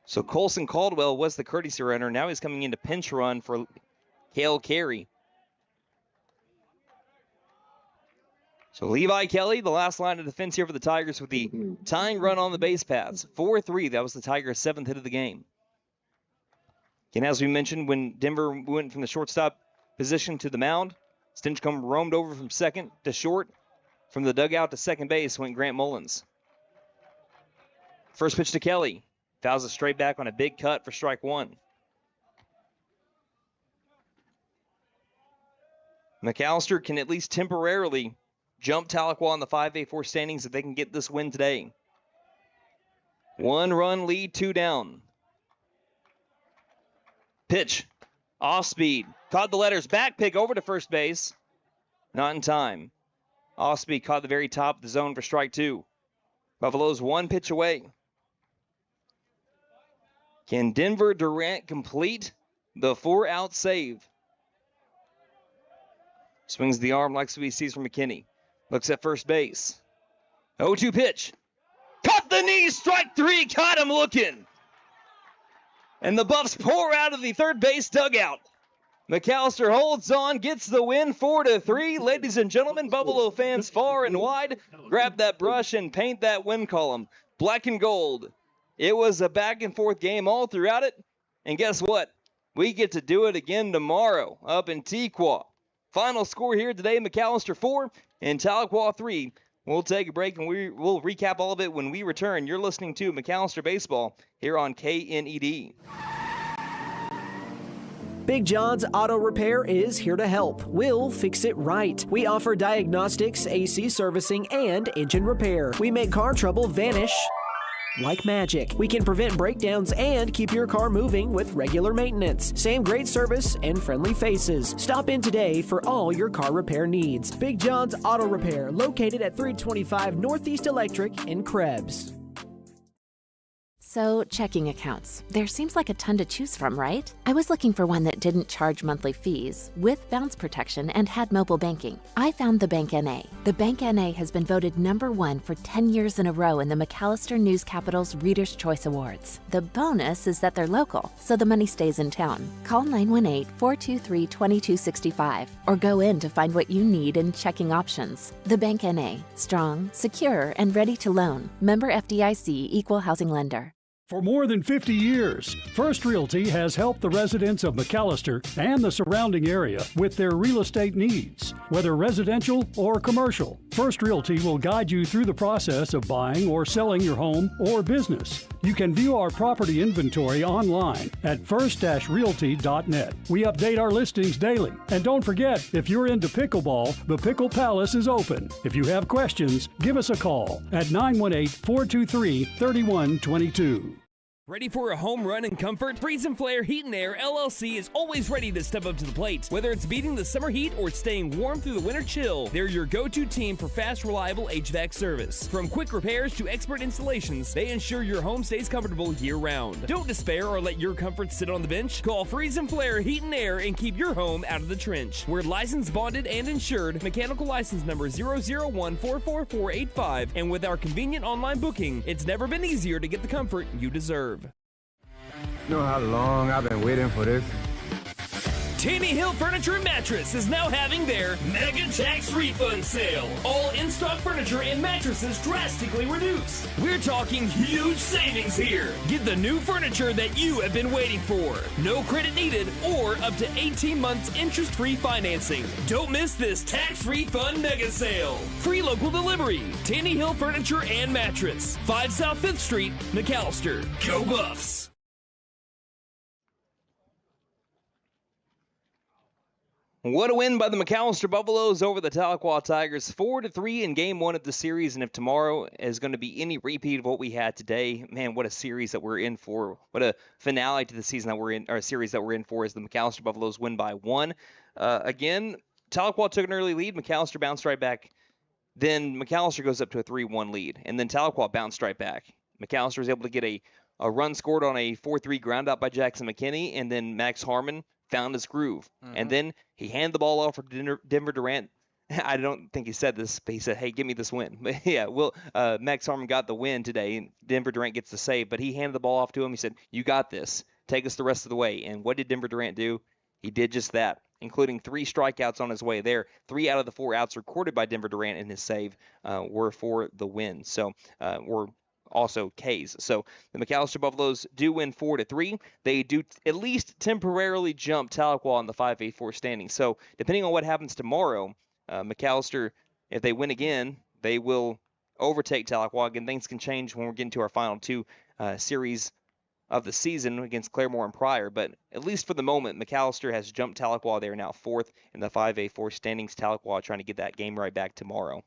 So Colson Caldwell was the courtesy runner. Now he's coming into pinch run for Cale Carey. So Levi Kelly, the last line of defense here for the Tigers with the tying run on the base paths. 4-3, that was the Tigers' 7th hit of the game. And as we mentioned, when Denver went from the shortstop position to the mound, Stinchcomb roamed over from second to short. From the dugout to second base went Grant Mullins. First pitch to Kelly. Fouls it straight back on a big cut for strike 1. McAlester can at least temporarily jump Tahlequah on the 5A4 standings if they can get this win today. 1-run lead, 2 down. Pitch. Off speed. Caught the letters. Back pick over to first base. Not in time. Off speed caught the very top of the zone for strike 2. Buffaloes 1 pitch away. Can Denver Durant complete the 4-out save? Swings the arm like we see from McKinney. Looks at first base. 0-2 pitch. Caught the knee. Strike 3. Caught him looking. And the Buffs pour out of the third base dugout. McAlester holds on, gets the win 4-3. Ladies and gentlemen, Buffalo fans far and wide, grab that brush and paint that win column black and gold. It was a back and forth game all throughout it. And guess what? We get to do it again tomorrow up in Tahlequah. Final score here today, McAlester 4 and Tahlequah 3. We'll take a break and we'll recap all of it when we return. You're listening to McAlester Baseball here on KNED. Big John's Auto Repair is here to help. We'll fix it right. We offer diagnostics, AC servicing, and engine repair. We make car trouble vanish like magic. We can prevent breakdowns and keep your car moving with regular maintenance. Same great service and friendly faces. Stop in today for all your car repair needs. Big John's Auto Repair, located at 325 Northeast Electric in Krebs. So, checking accounts. There seems like a ton to choose from, right? I was looking for one that didn't charge monthly fees, with bounce protection, and had mobile banking. I found the Bank NA. The Bank NA has been voted #1 for 10 years in a row in the McAlester News Capital's Reader's Choice Awards. The bonus is that they're local, so the money stays in town. Call 918-423-2265 or go in to find what you need in checking options. The Bank NA. Strong, secure, and ready to loan. Member FDIC, Equal Housing Lender. For more than 50 years, First Realty has helped the residents of McAlester and the surrounding area with their real estate needs. Whether residential or commercial, First Realty will guide you through the process of buying or selling your home or business. You can view our property inventory online at first-realty.net. We update our listings daily. And don't forget, if you're into pickleball, the Pickle Palace is open. If you have questions, give us a call at 918-423-3122. Ready for a home run in comfort? Freeze and Flare Heat and Air LLC is always ready to step up to the plate. Whether it's beating the summer heat or staying warm through the winter chill, they're your go-to team for fast, reliable HVAC service. From quick repairs to expert installations, they ensure your home stays comfortable year-round. Don't despair or let your comfort sit on the bench. Call Freeze and Flare Heat and Air and keep your home out of the trench. We're licensed, bonded, and insured. Mechanical license number 0014445. And with our convenient online booking, it's never been easier to get the comfort you deserve. You know how long I've been waiting for this? Tanny Hill Furniture and Mattress is now having their Mega Tax Refund Sale. All in-stock furniture and mattresses drastically reduced. We're talking huge savings here. Get the new furniture that you have been waiting for. No credit needed or up to 18 months interest-free financing. Don't miss this tax refund mega sale. Free local delivery. Tanny Hill Furniture and Mattress. 5 South 5th Street, McAlester. Go Buffs! What a win by the McAlester Buffaloes over the Tahlequah Tigers, 4-3 in Game 1 of the series. And if tomorrow is going to be any repeat of what we had today, man, what a series that we're in for. What a finale to the season that we're in, or series that we're in for, as the McAlester Buffaloes win by 1. Again, Tahlequah took an early lead. McAlester bounced right back. Then McAlester goes up to a 3-1 lead. And then Tahlequah bounced right back. McAlester was able to get a run scored on a 4-3 ground out by Jackson McKinney, and then Max Harmon found his groove. And then he handed the ball off for Denver Durant. I don't think he said this, but he said, hey, give me this win. But yeah, Max Harmon got the win today, and Denver Durant gets the save, but he handed the ball off to him. He said, you got this. Take us the rest of the way. And what did Denver Durant do? He did just that, including 3 strikeouts on his way there. 3 out of the 4 outs recorded by Denver Durant in his save were for the win. So were also K's. So the McAlester Buffaloes do win 4-3. They do at least temporarily jump Tahlequah on the 5A4 standing. So depending on what happens tomorrow, McAlester, if they win again, they will overtake Tahlequah. Again, things can change when we're getting to our final 2 series of the season against Claremore and Pryor. But at least for the moment, McAlester has jumped Tahlequah. They are now 4th in the 5A4 standings. Tahlequah trying to get that game right back tomorrow.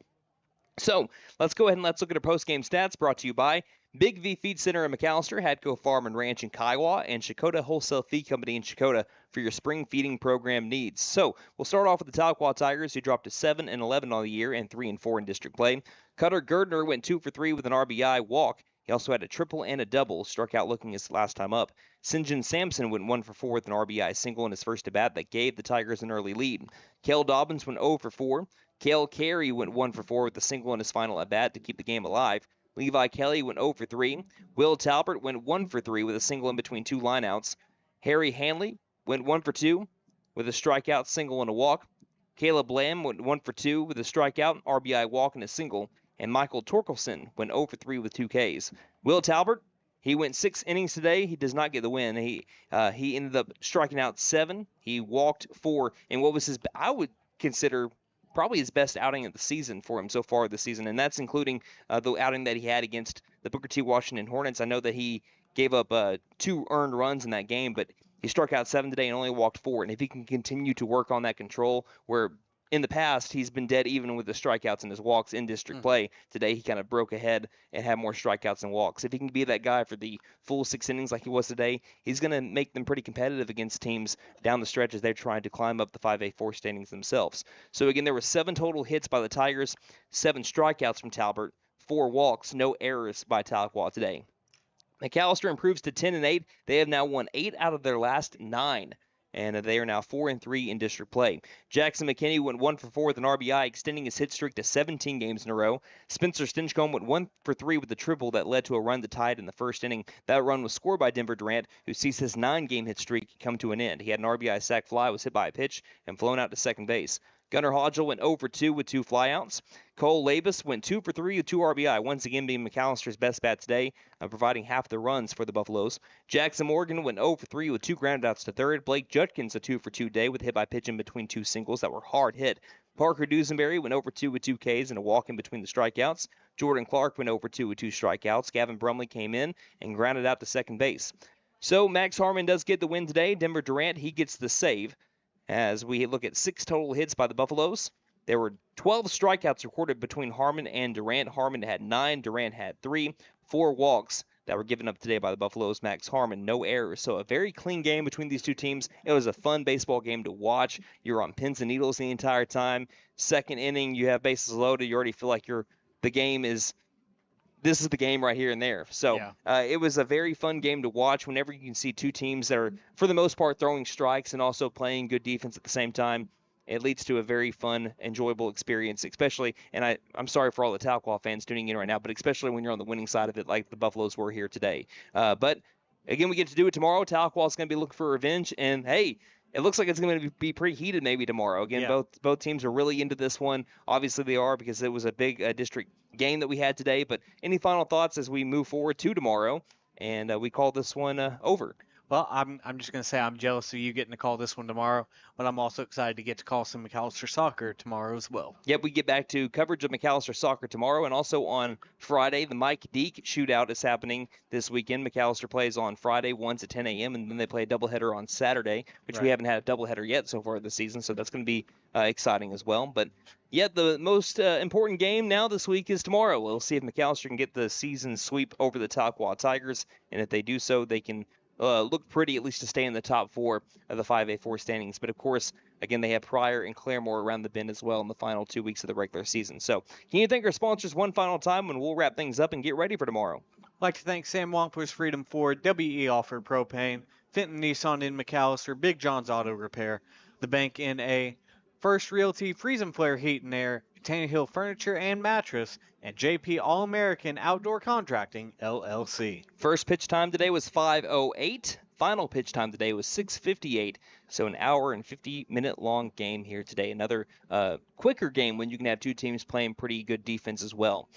So let's go ahead and let's look at our post-game stats, brought to you by Big V Feed Center in McAlester, Hadco Farm and Ranch in Kiowa, and Shakota Wholesale Feed Company in Shakota for your spring feeding program needs. So we'll start off with the Tahlequah Tigers, who dropped to 7-11 on the year and 3-4 in district play. Cutter Gardner went 2 for 3 with an RBI walk. He also had a triple and a double, struck out looking his last time up. St. John Sampson went 1 for 4 with an RBI single in his first at-bat that gave the Tigers an early lead. Cale Dobbins went 0 for 4. Cale Carey went 1 for 4 with a single in his final at-bat to keep the game alive. Levi Kelly went 0 for 3. Will Talbert went 1 for 3 with a single in between 2 lineouts. Harry Hanley went 1 for 2 with a strikeout, single, and a walk. Caleb Lamb went 1 for 2 with a strikeout, RBI walk, and a single. And Michael Torkelson went 0 for 3 with 2 Ks. Will Talbert, he went 6 innings today. He does not get the win. He ended up striking out 7. He walked 4, and what was I would consider probably his best outing of the season for him so far this season, and that's including the outing that he had against the Booker T. Washington Hornets. I know that he gave up 2 earned runs in that game, but he struck out 7 today and only walked 4. And if he can continue to work on that control, where in the past he's been dead even with the strikeouts and his walks in district play, today he kind of broke ahead and had more strikeouts and walks. If he can be that guy for the full 6 innings like he was today, he's going to make them pretty competitive against teams down the stretch as they're trying to climb up the 5A4 standings themselves. So again, there were 7 total hits by the Tigers, 7 strikeouts from Talbert, 4 walks, no errors by Tahlequah today. McAlester improves to 10-8. They have now won 8 out of their last 9. And they are now 4-3 in district play. Jackson McKinney went 1 for 4 with an RBI, extending his hit streak to 17 games in a row. Spencer Stinchcomb went 1 for 3 with a triple that led to a run that tied in the first inning. That run was scored by Denver Durant, who sees his 9-game hit streak come to an end. He had an RBI sac fly, was hit by a pitch, and flown out to second base. Gunnar Hodgel went 0 for 2 with 2 flyouts. Cole Labus went 2 for 3 with 2 RBI, once again being McAllister's best bat today, providing half the runs for the Buffaloes. Jackson Morgan went 0 for 3 with 2 groundouts to third. Blake Judkins a 2 for 2 day with hit by pitch in between 2 singles that were hard hit. Parker Dusenberry went 0 for 2 with 2 Ks and a walk in between the strikeouts. Jordan Clark went 0 for 2 with 2 strikeouts. Gavin Brumley came in and grounded out to second base. So Max Harmon does get the win today. Denver Durant, he gets the save. As we look at 6 total hits by the Buffaloes, there were 12 strikeouts recorded between Harmon and Durant. Harmon had 9, Durant had 3, 4 walks that were given up today by the Buffaloes. Max Harmon, no errors. So a very clean game between these 2 teams. It was a fun baseball game to watch. You're on pins and needles the entire time. Second inning, you have bases loaded. You already feel like this is the game right here and there. So it was a very fun game to watch whenever you can see 2 teams that are, for the most part, throwing strikes and also playing good defense at the same time. It leads to a very fun, enjoyable experience, especially, and I'm sorry for all the Tahlequah fans tuning in right now, but especially when you're on the winning side of it like the Buffaloes were here today. But, again, we get to do it tomorrow. Tahlequah is going to be looking for revenge, and, hey, it looks like it's going to be pretty heated maybe tomorrow. Again, both teams are really into this one. Obviously they are because it was a big district game that we had today. But any final thoughts as we move forward to tomorrow and we call this one over? Well, I'm just going to say I'm jealous of you getting to call this one tomorrow, but I'm also excited to get to call some McAlester soccer tomorrow as well. Yep, we get back to coverage of McAlester soccer tomorrow, and also on Friday, the Mike Deke shootout is happening this weekend. McAlester plays on Friday once at 10 a.m., and then they play a doubleheader on Saturday, which we haven't had a doubleheader yet so far this season, so that's going to be exciting as well. But yet the most important game now this week is tomorrow. We'll see if McAlester can get the season sweep over the Tahlequah Tigers, and if they do so, they can look pretty, at least to stay in the top 4 of the 5A4 standings. But, of course, again, they have Pryor and Claremore around the bend as well in the final 2 weeks of the regular season. So can you thank our sponsors one final time, and we'll wrap things up and get ready for tomorrow? I'd like to thank Sam Wampler's Freedom Ford, W.E. Alford Propane, Fenton Nissan in McAlester, Big John's Auto Repair, The Bank N.A., First Realty, Freeze and Flare Heat and Air, Tannehill Furniture and Mattress, and JP All-American Outdoor Contracting, LLC. First pitch time today was 5:08. Final pitch time today was 6:58. So an hour and 50-minute long game here today. Another quicker game when you can have two teams playing pretty good defense as well.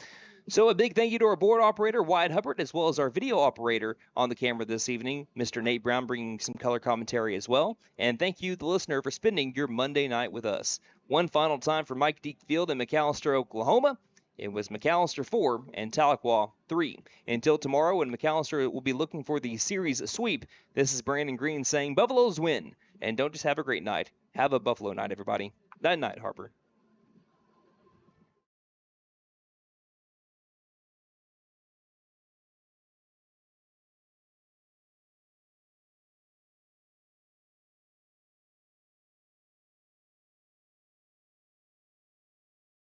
So a big thank you to our board operator, Wyatt Hubbard, as well as our video operator on the camera this evening, Mr. Nate Brown, bringing some color commentary as well. And thank you, the listener, for spending your Monday night with us. One final time for Mike Deke Field in McAlester, Oklahoma. It was McAlester 4 and Tahlequah 3. Until tomorrow, when McAlester will be looking for the series sweep, this is Brandon Green saying Buffaloes win. And don't just have a great night. Have a Buffalo night, everybody. Night, Harper.